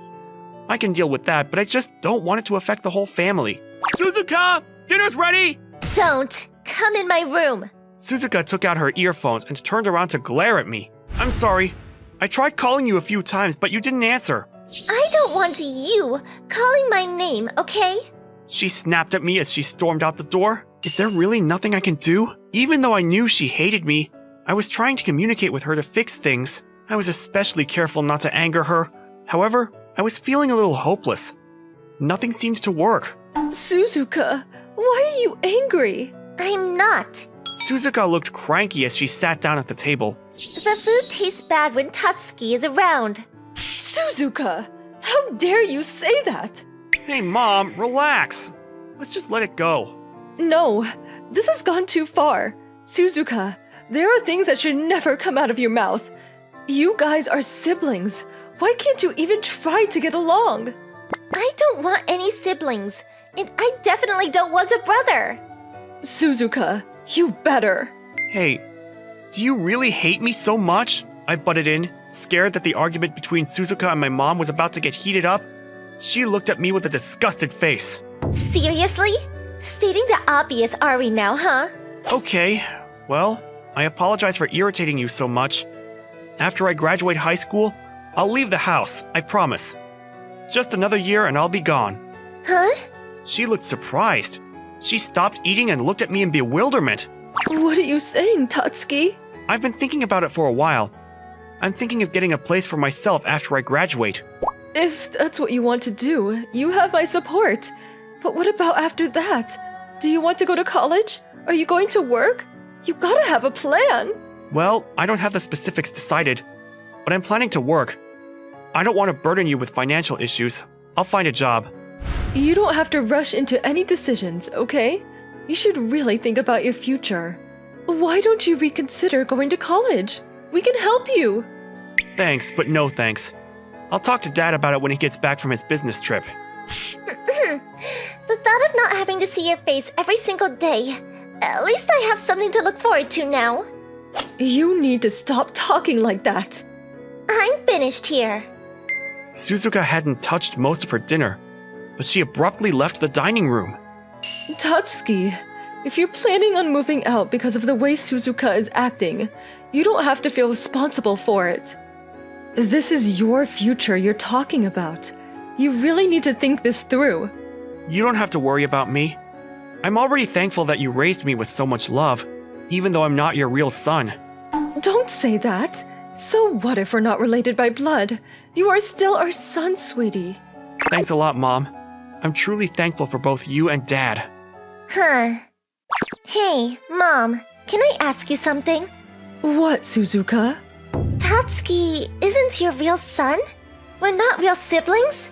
I can deal with that, but I just don't want it to affect the whole family. Suzuka! Dinner's ready! Don't! Come in my room! Suzuka took out her earphones and turned around to glare at me. I'm sorry. I tried calling you a few times, but you didn't answer. I don't want you calling my name, okay? She snapped at me as she stormed out the door. Is there really nothing I can do? Even though I knew she hated me, I was trying to communicate with her to fix things. I was especially careful not to anger her. However, I was feeling a little hopeless. Nothing seemed to work. Suzuka, why are you angry? I'm not. Suzuka looked cranky as she sat down at the table. The food tastes bad when Tatsuki is around. Suzuka, how dare you say that? Hey, Mom, relax. Let's just let it go. No, this has gone too far. Suzuka, there are things that should never come out of your mouth. You guys are siblings. Why can't you even try to get along? I don't want any siblings, and I definitely don't want a brother. Suzuka, you better. Hey, do you really hate me so much? I butted in, scared that the argument between Suzuka and my mom was about to get heated up. She looked at me with a disgusted face. Seriously? Stating the obvious, are we now, huh? Okay, well, I apologize for irritating you so much. After I graduate high school, I'll leave the house, I promise. Just another year and I'll be gone. Huh? She looked surprised. She stopped eating and looked at me in bewilderment. What are you saying, Tatsuki? I've been thinking about it for a while. I'm thinking of getting a place for myself after I graduate. If that's what you want to do, you have my support. But what about after that? Do you want to go to college? Are you going to work? You gotta have a plan. Well, I don't have the specifics decided, but I'm planning to work. I don't want to burden you with financial issues. I'll find a job. You don't have to rush into any decisions, okay? You should really think about your future. Why don't you reconsider going to college? We can help you. Thanks, but no thanks. I'll talk to Dad about it when he gets back from his business trip. The thought of not having to see your face every single day. At least I have something to look forward to now. You need to stop talking like that. I'm finished here. Suzuka hadn't touched most of her dinner, but she abruptly left the dining room. Tatsuki, if you're planning on moving out because of the way Suzuka is acting, you don't have to feel responsible for it. This is your future you're talking about. You really need to think this through. You don't have to worry about me. I'm already thankful that you raised me with so much love, even though I'm not your real son. Don't say that. So what if we're not related by blood? You are still our son, sweetie. Thanks a lot, Mom. I'm truly thankful for both you and Dad. Huh. Hey, Mom, can I ask you something? What, Suzuka? Tatsuki isn't your real son? We're not real siblings?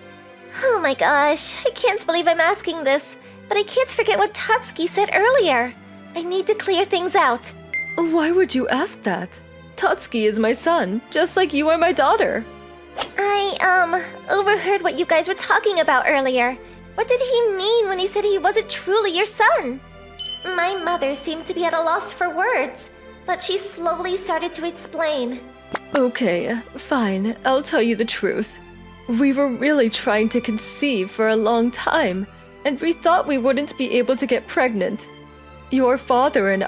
Oh my gosh, I can't believe I'm asking this, but I can't forget what Tatsuki said earlier. I need to clear things out. Why would you ask that? Tatsuki is my son, just like you are my daughter. I, overheard what you guys were talking about earlier. What did he mean when he said he wasn't truly your son? My mother seemed to be at a loss for words, but she slowly started to explain. Okay, fine, I'll tell you the truth. We were really trying to conceive for a long time, and we thought we wouldn't be able to get pregnant. Your father and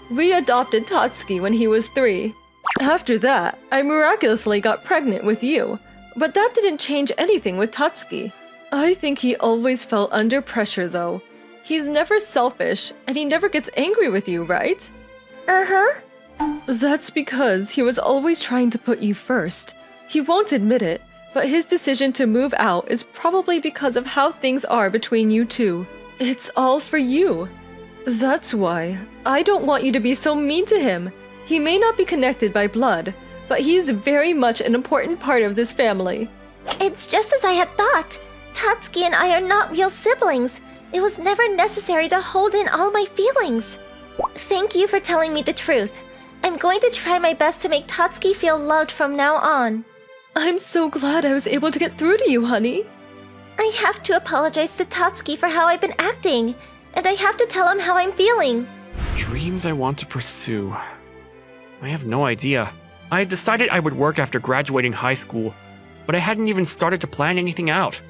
we adopted Tatsuki when he was 3. After that, I miraculously got pregnant with you, but that didn't change anything with Tatsuki. I think he always felt under pressure though. He's never selfish, and he never gets angry with you, right? Uh-huh. That's because he was always trying to put you first. He won't admit it, but his decision to move out is probably because of how things are between you two. It's all for you. That's why I don't want you to be so mean to him. He may not be connected by blood, but he is very much an important part of this family. It's just as I had thought. Tatsuki and I are not real siblings. It was never necessary to hold in all my feelings. Thank you for telling me the truth. I'm going to try my best to make Tatsuki feel loved from now on. I'm so glad I was able to get through to you, honey. I have to apologize to Tatsuki for how I've been acting, and I have to tell him how I'm feeling. Dreams I want to pursue. I have no idea. I had decided I would work after graduating high school, but I hadn't even started to plan anything out.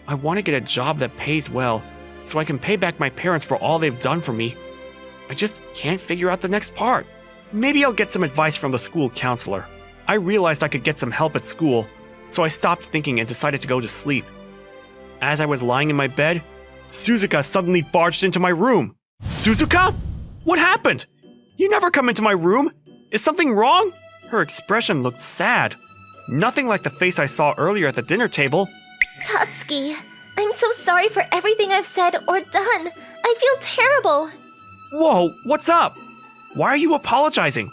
I want to get a job that pays well, so I can pay back my parents for all they've done for me. I just can't figure out the next part. Maybe I'll get some advice from the school counselor. I realized I could get some help at school, so I stopped thinking and decided to go to sleep. As I was lying in my bed, Suzuka suddenly barged into my room. Suzuka? What happened? You never come into my room. Is something wrong? Her expression looked sad. Nothing like the face I saw earlier at the dinner table. Tatsuki, I'm so sorry for everything I've said or done. I feel terrible. Whoa, what's up? Why are you apologizing?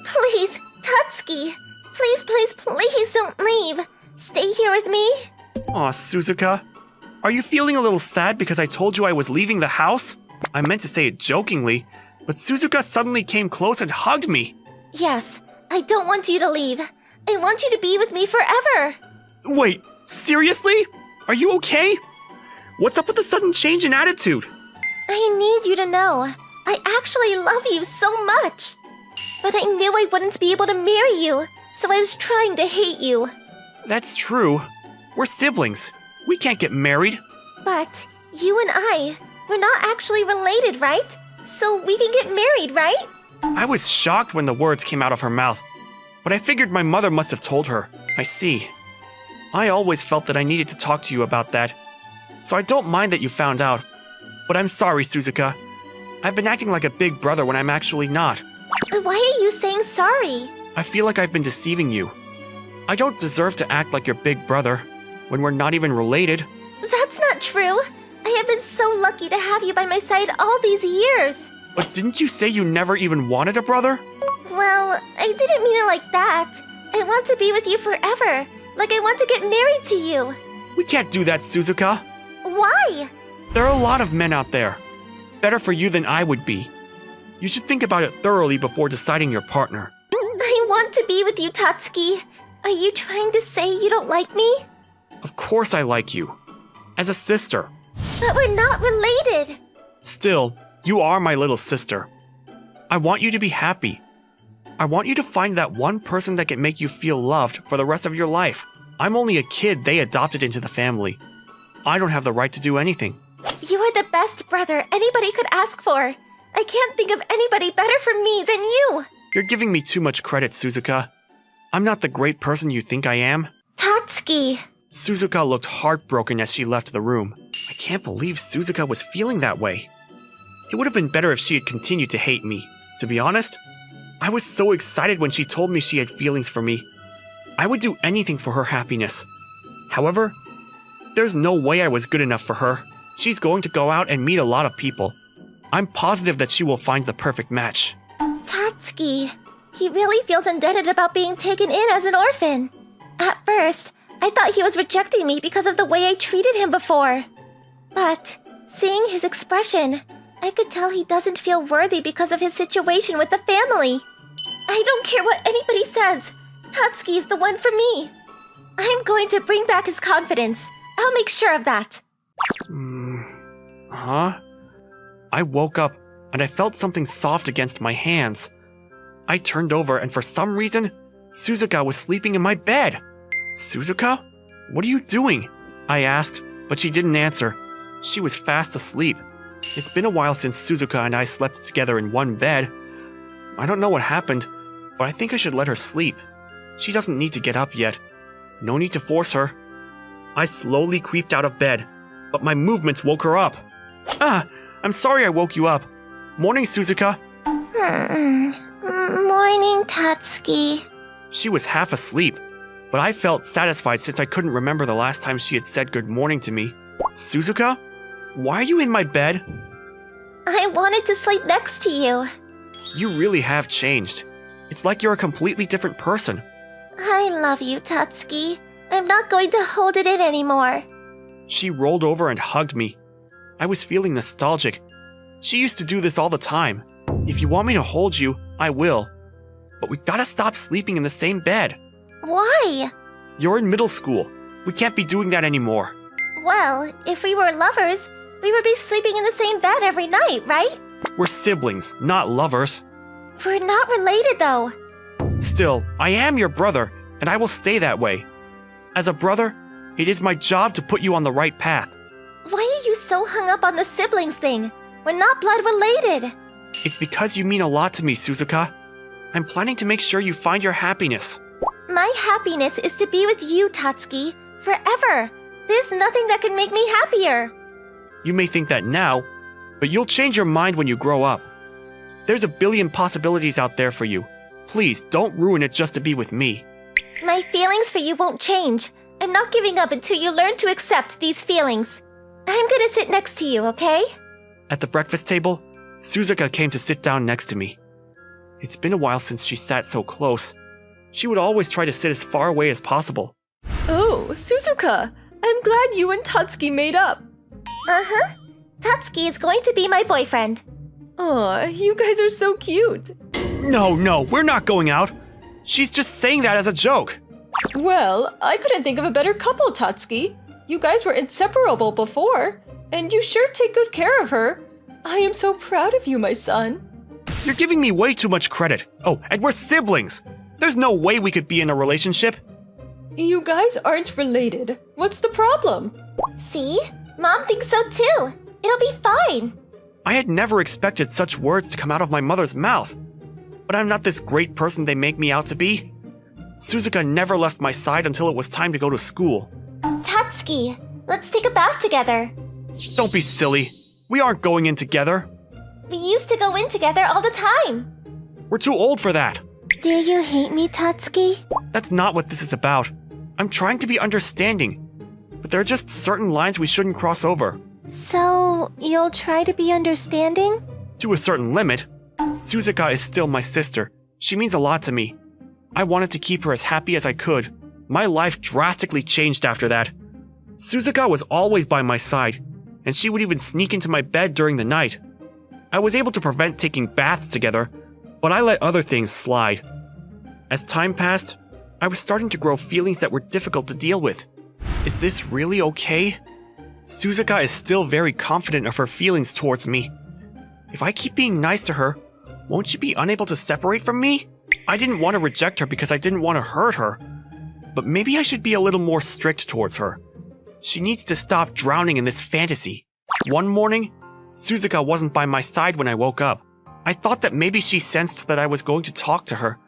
Please, Tatsuki. Please don't leave. Stay here with me. Aw, Suzuka. Are you feeling a little sad because I told you I was leaving the house? I meant to say it jokingly, but Suzuka suddenly came close and hugged me. Yes, I don't want you to leave. I want you to be with me forever. Wait, seriously? Are you okay? What's up with the sudden change in attitude? I need you to know, I actually love you so much. But I knew I wouldn't be able to marry you, so I was trying to hate you. That's true. We're siblings. We can't get married. But you and we're not actually related, right? So we can get married, right? I was shocked when the words came out of her mouth, but I figured my mother must have told her. I see. I always felt that I needed to talk to you about that, so I don't mind that you found out. But I'm sorry, Suzuka. I've been acting like a big brother when I'm actually not. Why are you saying sorry? I feel like I've been deceiving you. I don't deserve to act like your big brother when we're not even related. That's not true. I have been so lucky to have you by my side all these years. But didn't you say you never even wanted a brother? Well, I didn't mean it like that. I want to be with you forever. Like I want to get married to you. We can't do that, Suzuka. Why? There are a lot of men out there. Better for you than I would be. You should think about it thoroughly before deciding your partner. I want to be with you, Tatsuki. Are you trying to say you don't like me? Of course I like you. As a sister. But we're not related. Still, you are my little sister. I want you to be happy. I want you to find that one person that can make you feel loved for the rest of your life. I'm only a kid they adopted into the family. I don't have the right to do anything. You are the best brother anybody could ask for. I can't think of anybody better for me than you. You're giving me too much credit, Suzuka. I'm not the great person you think I am. Tatsuki. Suzuka looked heartbroken as she left the room. I can't believe Suzuka was feeling that way. It would have been better if she had continued to hate me. To be honest, I was so excited when she told me she had feelings for me. I would do anything for her happiness. However, there's no way I was good enough for her. She's going to go out and meet a lot of people. I'm positive that she will find the perfect match. Tatsuki. He really feels indebted about being taken in as an orphan. At first, I thought he was rejecting me because of the way I treated him before. But, seeing his expression, I could tell he doesn't feel worthy because of his situation with the family. I don't care what anybody says. Tatsuki is the one for me. I'm going to bring back his confidence. I'll make sure of that. Huh? I woke up and I felt something soft against my hands. I turned over and for some reason, Suzuka was sleeping in my bed. Suzuka? What are you doing? I asked, but she didn't answer. She was fast asleep. It's been a while since Suzuka and I slept together in one bed. I don't know what happened, but I think I should let her sleep. She doesn't need to get up yet. No need to force her. I slowly creeped out of bed, but my movements woke her up. I'm sorry I woke you up. Morning, Suzuka. Morning, Tatsuki. She was half asleep, but I felt satisfied since I couldn't remember the last time she had said good morning to me. Suzuka? Why are you in my bed? I wanted to sleep next to you. You really have changed. It's like you're a completely different person. I love you, Tatsuki. I'm not going to hold it in anymore. She rolled over and hugged me. I was feeling nostalgic. She used to do this all the time. If you want me to hold you, I will. But we gotta stop sleeping in the same bed. Why? You're in middle school. We can't be doing that anymore. Well, if we were lovers, we would be sleeping in the same bed every night, right? We're siblings, not lovers. We're not related, though. Still, I am your brother, and I will stay that way. As a brother, it is my job to put you on the right path. Why are you so hung up on the siblings thing? We're not blood related. It's because you mean a lot to me, Suzuka. I'm planning to make sure you find your happiness. My happiness is to be with you, Tatsuki, forever. There's nothing that can make me happier. You may think that now, but you'll change your mind when you grow up. There's a billion possibilities out there for you. Please, don't ruin it just to be with me. My feelings for you won't change. I'm not giving up until you learn to accept these feelings. I'm gonna sit next to you, okay? At the breakfast table, Suzuka came to sit down next to me. It's been a while since she sat so close. She would always try to sit as far away as possible. Oh, Suzuka! I'm glad you and Tatsuki made up. Uh-huh. Tatsuki is going to be my boyfriend. Aw, you guys are so cute. No, we're not going out. She's just saying that as a joke. Well, I couldn't think of a better couple, Tatsuki. You guys were inseparable before, and you sure take good care of her. I am so proud of you, my son. You're giving me way too much credit. Oh, and we're siblings. There's no way we could be in a relationship. You guys aren't related. What's the problem? See? Mom thinks so too. It'll be fine. I had never expected such words to come out of my mother's mouth. But I'm not this great person they make me out to be. Suzuka never left my side until it was time to go to school. Tatsuki, let's take a bath together. Don't be silly. We aren't going in together. We used to go in together all the time. We're too old for that. Do you hate me, Tatsuki? That's not what this is about. I'm trying to be understanding. But there are just certain lines we shouldn't cross over. So, you'll try to be understanding? To a certain limit. Suzuka is still my sister. She means a lot to me. I wanted to keep her as happy as I could. My life drastically changed after that. Suzuka was always by my side, and she would even sneak into my bed during the night. I was able to prevent taking baths together, but I let other things slide. As time passed, I was starting to grow feelings that were difficult to deal with. Is this really okay? Suzuka is still very confident of her feelings towards me. If I keep being nice to her, won't she be unable to separate from me? I didn't want to reject her because I didn't want to hurt her. But maybe I should be a little more strict towards her. She needs to stop drowning in this fantasy. One morning, Suzuka wasn't by my side when I woke up. I thought that maybe she sensed that I was going to talk to her.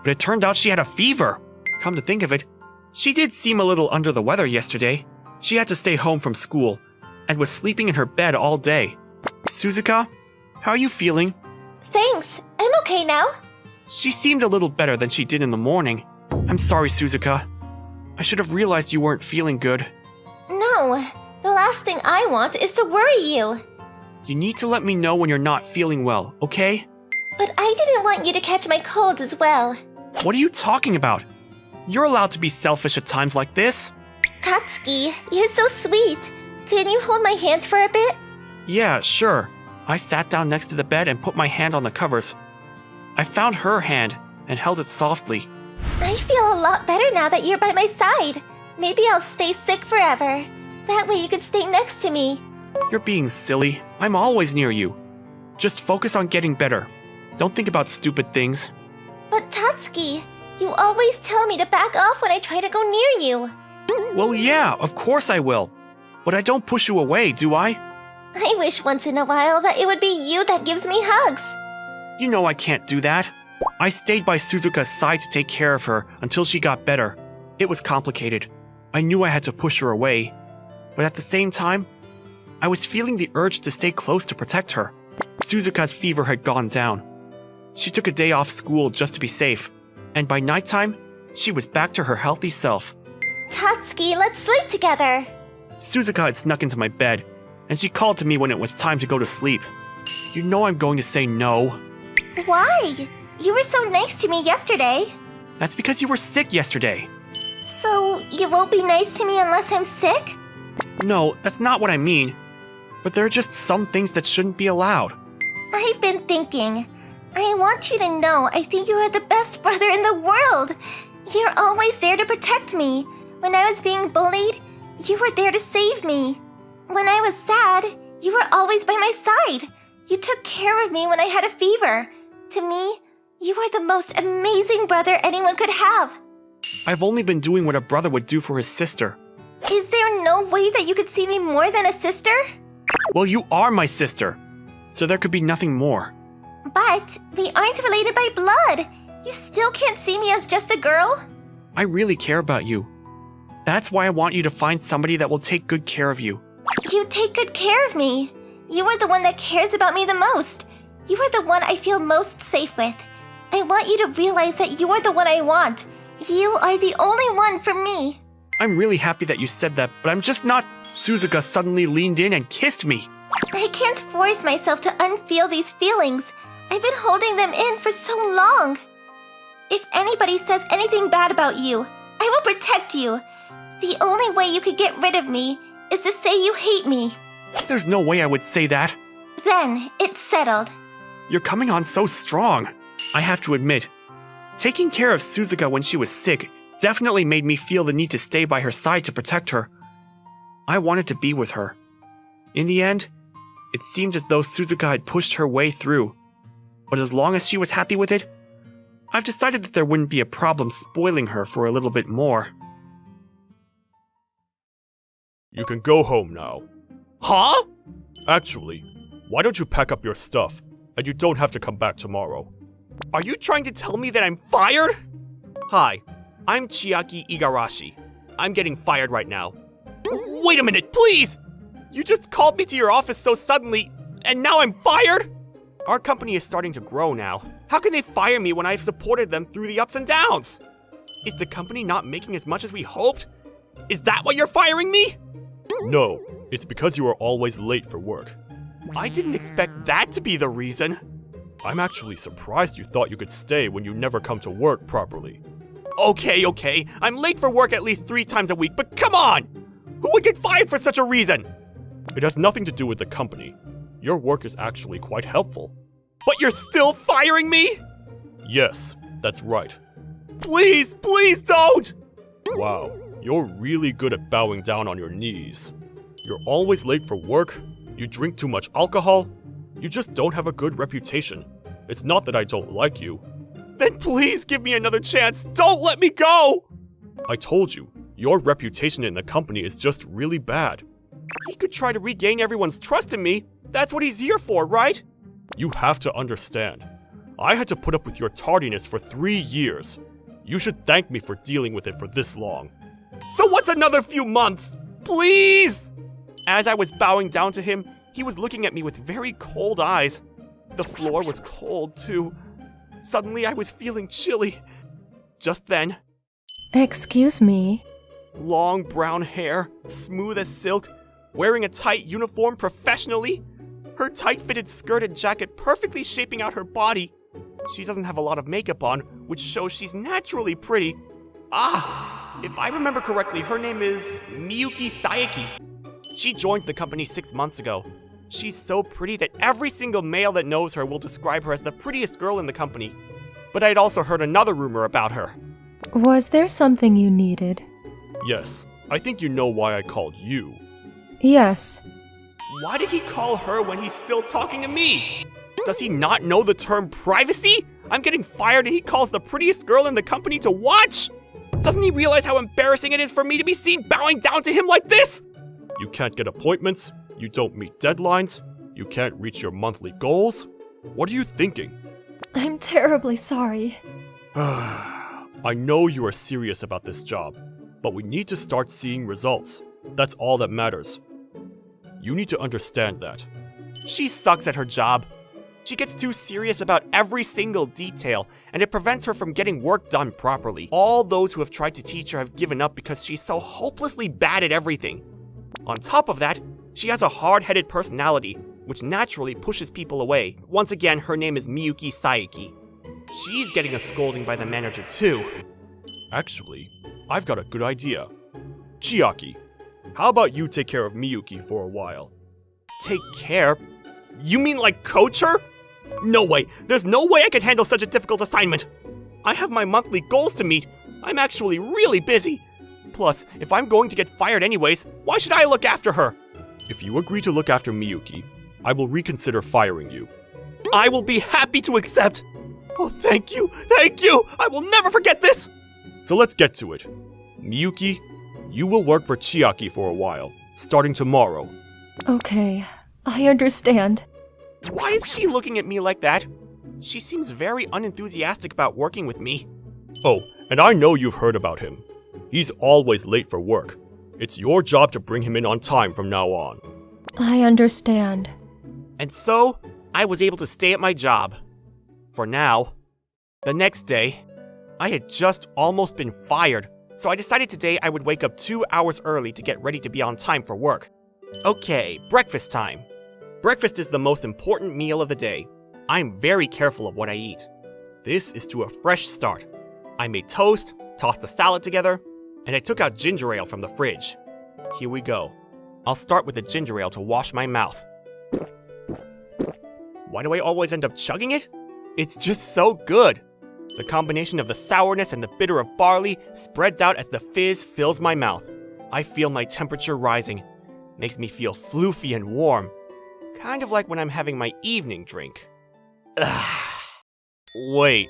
But it turned out she had a fever. Come to think of it, she did seem a little under the weather yesterday. She had to stay home from school and was sleeping in her bed all day. Suzuka, how are you feeling? Thanks, I'm okay now. She seemed a little better than she did in the morning. I'm sorry, Suzuka. I should have realized you weren't feeling good. No, the last thing I want is to worry you. You need to let me know when you're not feeling well, okay? But I didn't want you to catch my cold as well. What are you talking about? You're allowed to be selfish at times like this. Tatsuki, you're so sweet. Can you hold my hand for a bit? Yeah, sure. I sat down next to the bed and put my hand on the covers. I found her hand and held it softly. I feel a lot better now that you're by my side. Maybe I'll stay sick forever. That way you could stay next to me. You're being silly. I'm always near you. Just focus on getting better. Don't think about stupid things. But Tatsuki, you always tell me to back off when I try to go near you. Well, yeah, of course I will. But I don't push you away, do I? I wish once in a while that it would be you that gives me hugs. You know I can't do that. I stayed by Suzuka's side to take care of her until she got better. It was complicated. I knew I had to push her away. But at the same time, I was feeling the urge to stay close to protect her. Suzuka's fever had gone down. She took a day off school just to be safe. And by nighttime, she was back to her healthy self. Tatsuki, let's sleep together. Suzuka had snuck into my bed, and she called to me when it was time to go to sleep. You know I'm going to say no. Why? You were so nice to me yesterday. That's because you were sick yesterday. So, you won't be nice to me unless I'm sick? No, that's not what I mean. But there are just some things that shouldn't be allowed. I've been thinking. I want you to know I think you are the best brother in the world. You're always there to protect me. When I was being bullied, you were there to save me. When I was sad, you were always by my side. You took care of me when I had a fever. To me, you are the most amazing brother anyone could have. I've only been doing what a brother would do for his sister. Is there no way that you could see me more than a sister? Well, you are my sister, so there could be nothing more. But we aren't related by blood. You still can't see me as just a girl? I really care about you. That's why I want you to find somebody that will take good care of you. You take good care of me. You are the one that cares about me the most. You are the one I feel most safe with. I want you to realize that you are the one I want. You are the only one for me. I'm really happy that you said that, but I'm just not... Suzuka suddenly leaned in and kissed me. I can't force myself to unfeel these feelings. I've been holding them in for so long. If anybody says anything bad about you, I will protect you. The only way you could get rid of me is to say you hate me. There's no way I would say that. Then, it's settled. You're coming on so strong. I have to admit, Taking care of Suzuka when she was sick definitely made me feel the need to stay by her side to protect her. I wanted to be with her. In the end, it seemed as though Suzuka had pushed her way through. But as long as she was happy with it, I've decided that there wouldn't be a problem spoiling her for a little bit more. You can go home now. Huh? Actually, why don't you pack up your stuff, and you don't have to come back tomorrow. Are you trying to tell me that I'm fired? Hi, I'm Chiaki Igarashi. I'm getting fired right now. Wait a minute, please! You just called me to your office so suddenly, and now I'm fired? Our company is starting to grow now. How can they fire me when I've supported them through the ups and downs? Is the company not making as much as we hoped? Is that why you're firing me? No, it's because you are always late for work. I didn't expect that to be the reason. I'm actually surprised you thought you could stay when you never come to work properly. Okay, I'm late for work at least 3 times a week, but come on! Who would get fired for such a reason? It has nothing to do with the company. Your work is actually quite helpful. But you're still firing me? Yes, that's right. Please don't! Wow, you're really good at bowing down on your knees. You're always late for work, you drink too much alcohol, you just don't have a good reputation. It's not that I don't like you. Then please give me another chance. Don't let me go! I told you, your reputation in the company is just really bad. He could try to regain everyone's trust in me. That's what he's here for, right? You have to understand. I had to put up with your tardiness for 3 years. You should thank me for dealing with it for this long. So what's another few months? Please! As I was bowing down to him, he was looking at me with very cold eyes. The floor was cold, too. Suddenly I was feeling chilly. Just then, Excuse me. long brown hair, smooth as silk, wearing a tight uniform professionally, her tight-fitted skirt and jacket perfectly shaping out her body. She doesn't have a lot of makeup on, which shows she's naturally pretty. If I remember correctly, her name is Miyuki Saeki. She joined the company 6 months ago. She's so pretty that every single male that knows her will describe her as the prettiest girl in the company. But I'd also heard another rumor about her. Was there something you needed? Yes, I think you know why I called you. Yes. Why did he call her when he's still talking to me? Does he not know the term privacy? I'm getting fired and he calls the prettiest girl in the company to watch? Doesn't he realize how embarrassing it is for me to be seen bowing down to him like this? You can't get appointments, you don't meet deadlines, you can't reach your monthly goals. What are you thinking? I'm terribly sorry. I know you are serious about this job, but we need to start seeing results. That's all that matters. You need to understand that. She sucks at her job. She gets too serious about every single detail, and it prevents her from getting work done properly. All those who have tried to teach her have given up because she's so hopelessly bad at everything. On top of that, she has a hard-headed personality, which naturally pushes people away. Once again, her name is Miyuki Saeki. She's getting a scolding by the manager too. Actually, I've got a good idea. Chiaki, how about you take care of Miyuki for a while? Take care? You mean like coach her? No way. There's no way I could handle such a difficult assignment. I have my monthly goals to meet. I'm actually really busy. Plus, if I'm going to get fired anyways, why should I look after her? If you agree to look after Miyuki, I will reconsider firing you. I will be happy to accept. Oh, thank you. I will never forget this. So let's get to it. Miyuki, you will work for Chiaki for a while, starting tomorrow. Okay, I understand. Why is she looking at me like that? She seems very unenthusiastic about working with me. Oh, and I know you've heard about him. He's always late for work. It's your job to bring him in on time from now on. I understand. And so, I was able to stay at my job. For now. The next day, I had just almost been fired, so I decided today I would wake up 2 hours early to get ready to be on time for work. Okay, breakfast time. Breakfast is the most important meal of the day. I'm very careful of what I eat. This is to a fresh start. I made toast, tossed a salad together, and I took out ginger ale from the fridge. Here we go. I'll start with the ginger ale to wash my mouth. Why do I always end up chugging it? It's just so good. The combination of the sourness and the bitter of barley spreads out as the fizz fills my mouth. I feel my temperature rising. Makes me feel floofy and warm. Kind of like when I'm having my evening drink. Wait.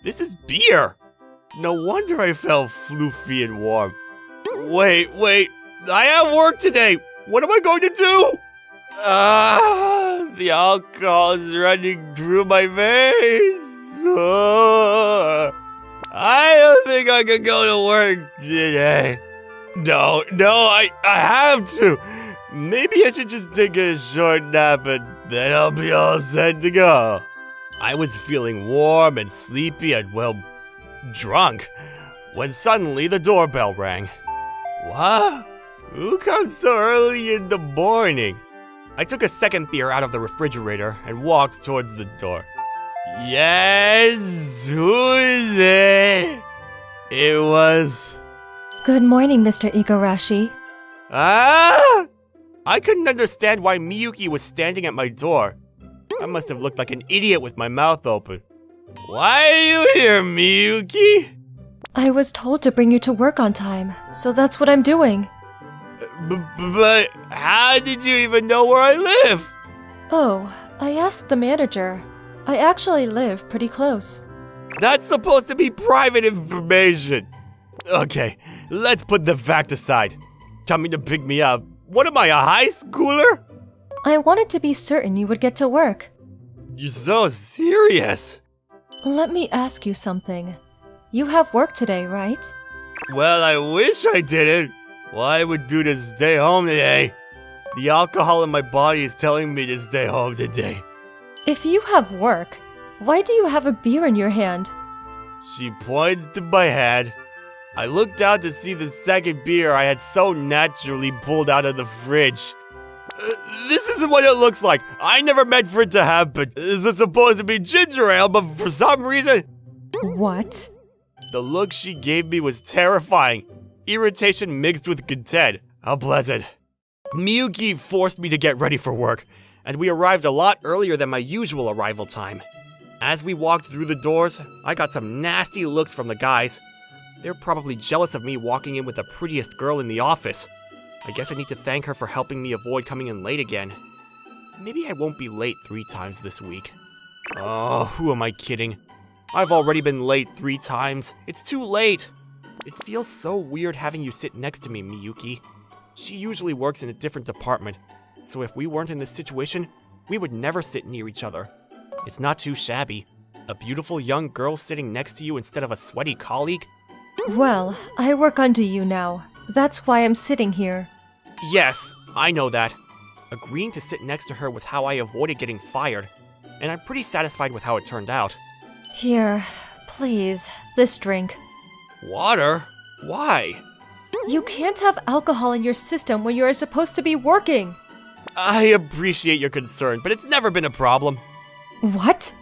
This is beer! No wonder I felt floofy and warm. Wait. I have work today! What am I going to do? The alcohol is running through my veins. I don't think I can go to work today. No, I have to. Maybe I should just take a short nap and then I'll be all set to go. I was feeling warm and sleepy and, well, drunk, when suddenly the doorbell rang. What? Who comes so early in the morning? I took a second beer out of the refrigerator and walked towards the door. Yes, who is it? It was... Good morning, Mr. Igarashi. Ah! I couldn't understand why Miyuki was standing at my door. I must have looked like an idiot with my mouth open. Why are you here, Miyuki? I was told to bring you to work on time, so that's what I'm doing. But how did you even know where I live? Oh, I asked the manager. I actually live pretty close. That's supposed to be private information. Okay, let's put the fact aside. Coming to pick me up. What am I, a high schooler? I wanted to be certain you would get to work. You're so serious. Let me ask you something. You have work today, right? Well, I wish I didn't. What I would do to stay home today. The alcohol in my body is telling me to stay home today. If you have work, why do you have a beer in your hand? She points to my hand. I looked out to see the second beer I had so naturally pulled out of the fridge. This isn't what it looks like. I never meant for it to happen. This was supposed to be ginger ale, but for some reason... What? The look she gave me was terrifying. Irritation mixed with content. How pleasant. Miyuki forced me to get ready for work, and we arrived a lot earlier than my usual arrival time. As we walked through the doors, I got some nasty looks from the guys. They're probably jealous of me walking in with the prettiest girl in the office. I guess I need to thank her for helping me avoid coming in late again. Maybe I won't be late 3 times this week. Oh, who am I kidding? I've already been late 3 times. It's too late. It feels so weird having you sit next to me, Miyuki. She usually works in a different department, so if we weren't in this situation, we would never sit near each other. It's not too shabby. A beautiful young girl sitting next to you instead of a sweaty colleague? Well, I work under you now. That's why I'm sitting here. Yes, I know that. Agreeing to sit next to her was how I avoided getting fired, and I'm pretty satisfied with how it turned out. Here, please, this drink. Water? Why? You can't have alcohol in your system when you are supposed to be working. I appreciate your concern, but it's never been a problem. What?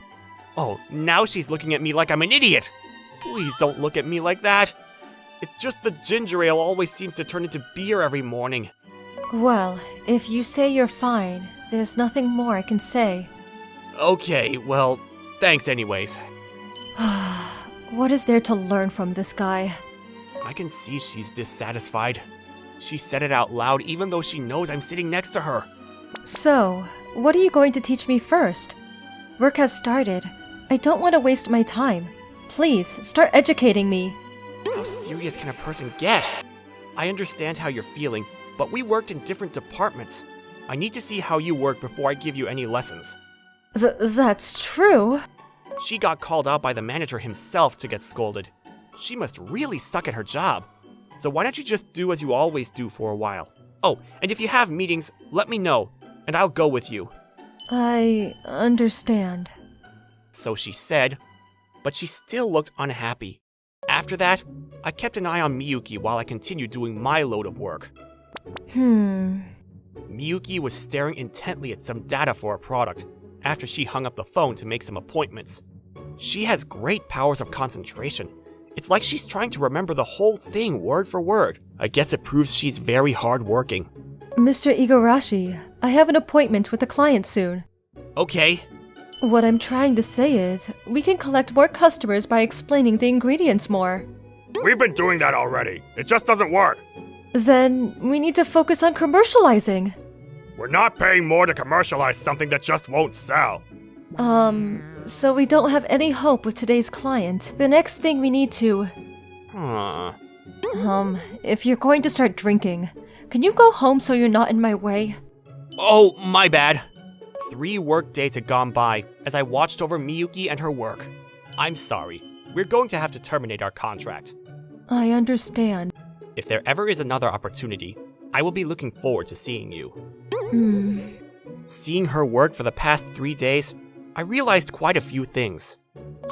Oh, now she's looking at me like I'm an idiot. Please don't look at me like that. It's just the ginger ale always seems to turn into beer every morning. Well, if you say you're fine, there's nothing more I can say. Okay, well, thanks anyways. What is there to learn from this guy? I can see she's dissatisfied. She said it out loud even though she knows I'm sitting next to her. So, what are you going to teach me first? Work has started. I don't want to waste my time. Please, start educating me. How serious can a person get? I understand how you're feeling, but we worked in different departments. I need to see how you work before I give you any lessons. That's true. She got called out by the manager himself to get scolded. She must really suck at her job. So why don't you just do as you always do for a while? Oh, and if you have meetings, let me know, and I'll go with you. I understand. So she said, but she still looked unhappy. After that, I kept an eye on Miyuki while I continued doing my load of work. Miyuki was staring intently at some data for a product after she hung up the phone to make some appointments. She has great powers of concentration. It's like she's trying to remember the whole thing word for word. I guess it proves she's very hardworking. Mr. Igarashi, I have an appointment with a client soon. Okay. What I'm trying to say is, we can collect more customers by explaining the ingredients more. We've been doing that already. It just doesn't work. Then we need to focus on commercializing. We're not paying more to commercialize something that just won't sell. So we don't have any hope with today's client. The next thing we need to... if you're going to start drinking, can you go home so you're not in my way? Oh, my bad. 3 work days had gone by as I watched over Miyuki and her work. I'm sorry. We're going to have to terminate our contract. I understand. If there ever is another opportunity, I will be looking forward to seeing you. Seeing her work for the past 3 days, I realized quite a few things.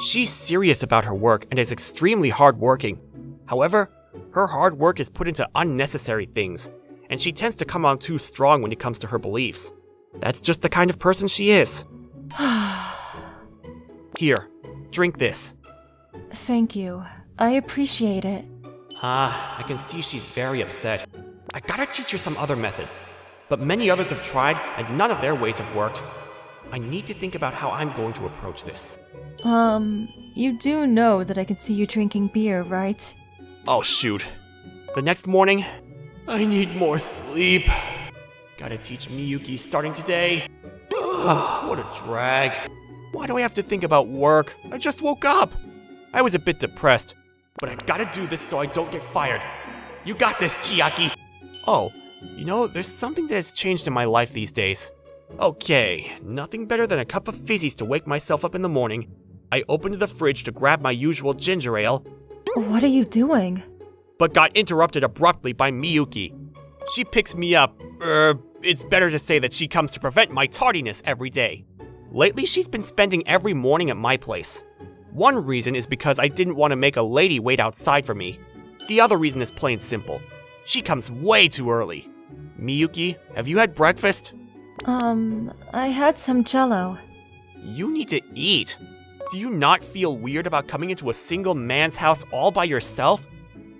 She's serious about her work and is extremely hardworking. However, her hard work is put into unnecessary things, and she tends to come on too strong when it comes to her beliefs. That's just the kind of person she is. Here, drink this. Thank you. I appreciate it. I can see she's very upset. I gotta teach her some other methods, but many others have tried and none of their ways have worked. I need to think about how I'm going to approach this. You do know that I can see you drinking beer, right? Oh shoot. The next morning, I need more sleep. Gotta teach Miyuki starting today. Ugh, what a drag. Why do I have to think about work? I just woke up. I was a bit depressed, but I gotta do this so I don't get fired. You got this, Chiaki! Oh, you know, there's something that has changed in my life these days. Okay, nothing better than a cup of fizzies to wake myself up in the morning. I opened the fridge to grab my usual ginger ale. What are you doing? But got interrupted abruptly by Miyuki. She picks me up. It's better to say that she comes to prevent my tardiness every day. Lately, she's been spending every morning at my place. One reason is because I didn't want to make a lady wait outside for me. The other reason is plain simple. She comes way too early. Miyuki, have you had breakfast? I had some jello. You need to eat. Do you not feel weird about coming into a single man's house all by yourself?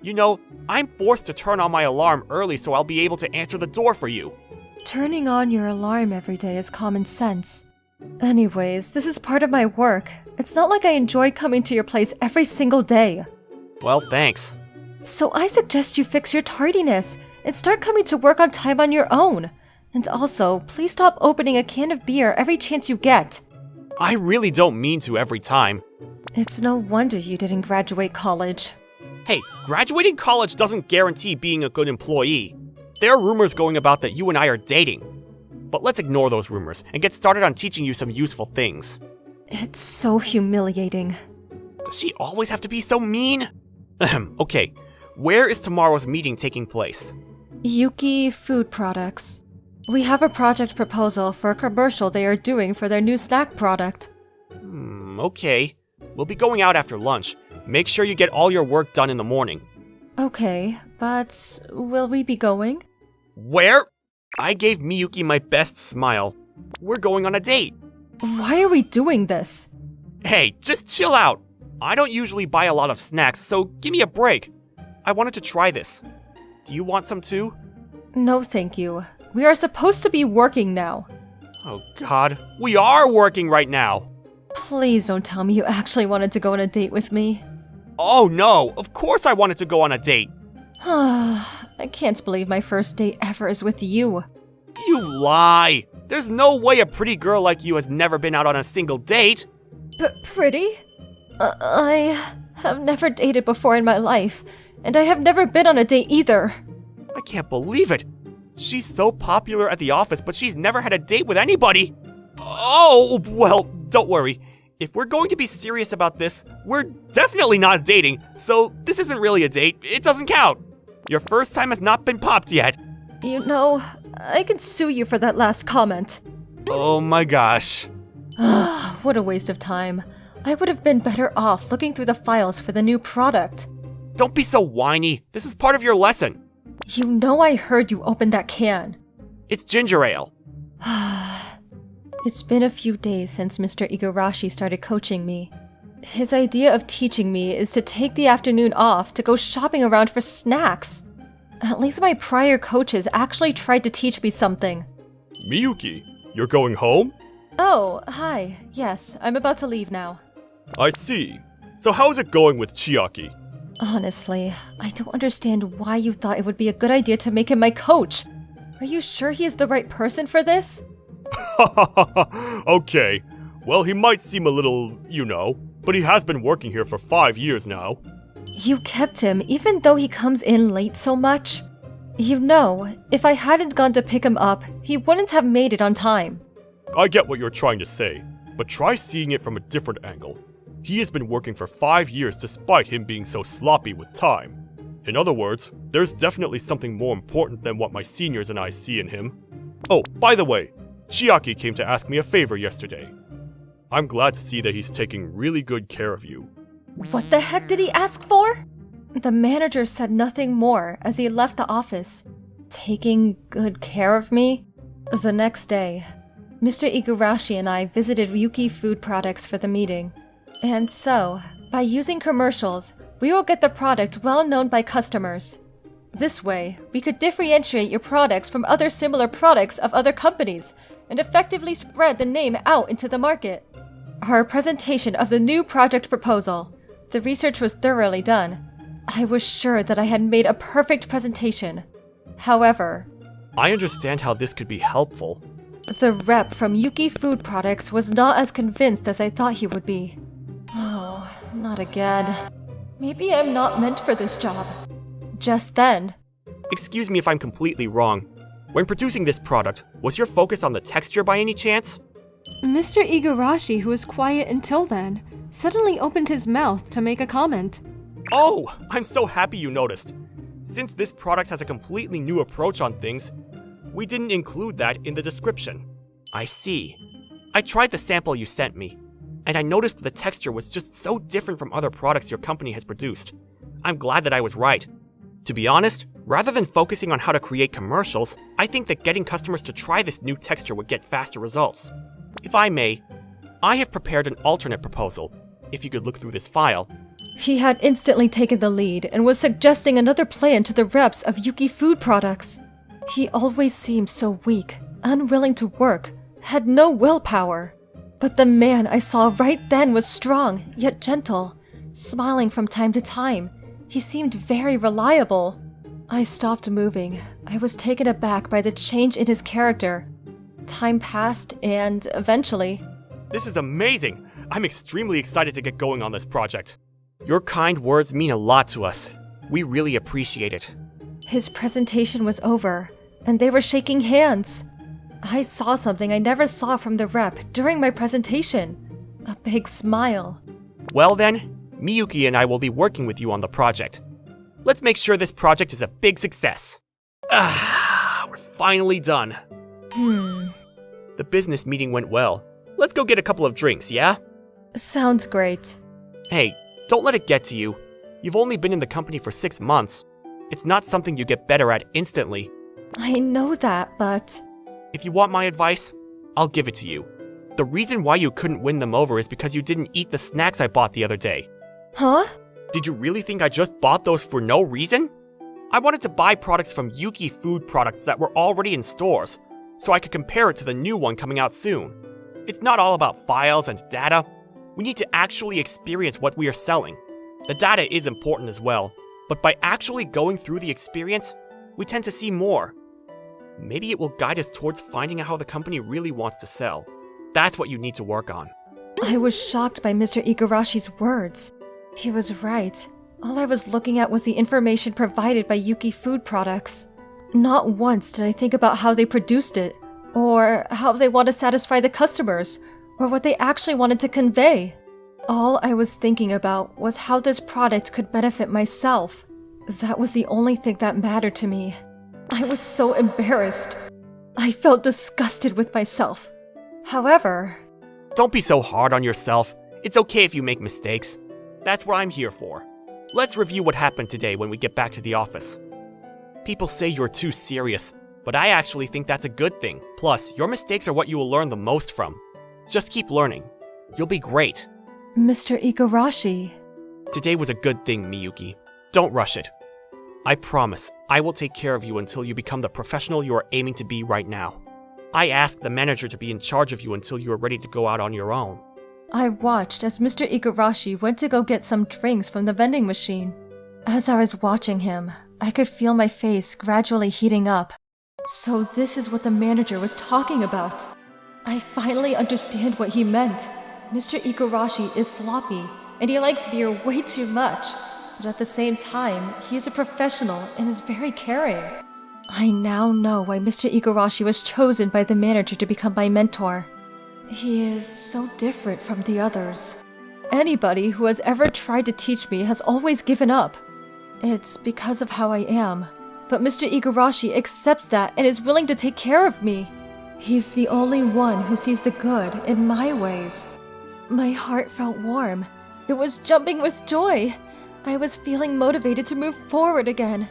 You know, I'm forced to turn on my alarm early so I'll be able to answer the door for you. Turning on your alarm every day is common sense. Anyways, this is part of my work. It's not like I enjoy coming to your place every single day. Well, thanks. So I suggest you fix your tardiness and start coming to work on time on your own. And also, please stop opening a can of beer every chance you get. I really don't mean to every time. It's no wonder you didn't graduate college. Hey, graduating college doesn't guarantee being a good employee. There are rumors going about that you and I are dating. But let's ignore those rumors and get started on teaching you some useful things. It's so humiliating. Does she always have to be so mean? Okay, where is tomorrow's meeting taking place? Yuki Food Products. We have a project proposal for a commercial they are doing for their new snack product. Okay. We'll be going out after lunch. Make sure you get all your work done in the morning. Okay, but will we be going? Where? I gave Miyuki my best smile. We're going on a date. Why are we doing this? Hey, just chill out. I don't usually buy a lot of snacks, so give me a break. I wanted to try this. Do you want some too? No, thank you. We are supposed to be working now. Oh god, we are working right now! Please don't tell me you actually wanted to go on a date with me. Oh no, of course I wanted to go on a date! I can't believe my first date ever is with you. You lie! There's no way a pretty girl like you has never been out on a single date! Pretty? I have never dated before in my life, and I have never been on a date either. I can't believe it! She's so popular at the office, but she's never had a date with anybody! Oh, well, don't worry. If we're going to be serious about this, we're definitely not dating, so this isn't really a date. It doesn't count. Your first time has not been popped yet. You know, I can sue you for that last comment. Oh my gosh. What a waste of time. I would have been better off looking through the files for the new product. Don't be so whiny. This is part of your lesson. You know I heard you open that can. It's ginger ale. It's been a few days since Mr. Igarashi started coaching me. His idea of teaching me is to take the afternoon off to go shopping around for snacks. At least my prior coaches actually tried to teach me something. Miyuki, you're going home? Oh, hi. Yes, I'm about to leave now. I see. So how's it going with Chiaki? Honestly, I don't understand why you thought it would be a good idea to make him my coach. Are you sure he is the right person for this? Okay. Well, he might seem a little, but he has been working here for 5 years now. You kept him even though he comes in late so much? You know, if I hadn't gone to pick him up, he wouldn't have made it on time. I get what you're trying to say, but try seeing it from a different angle. He has been working for 5 years despite him being so sloppy with time. In other words, there's definitely something more important than what my seniors and I see in him. Oh, by the way, Chiaki came to ask me a favor yesterday. I'm glad to see that he's taking really good care of you. What the heck did he ask for? The manager said nothing more as he left the office. Taking good care of me? The next day, Mr. Igarashi and I visited Yuki Food Products for the meeting. And so, by using commercials, we will get the product well known by customers. This way, we could differentiate your products from other similar products of other companies and effectively spread the name out into the market. Our presentation of the new project proposal. The research was thoroughly done. I was sure that I had made a perfect presentation. However, I understand how this could be helpful. the rep from Yuki Food Products was not as convinced as I thought he would be. Oh, not again. Maybe I'm not meant for this job. Just then, Excuse me if I'm completely wrong. When producing this product, was your focus on the texture by any chance? Mr. Igarashi, who was quiet until then, suddenly opened his mouth to make a comment. Oh, I'm so happy you noticed. Since this product has a completely new approach on things, we didn't include that in the description. I see. I tried the sample you sent me, and I noticed the texture was just so different from other products your company has produced. I'm glad that I was right. To be honest, rather than focusing on how to create commercials, I think that getting customers to try this new texture would get faster results. If I may, I have prepared an alternate proposal, if you could look through this file. he had instantly taken the lead and was suggesting another plan to the reps of Yuki Food Products. He always seemed so weak, unwilling to work, had no willpower. But the man I saw right then was strong, yet gentle, smiling from time to time. He seemed very reliable. I stopped moving. I was taken aback by the change in his character. Time passed, and eventually... This is amazing! I'm extremely excited to get going on this project. Your kind words mean a lot to us. We really appreciate it. His presentation was over, and they were shaking hands. I saw something I never saw from the rep during my presentation. A big smile. Well then, Miyuki and I will be working with you on the project. Let's make sure this project is a big success. We're finally done. The business meeting went well. Let's go get a couple of drinks, yeah? Sounds great. Hey, don't let it get to you. You've only been in the company for 6 months. It's not something you get better at instantly. I know that, but... If you want my advice, I'll give it to you. The reason why you couldn't win them over is because you didn't eat the snacks I bought the other day. Huh? Did you really think I just bought those for no reason? I wanted to buy products from Yuki Food Products that were already in stores, so I could compare it to the new one coming out soon. It's not all about files and data. We need to actually experience what we are selling. The data is important as well, but by actually going through the experience, we tend to see more. Maybe it will guide us towards finding out how the company really wants to sell. That's what you need to work on. I was shocked by Mr. Igarashi's words. He was right. All I was looking at was the information provided by Yuki Food Products. Not once did I think about how they produced it, or how they want to satisfy the customers, or what they actually wanted to convey. All I was thinking about was how this product could benefit myself. That was the only thing that mattered to me. I was so embarrassed. I felt disgusted with myself. However... Don't be so hard on yourself. It's okay if you make mistakes. That's what I'm here for. Let's review what happened today when we get back to the office. People say you're too serious, but I actually think that's a good thing. Plus, your mistakes are what you will learn the most from. Just keep learning. You'll be great. Mr. Igarashi... Today was a good thing, Miyuki. Don't rush it. I promise, I will take care of you until you become the professional you are aiming to be right now. I asked the manager to be in charge of you until you were ready to go out on your own. I watched as Mr. Igarashi went to go get some drinks from the vending machine. As I was watching him, I could feel my face gradually heating up. So this is what the manager was talking about. I finally understand what he meant. Mr. Igarashi is sloppy, and he likes beer way too much. But at the same time, he is a professional and is very caring. I now know why Mr. Igarashi was chosen by the manager to become my mentor. He is so different from the others. Anybody who has ever tried to teach me has always given up. It's because of how I am. But Mr. Igarashi accepts that and is willing to take care of me. He's the only one who sees the good in my ways. My heart felt warm. It was jumping with joy. I was feeling motivated to move forward again.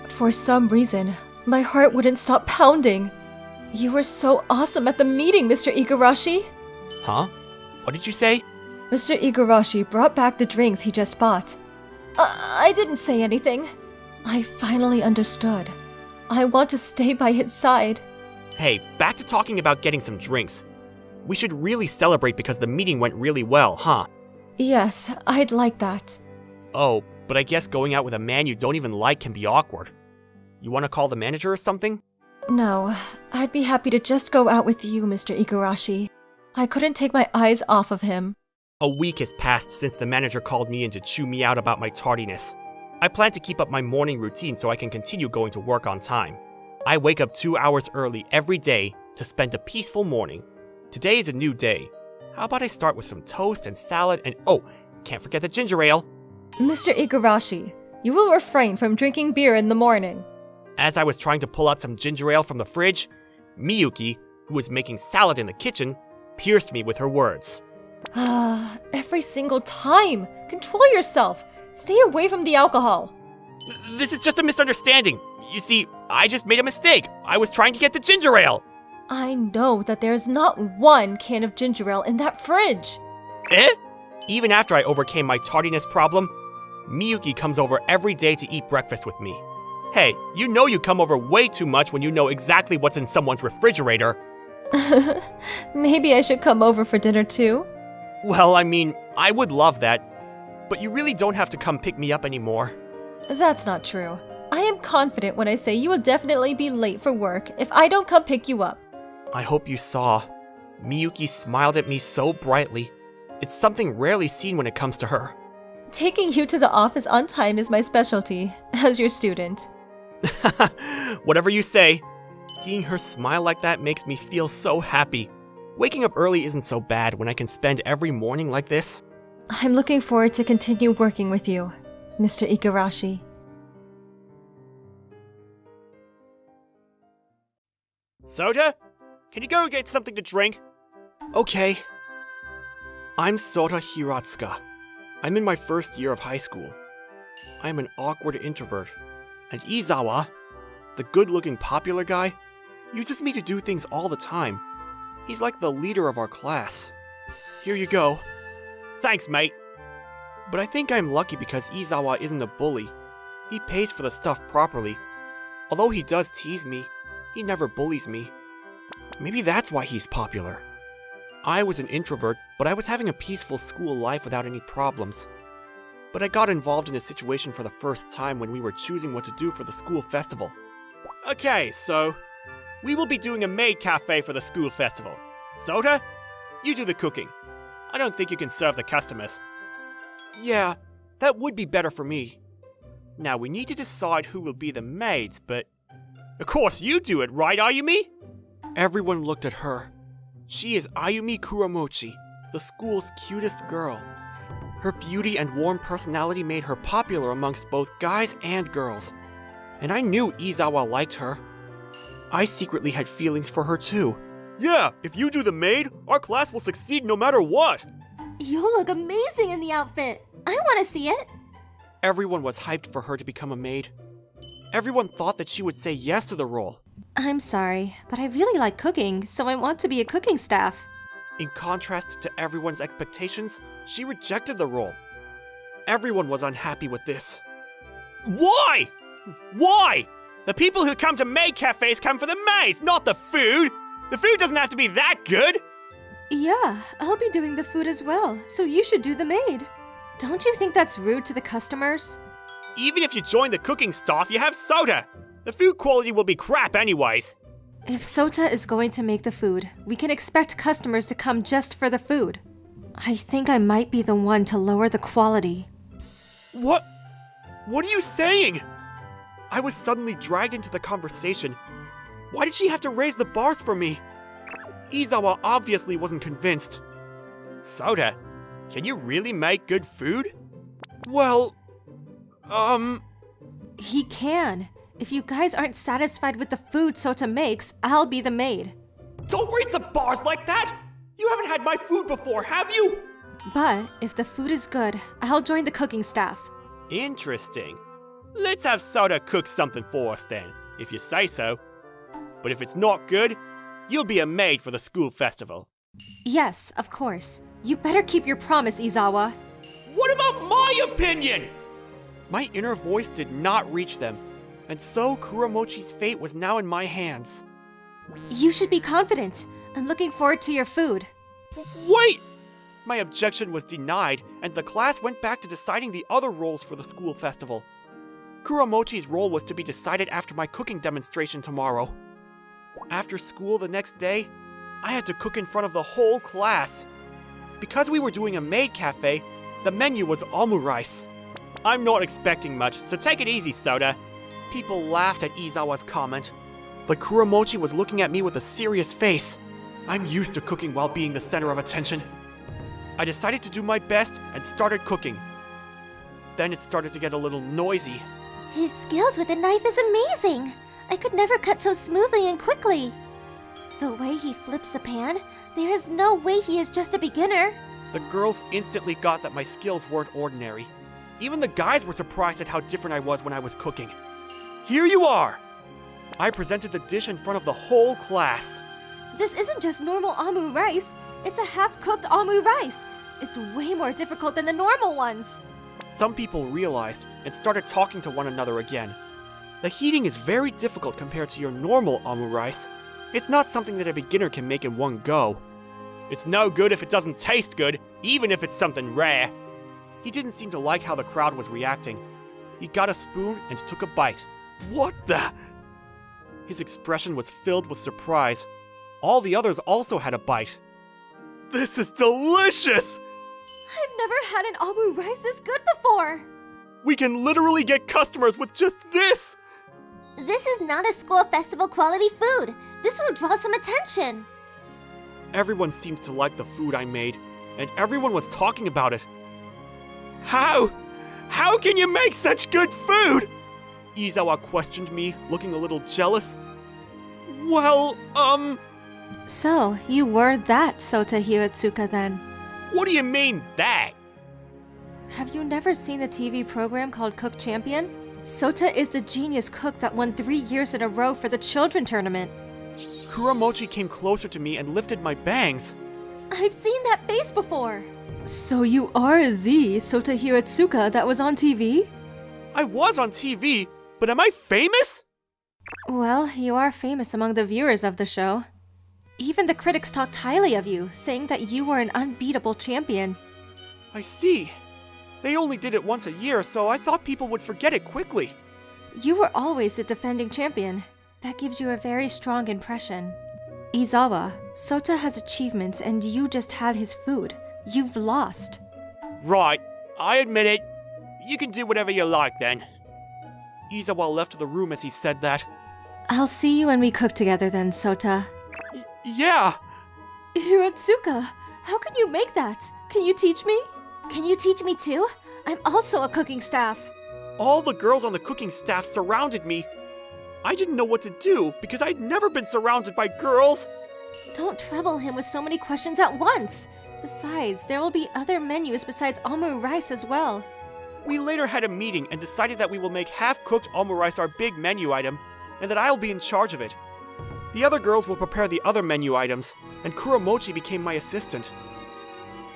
For some reason, my heart wouldn't stop pounding. You were so awesome at the meeting, Mr. Igarashi. Huh? What did you say? Mr. Igarashi brought back the drinks he just bought. I didn't say anything. I finally understood. I want to stay by his side. Hey, back to talking about getting some drinks. We should really celebrate because the meeting went really well, huh? Yes, I'd like that. Oh, but I guess going out with a man you don't even like can be awkward. You want to call the manager or something? No, I'd be happy to just go out with you, Mr. Igarashi. I couldn't take my eyes off of him. A week has passed since the manager called me in to chew me out about my tardiness. I plan to keep up my morning routine so I can continue going to work on time. I wake up 2 hours early every day to spend a peaceful morning. Today is a new day. How about I start with some toast and salad and oh, can't forget the ginger ale. Mr. Igarashi, you will refrain from drinking beer in the morning. As I was trying to pull out some ginger ale from the fridge, Miyuki, who was making salad in the kitchen, pierced me with her words. Every single time! Control yourself! Stay away from the alcohol! This is just a misunderstanding. You see, I just made a mistake. I was trying to get the ginger ale. I know that there is not one can of ginger ale in that fridge. Eh? Even after I overcame my tardiness problem, Miyuki comes over every day to eat breakfast with me. Hey, you know you come over way too much when you know exactly what's in someone's refrigerator. Maybe I should come over for dinner too? Well, I mean, I would love that. But you really don't have to come pick me up anymore. That's not true. I am confident when I say you will definitely be late for work if I don't come pick you up. I hope you saw. Miyuki smiled at me so brightly. It's something rarely seen when it comes to her. Taking you to the office on time is my specialty, as your student. Whatever you say. Seeing her smile like that makes me feel so happy. Waking up early isn't so bad when I can spend every morning like this. I'm looking forward to continue working with you, Mr. Igarashi. Sota? Can you go and get something to drink? Okay. I'm Sota Hiratsuka. I'm in my first year of high school. I'm an awkward introvert. And Izawa, the good-looking popular guy, uses me to do things all the time. He's like the leader of our class. Here you go. Thanks, mate. But I think I'm lucky because Izawa isn't a bully. He pays for the stuff properly. Although he does tease me, he never bullies me. Maybe that's why he's popular. I was an introvert, but I was having a peaceful school life without any problems. But I got involved in a situation for the first time when we were choosing what to do for the school festival. Okay, so we will be doing a maid cafe for the school festival. Sota, you do the cooking. I don't think you can serve the customers. Yeah, that would be better for me. Now we need to decide who will be the maids, but of course you do it, right, Ayumi? Everyone looked at her. She is Ayumi Kuramochi, the school's cutest girl. Her beauty and warm personality made her popular amongst both guys and girls. And I knew Izawa liked her. I secretly had feelings for her too. Yeah, if you do the maid, our class will succeed no matter what. You look amazing in the outfit. I want to see it. Everyone was hyped for her to become a maid. Everyone thought that she would say yes to the role. I'm sorry, but I really like cooking, so I want to be a cooking staff. In contrast to everyone's expectations, she rejected the role. Everyone was unhappy with this. Why? Why? The people who come to maid cafes come for the maids, not the food! The food doesn't have to be that good! Yeah, I'll be doing the food as well, so you should do the maid. Don't you think that's rude to the customers? Even if you join the cooking staff, you have Sota! The food quality will be crap anyways. If Sota is going to make the food, we can expect customers to come just for the food. I think I might be the one to lower the quality. What? What are you saying? I was suddenly dragged into the conversation. Why did she have to raise the bars for me? Izawa obviously wasn't convinced. Sota, can you really make good food? Well, He can. If you guys aren't satisfied with the food Sota makes, I'll be the maid. Don't raise the bars like that! You haven't had my food before, have you? But if the food is good, I'll join the cooking staff. Interesting. Let's have Sota cook something for us then, if you say so. But if it's not good, you'll be a maid for the school festival. Yes, of course. You better keep your promise, Izawa. What about my opinion? My inner voice did not reach them, and so Kuromochi's fate was now in my hands. You should be confident. I'm looking forward to your food. Wait! My objection was denied, and the class went back to deciding the other roles for the school festival. Kuromochi's role was to be decided after my cooking demonstration tomorrow. After school the next day, I had to cook in front of the whole class. Because we were doing a maid cafe, the menu was omurice. I'm not expecting much, so take it easy, Sota. People laughed at Izawa's comment, but Kuromochi was looking at me with a serious face. I'm used to cooking while being the center of attention. I decided to do my best and started cooking. Then it started to get a little noisy. His skills with a knife is amazing. I could never cut so smoothly and quickly. The way he flips a pan, there is no way he is just a beginner. The girls instantly got that my skills weren't ordinary. Even the guys were surprised at how different I was when I was cooking. Here you are! I presented the dish in front of the whole class. This isn't just normal amu rice. It's a half-cooked amu rice. It's way more difficult than the normal ones. Some people realized and started talking to one another again. The heating is very difficult compared to your normal amu rice. It's not something that a beginner can make in one go. It's no good if it doesn't taste good, even if it's something rare. He didn't seem to like how the crowd was reacting. He got a spoon and took a bite. What the? His expression was filled with surprise. All the others also had a bite. This is delicious! I've never had an amu rice this good before. We can literally get customers with just this! This is not a school festival quality food. This will draw some attention. Everyone seemed to like the food I made, and everyone was talking about it. How? How can you make such good food? Izawa questioned me, looking a little jealous. Well, So, you were that Sota Hiratsuka then? What do you mean, that? Have you never seen the TV program called Cook Champion? Sota is the genius cook that won 3 years in a row for the children tournament. Kuromochi came closer to me and lifted my bangs. I've seen that face before! So you are the Sota Hiratsuka that was on TV? I was on TV, but am I famous? Well, you are famous among the viewers of the show. Even the critics talked highly of you, saying that you were an unbeatable champion. I see. They only did it once a year, so I thought people would forget it quickly. You were always a defending champion. That gives you a very strong impression. Izawa, Sota has achievements and you just had his food. You've lost. Right, I admit it. You can do whatever you like then. Izawa left the room as he said that. I'll see you when we cook together then, Sota. Yeah! Hiratsuka, how can you make that? Can you teach me? Can you teach me too? I'm also a cooking staff. All the girls on the cooking staff surrounded me. I didn't know what to do because I'd never been surrounded by girls. Don't trouble him with so many questions at once. Besides, there will be other menus besides amu rice as well. We later had a meeting and decided that we will make half-cooked omurice our big menu item, and that I'll be in charge of it. The other girls will prepare the other menu items, and Kuromochi became my assistant.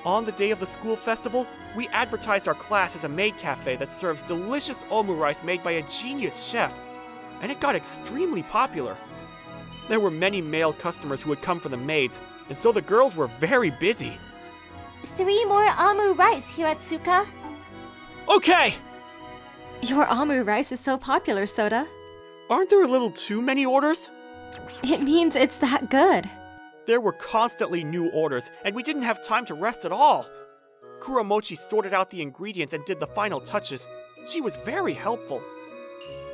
On the day of the school festival, we advertised our class as a maid cafe that serves delicious omurice made by a genius chef, and it got extremely popular. There were many male customers who would come for the maids, and so the girls were very busy. 3 more amu rice, Hiratsuka. Okay! Your amu rice is so popular, Soda. Aren't there a little too many orders? It means it's that good. There were constantly new orders, and we didn't have time to rest at all. Kuramochi sorted out the ingredients and did the final touches. She was very helpful.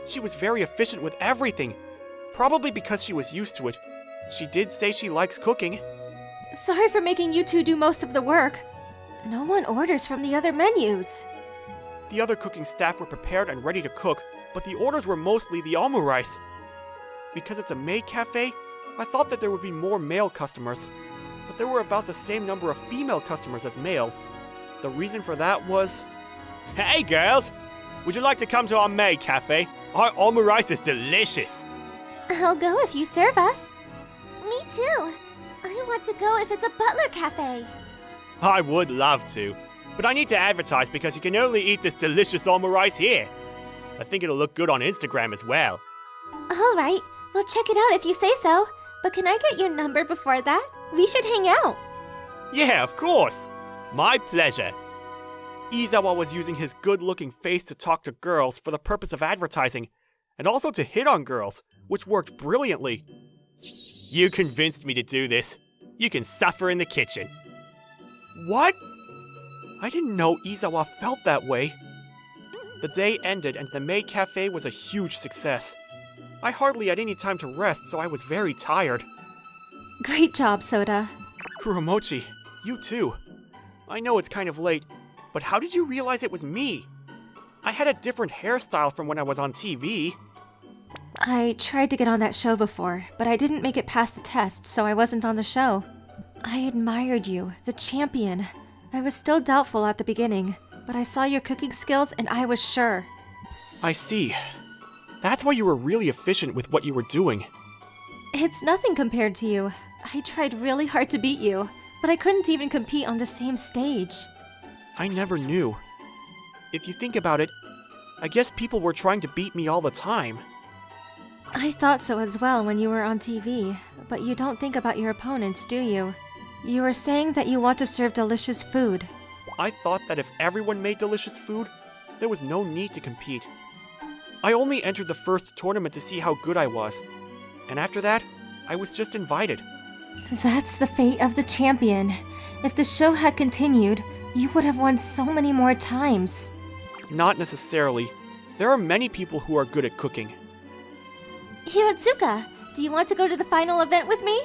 She was very efficient with everything, probably because she was used to it. She did say she likes cooking. Sorry for making you two do most of the work. No one orders from the other menus. The other cooking staff were prepared and ready to cook, but the orders were mostly the amu rice. Because it's a maid cafe, I thought that there would be more male customers, but there were about the same number of female customers as males. The reason for that was... Hey girls! Would you like to come to our maid cafe? Our amu rice is delicious! I'll go if you serve us. Me too. I want to go if it's a butler cafe. I would love to, but I need to advertise because you can only eat this delicious amu rice here. I think it'll look good on Instagram as well. All right, we'll check it out if you say so. But can I get your number before that? We should hang out. Yeah, of course! My pleasure. Izawa was using his good-looking face to talk to girls for the purpose of advertising, and also to hit on girls, which worked brilliantly. You convinced me to do this. You can suffer in the kitchen. What? I didn't know Izawa felt that way. The day ended and the maid cafe was a huge success. I hardly had any time to rest, so I was very tired. Great job, Soda. Kuramochi, you too. I know it's kind of late, but how did you realize it was me? I had a different hairstyle from when I was on TV. I tried to get on that show before, but I didn't make it past the test, so I wasn't on the show. I admired you, the champion. I was still doubtful at the beginning, but I saw your cooking skills and I was sure. I see. That's why you were really efficient with what you were doing. It's nothing compared to you. I tried really hard to beat you, but I couldn't even compete on the same stage. I never knew. If you think about it, I guess people were trying to beat me all the time. I thought so as well when you were on TV, but you don't think about your opponents, do you? You were saying that you want to serve delicious food. I thought that if everyone made delicious food, there was no need to compete. I only entered the first tournament to see how good I was, and after that, I was just invited. That's the fate of the champion. If the show had continued, you would have won so many more times. Not necessarily. There are many people who are good at cooking. Hiratsuka, do you want to go to the final event with me?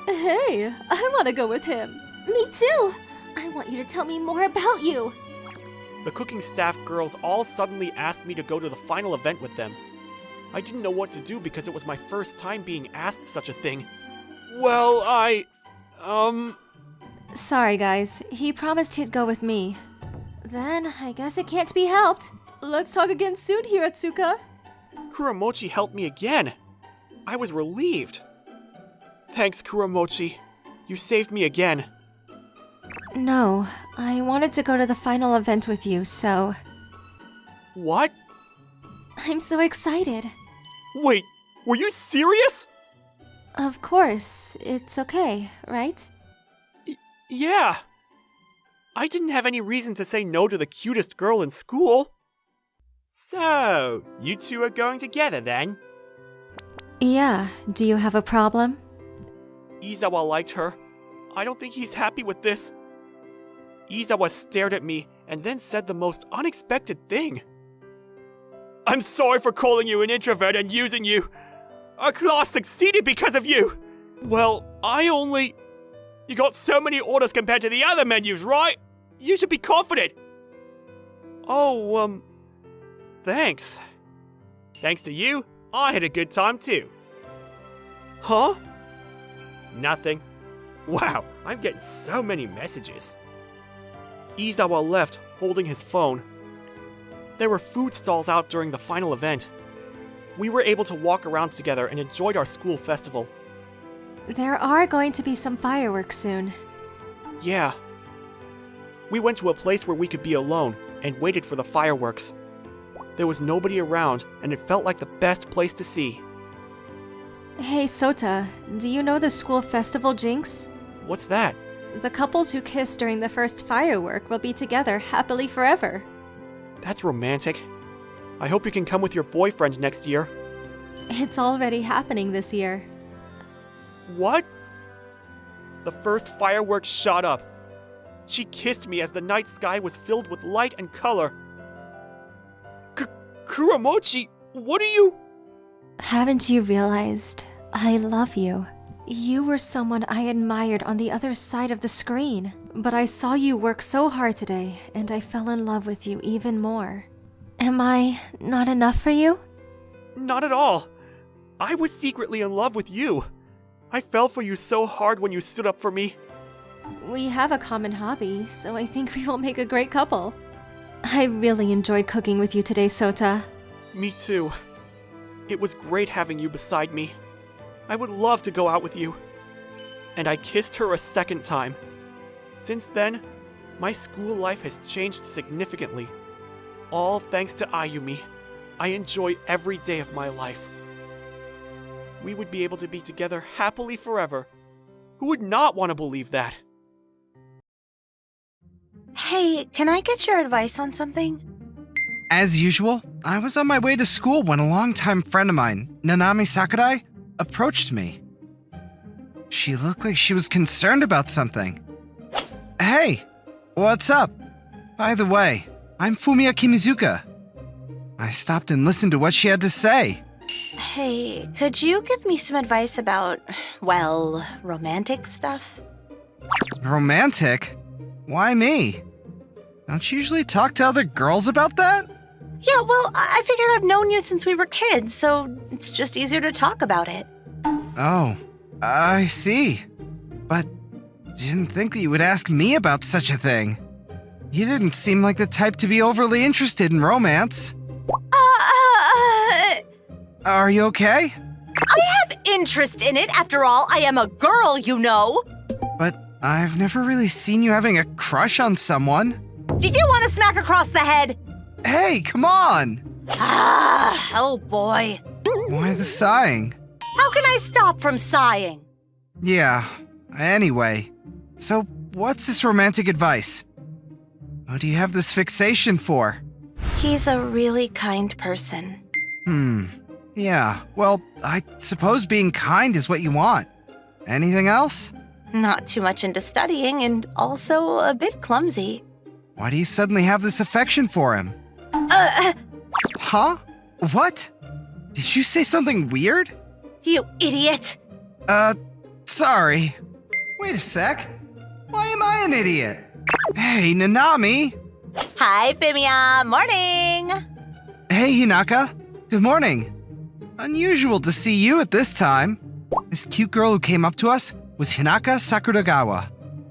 Hey, I want to go with him. Me too. I want you to tell me more about you. The cooking staff girls all suddenly asked me to go to the final event with them. I didn't know what to do because it was my first time being asked such a thing. Well, Sorry, guys. He promised he'd go with me. Then, I guess it can't be helped. Let's talk again soon, Hiratsuka. Kuramochi helped me again. I was relieved. Thanks, Kuramochi. You saved me again. No, I wanted to go to the final event with you, so... What? I'm so excited. Wait, were you serious? Of course, it's okay, right? Yeah. I didn't have any reason to say no to the cutest girl in school. So, you two are going together then? Yeah, do you have a problem? Izawa liked her. I don't think he's happy with this. Izawa stared at me and then said the most unexpected thing. I'm sorry for calling you an introvert and using you. Our class succeeded because of you. Well, You got so many orders compared to the other menus, right? You should be confident. Oh, thanks. Thanks to you, I had a good time too. Huh? Nothing. Wow, I'm getting so many messages. Izawa left, holding his phone. There were food stalls out during the final event. We were able to walk around together and enjoyed our school festival. There are going to be some fireworks soon. Yeah. We went to a place where we could be alone and waited for the fireworks. There was nobody around, and it felt like the best place to see. Hey, Sota, do you know the school festival jinx? What's that? The couples who kiss during the first firework will be together happily forever. That's romantic. I hope you can come with your boyfriend next year. It's already happening this year. What? The first fireworks shot up. She kissed me as the night sky was filled with light and color. Kuramochi, what are you? Haven't you realized? I love you. You were someone I admired on the other side of the screen, but I saw you work so hard today, and I fell in love with you even more. Am I not enough for you? Not at all. I was secretly in love with you. I fell for you so hard when you stood up for me. We have a common hobby, so I think we will make a great couple. I really enjoyed cooking with you today, Sota. Me too. It was great having you beside me. I would love to go out with you. And I kissed her a second time. Since then, my school life has changed significantly. All thanks to Ayumi. I enjoy every day of my life. We would be able to be together happily forever. Who would not want to believe that? Hey, can I get your advice on something? As usual, I was on my way to school when a longtime friend of mine, Nanami Sakurai, approached me. She looked like she was concerned about something. Hey, what's up? By the way, I'm Fumiya Kimizuka. I stopped and listened to what she had to say. Hey, could you give me some advice about, well, romantic stuff? Romantic? Why me? Don't you usually talk to other girls about that? Yeah, well, I figured I've known you since we were kids, so it's just easier to talk about it. Oh, I see. But didn't think that you would ask me about such a thing. You didn't seem like the type to be overly interested in romance. Are you okay? I have interest in it. After all, I am a girl, you know. But I've never really seen you having a crush on someone. Did you want to smack across the head? Hey, come on! Oh boy. Why the sighing? How can I stop from sighing? Yeah, anyway. So, what's this romantic advice? What do you have this fixation for? He's a really kind person. Yeah, well, I suppose being kind is what you want. Anything else? Not too much into studying and also a bit clumsy. Why do you suddenly have this affection for him? Huh? What? Did you say something weird? You idiot. Sorry. Wait a sec. Why am I an idiot? Hey, Nanami! Hi, Fumiya. Morning. Hey, Hinaka. Good morning. Unusual to see you at this time. This cute girl who came up to us was Hinaka Sakuragawa.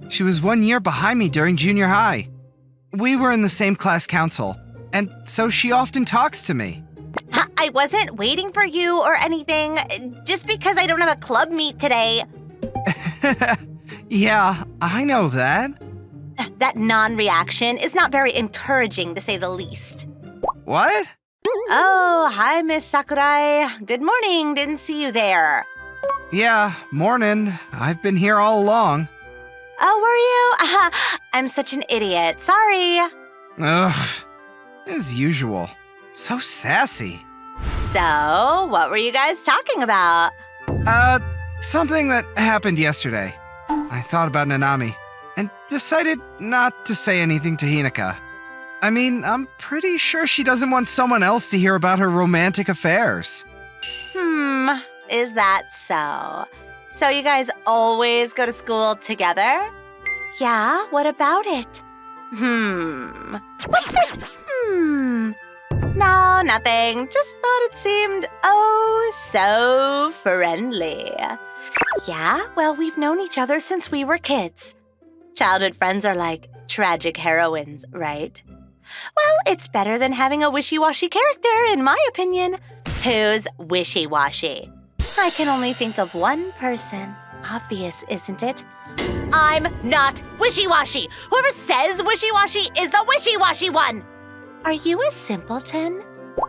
She was 1 year behind me during junior high. We were in the same class council, and so she often talks to me. I wasn't waiting for you or anything, just because I don't have a club meet today. Yeah, I know that. That non-reaction is not very encouraging, to say the least. What? Oh, hi, Miss Sakurai. Good morning. Didn't see you there. Yeah, morning. I've been here all along. Oh, were you? I'm such an idiot. Sorry. Ugh. As usual. So sassy. So, what were you guys talking about? Something that happened yesterday. I thought about Nanami and decided not to say anything to Hinaka. I mean, I'm pretty sure she doesn't want someone else to hear about her romantic affairs. Is that so? So you guys always go to school together? Yeah, what about it? What's this? No, nothing. Just thought it seemed, so friendly. Yeah, well, we've known each other since we were kids. Childhood friends are like tragic heroines, right? Well, it's better than having a wishy-washy character, in my opinion. Who's wishy-washy? I can only think of one person. Obvious, isn't it? I'm not wishy-washy. Whoever says wishy-washy is the wishy-washy one. Are you a simpleton?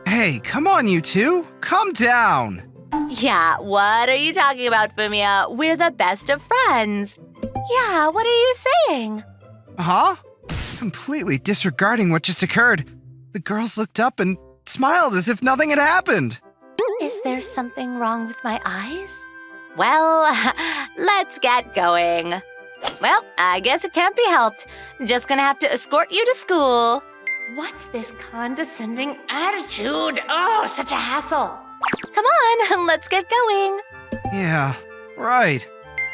Hey, come on, you two. Calm down. Yeah, what are you talking about, Fumiya? We're the best of friends. Yeah, what are you saying? Huh? Completely disregarding what just occurred, the girls looked up and smiled as if nothing had happened. Is there something wrong with my eyes? Well, let's get going. Well, I guess it can't be helped. Just gonna have to escort you to school. What's this condescending attitude? Oh, such a hassle. Come on, let's get going. Yeah, right.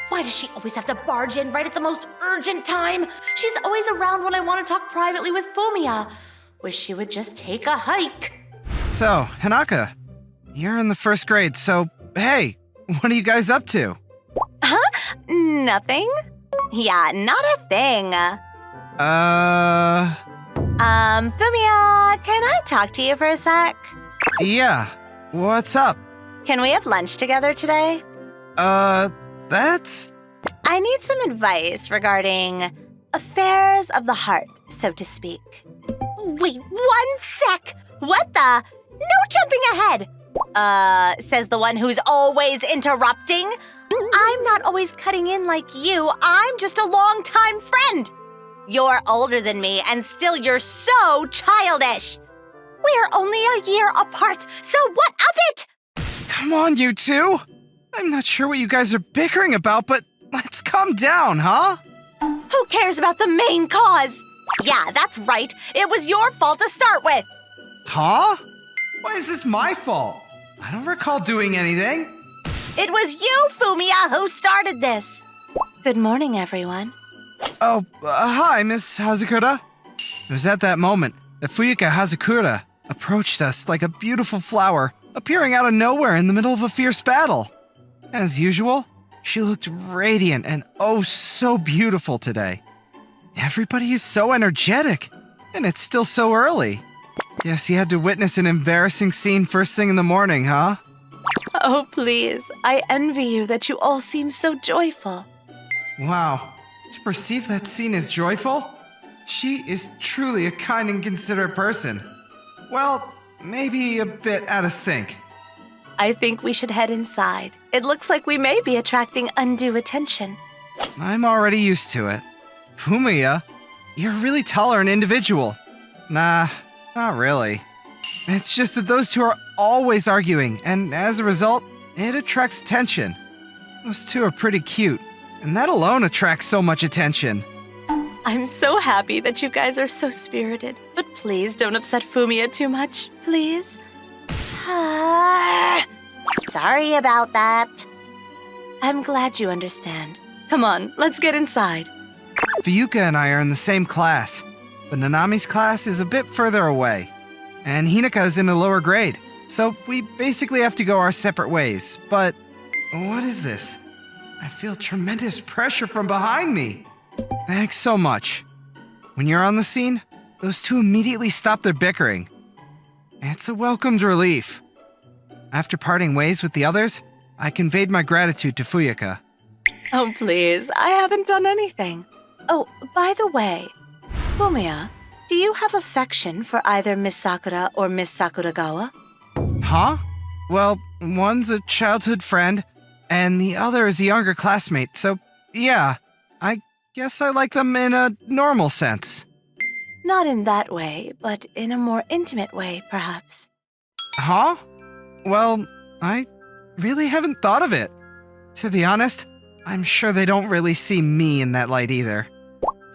Why does she always have to barge in right at the most urgent time? She's always around when I want to talk privately with Fumiya. Wish she would just take a hike. So, Hanaka, you're in the first grade, so hey, what are you guys up to? Huh? Nothing? Yeah, not a thing. Fumiya, can I talk to you for a sec? Yeah, what's up? Can we have lunch together today? That's... I need some advice regarding affairs of the heart, so to speak. Wait, 1 sec! What the? No jumping ahead! Says the one who's always interrupting. I'm not always cutting in like you. I'm just a long-time friend. You're older than me, and still you're so childish. We're only a year apart, so what of it? Come on, you two! I'm not sure what you guys are bickering about, but let's calm down, huh? Who cares about the main cause? Yeah, that's right. It was your fault to start with. Huh? Why is this my fault? I don't recall doing anything. It was you, Fumiya, who started this. Good morning, everyone. Oh, hi, Miss Hazakura. It was at that moment that Fuyuka Hazakura approached us like a beautiful flower, appearing out of nowhere in the middle of a fierce battle. As usual, she looked radiant and oh so beautiful today. Everybody is so energetic, and it's still so early. Guess you had to witness an embarrassing scene first thing in the morning, huh? Oh, please. I envy you that you all seem so joyful. Wow. To perceive that scene as joyful? She is truly a kind and considerate person. Well, maybe a bit out of sync. I think we should head inside. It looks like we may be attracting undue attention. I'm already used to it. Fumiya, you're a really tolerant individual. Nah, not really. It's just that those two are always arguing, and as a result, it attracts attention. Those two are pretty cute, and that alone attracts so much attention. I'm so happy that you guys are so spirited, but please don't upset Fumiya too much, please. Sorry about that. I'm glad you understand. Come on, let's get inside. Fuyuka and I are in the same class, but Nanami's class is a bit further away, and Hinaka is in a lower grade, so we basically have to go our separate ways. But what is this? I feel tremendous pressure from behind me. Thanks so much. When you're on the scene, those two immediately stop their bickering. It's a welcomed relief. After parting ways with the others, I conveyed my gratitude to Fuyuka. Oh, please, I haven't done anything. Oh, by the way, Fumiya, do you have affection for either Miss Sakura or Miss Sakuragawa? Huh? Well, one's a childhood friend, and the other is a younger classmate, so yeah, I guess I like them in a normal sense. Not in that way, but in a more intimate way, perhaps. Huh? Well, I really haven't thought of it. To be honest, I'm sure they don't really see me in that light either.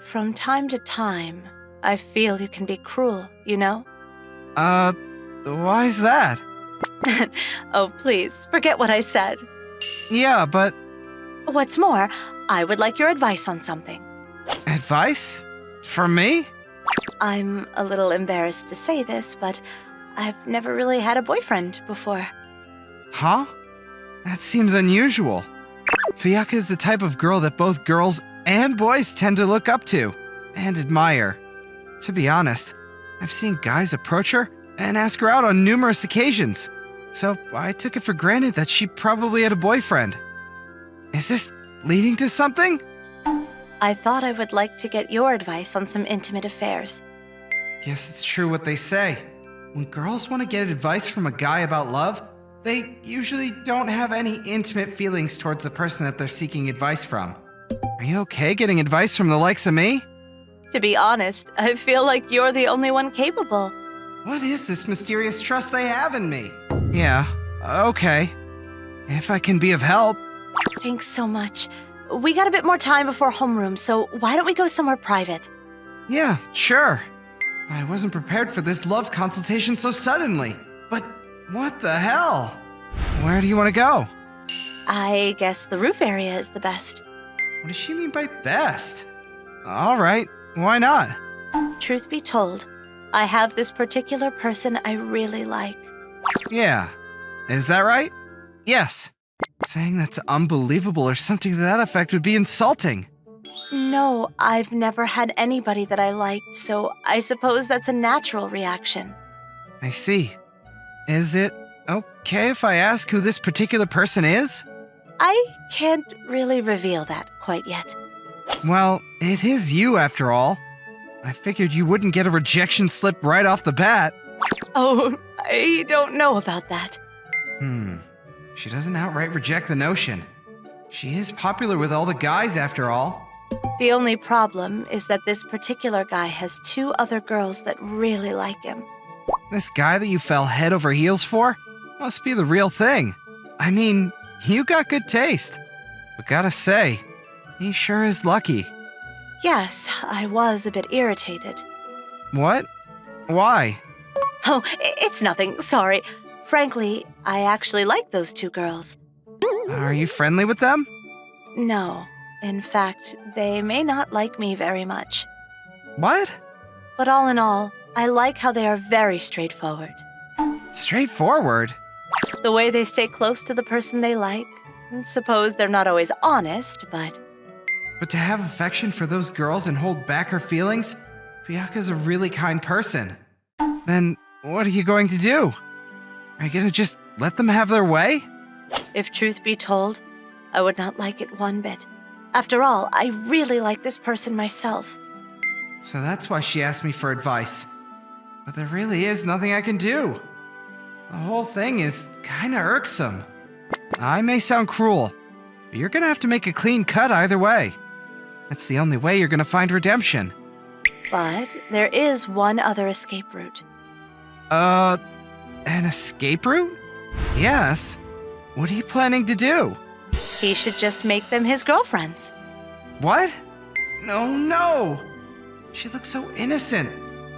From time to time, I feel you can be cruel, you know? Why's that? Oh, please, forget what I said. Yeah, but... What's more, I would like your advice on something. Advice? From me? I'm a little embarrassed to say this, but I've never really had a boyfriend before. Huh? That seems unusual. Fuyuka is the type of girl that both girls and boys tend to look up to and admire. To be honest, I've seen guys approach her and ask her out on numerous occasions, so I took it for granted that she probably had a boyfriend. Is this leading to something? I thought I would like to get your advice on some intimate affairs. Guess it's true what they say. When girls want to get advice from a guy about love, they usually don't have any intimate feelings towards the person that they're seeking advice from. Are you okay getting advice from the likes of me? To be honest, I feel like you're the only one capable. What is this mysterious trust they have in me? Yeah, okay. If I can be of help. Thanks so much. We got a bit more time before homeroom, so why don't we go somewhere private? Yeah, sure. I wasn't prepared for this love consultation so suddenly. But what the hell? Where do you want to go? I guess the roof area is the best. What does she mean by best? All right, why not? Truth be told, I have this particular person I really like. Yeah. Is that right? Yes. Saying that's unbelievable or something to that effect would be insulting. No, I've never had anybody that I liked, so I suppose that's a natural reaction. I see. Is it okay if I ask who this particular person is? I can't really reveal that quite yet. Well, it is you after all. I figured you wouldn't get a rejection slip right off the bat. Oh, I don't know about that. She doesn't outright reject the notion. She is popular with all the guys after all. The only problem is that this particular guy has 2 other girls that really like him. This guy that you fell head over heels for must be the real thing. I mean, you got good taste. But gotta say, he sure is lucky. Yes, I was a bit irritated. What? Why? Oh, it's nothing, sorry. Frankly, I actually like those 2 girls. Are you friendly with them? No. In fact, they may not like me very much. What? But all in all, I like how they are very straightforward. Straightforward? The way they stay close to the person they like. Suppose they're not always honest, but... But to have affection for those girls and hold back her feelings, Fuyaka's a really kind person. Then what are you going to do? Are you gonna just let them have their way? If truth be told, I would not like it one bit. After all, I really like this person myself. So that's why she asked me for advice. But there really is nothing I can do. The whole thing is kinda irksome. I may sound cruel, but you're gonna have to make a clean cut either way. That's the only way you're gonna find redemption. But there is one other escape route. An escape route? Yes. What are you planning to do? He should just make them his girlfriends. What? No. She looks so innocent.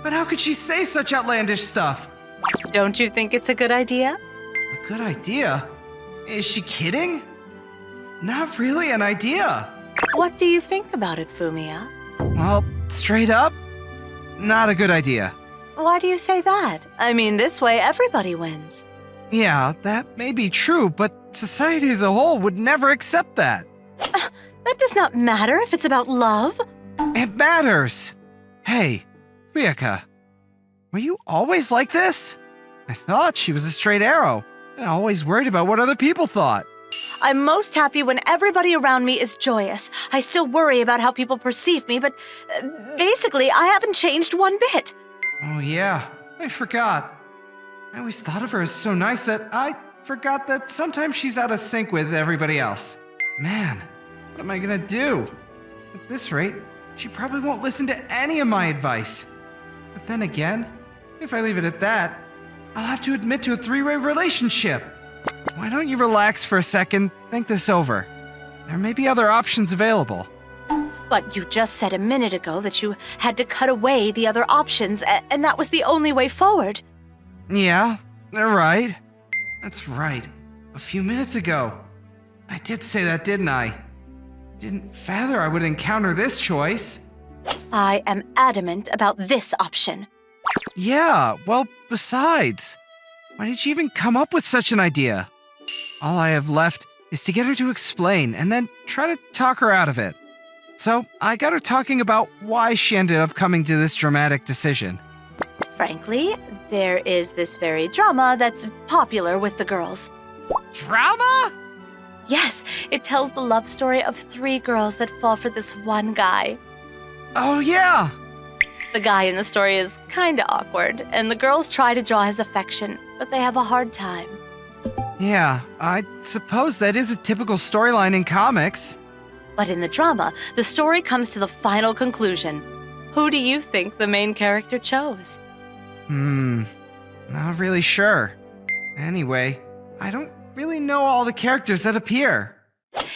But how could she say such outlandish stuff? Don't you think it's a good idea? A good idea? Is she kidding? Not really an idea. What do you think about it, Fumiya? Well, straight up, not a good idea. Why do you say that? I mean, this way everybody wins. Yeah, that may be true, but society as a whole would never accept that. That does not matter if it's about love. It matters. Hey, Ryuka, were you always like this? I thought she was a straight arrow, and always worried about what other people thought. I'm most happy when everybody around me is joyous. I still worry about how people perceive me, but basically, I haven't changed one bit. Oh yeah, I forgot. I always thought of her as so nice that I forgot that sometimes she's out of sync with everybody else. Man, what am I gonna do? At this rate, she probably won't listen to any of my advice. But then again, if I leave it at that, I'll have to admit to a 3-way relationship. Why don't you relax for a second, think this over. There may be other options available. But you just said a minute ago that you had to cut away the other options, and that was the only way forward. Yeah, they're right. That's right. A few minutes ago. I did say that, didn't I? Didn't father I would encounter this choice. I am adamant about this option. Yeah, well, besides, why did you even come up with such an idea? All I have left is to get her to explain and then try to talk her out of it. So I got her talking about why she ended up coming to this dramatic decision. Frankly, there is this very drama that's popular with the girls. Drama? Yes, it tells the love story of 3 girls that fall for this one guy. Oh yeah! The guy in the story is kinda awkward, and the girls try to draw his affection, but they have a hard time. Yeah, I suppose that is a typical storyline in comics. But in the drama, the story comes to the final conclusion. Who do you think the main character chose? Not really sure. Anyway, I don't really know all the characters that appear.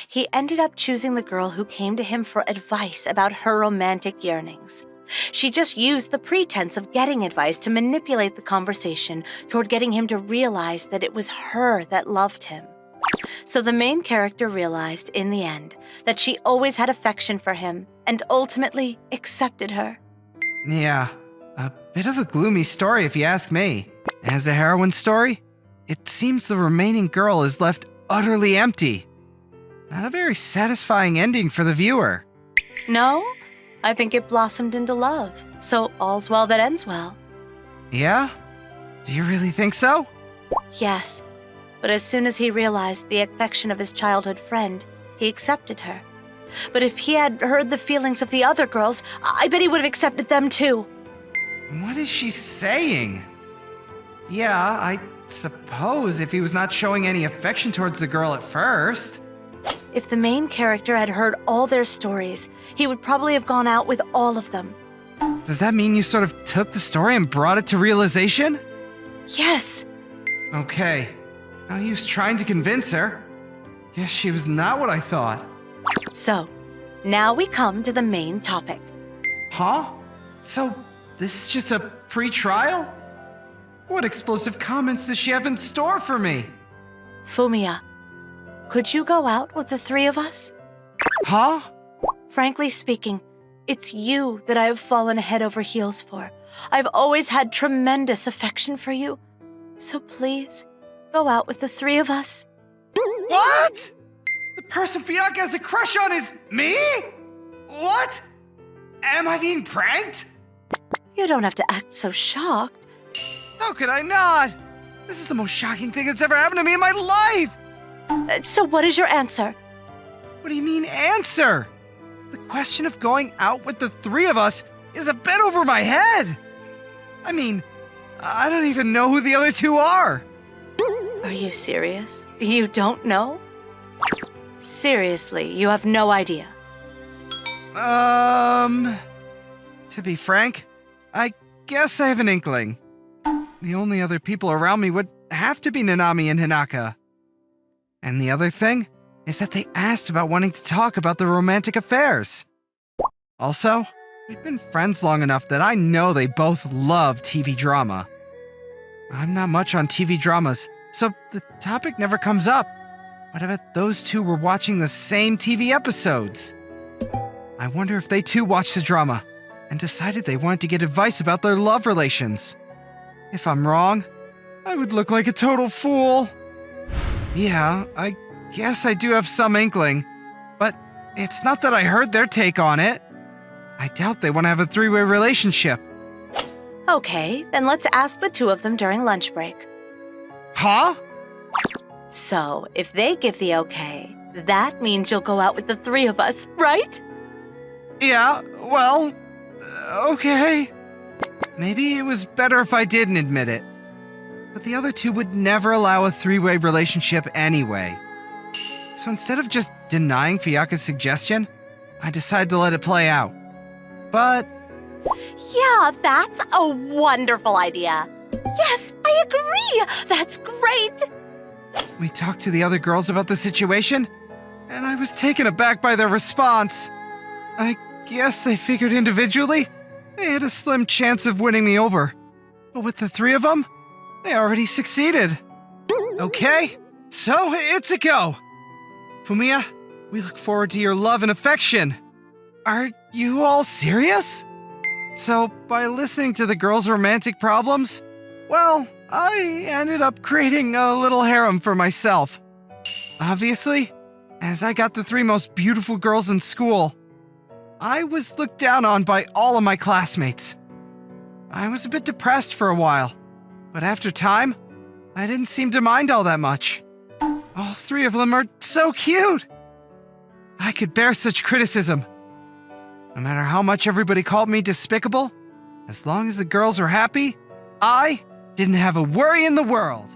He ended up choosing the girl who came to him for advice about her romantic yearnings. She just used the pretense of getting advice to manipulate the conversation toward getting him to realize that it was her that loved him. So the main character realized, in the end, that she always had affection for him and ultimately accepted her. Yeah, a bit of a gloomy story if you ask me. As a heroine story, it seems the remaining girl is left utterly empty. Not a very satisfying ending for the viewer. No, I think it blossomed into love, so all's well that ends well. Yeah? Do you really think so? Yes, but as soon as he realized the affection of his childhood friend, he accepted her. But if he had heard the feelings of the other girls, I bet he would have accepted them too. What is she saying? Yeah, I suppose if he was not showing any affection towards the girl at first. If the main character had heard all their stories, he would probably have gone out with all of them. Does that mean you sort of took the story and brought it to realization? Yes. Okay. No use trying to convince her. Guess she was not what I thought. So, now we come to the main topic. Huh? So, this is just a pre-trial? What explosive comments does she have in store for me? Fumiya, could you go out with the three of us? Huh? Frankly speaking, it's you that I have fallen head over heels for. I've always had tremendous affection for you. So please, go out with the three of us. What? The person Fuyaka has a crush on is me? What? Am I being pranked? You don't have to act so shocked. How could I not? This is the most shocking thing that's ever happened to me in my life! So what is your answer? What do you mean, answer? The question of going out with the three of us is a bit over my head. I mean, I don't even know who the other two are. Are you serious? You don't know? Seriously, you have no idea. To be frank, I guess I have an inkling. The only other people around me would have to be Nanami and Hinaka. And the other thing is that they asked about wanting to talk about their romantic affairs. Also, we've been friends long enough that I know they both love TV drama. I'm not much on TV dramas, so the topic never comes up. But I bet those two were watching the same TV episodes. I wonder if they too watched the drama and decided they wanted to get advice about their love relations. If I'm wrong, I would look like a total fool. Yeah, I guess I do have some inkling, but it's not that I heard their take on it. I doubt they want to have a three-way relationship. Okay, then let's ask the two of them during lunch break. Huh? So, if they give the okay, that means you'll go out with the three of us, right? Yeah, well, okay. Maybe it was better if I didn't admit it. But the other two would never allow a three-way relationship anyway. So instead of just denying Fuyaka's suggestion, I decided to let it play out. But... Yeah, that's a wonderful idea. Yes, I agree. That's great. we talked to the other girls about the situation, and I was taken aback by their response. I guess they figured individually they had a slim chance of winning me over. But with the three of them, they already succeeded. Okay, so it's a go. Fumiya, we look forward to your love and affection. Are you all serious? So, by listening to the girls' romantic problems, well, I ended up creating a little harem for myself. Obviously, as I got the three most beautiful girls in school, I was looked down on by all of my classmates. I was a bit depressed for a while, but after time, I didn't seem to mind all that much. All three of them are so cute! I could bear such criticism. No matter how much everybody called me despicable, as long as the girls were happy, I didn't have a worry in the world.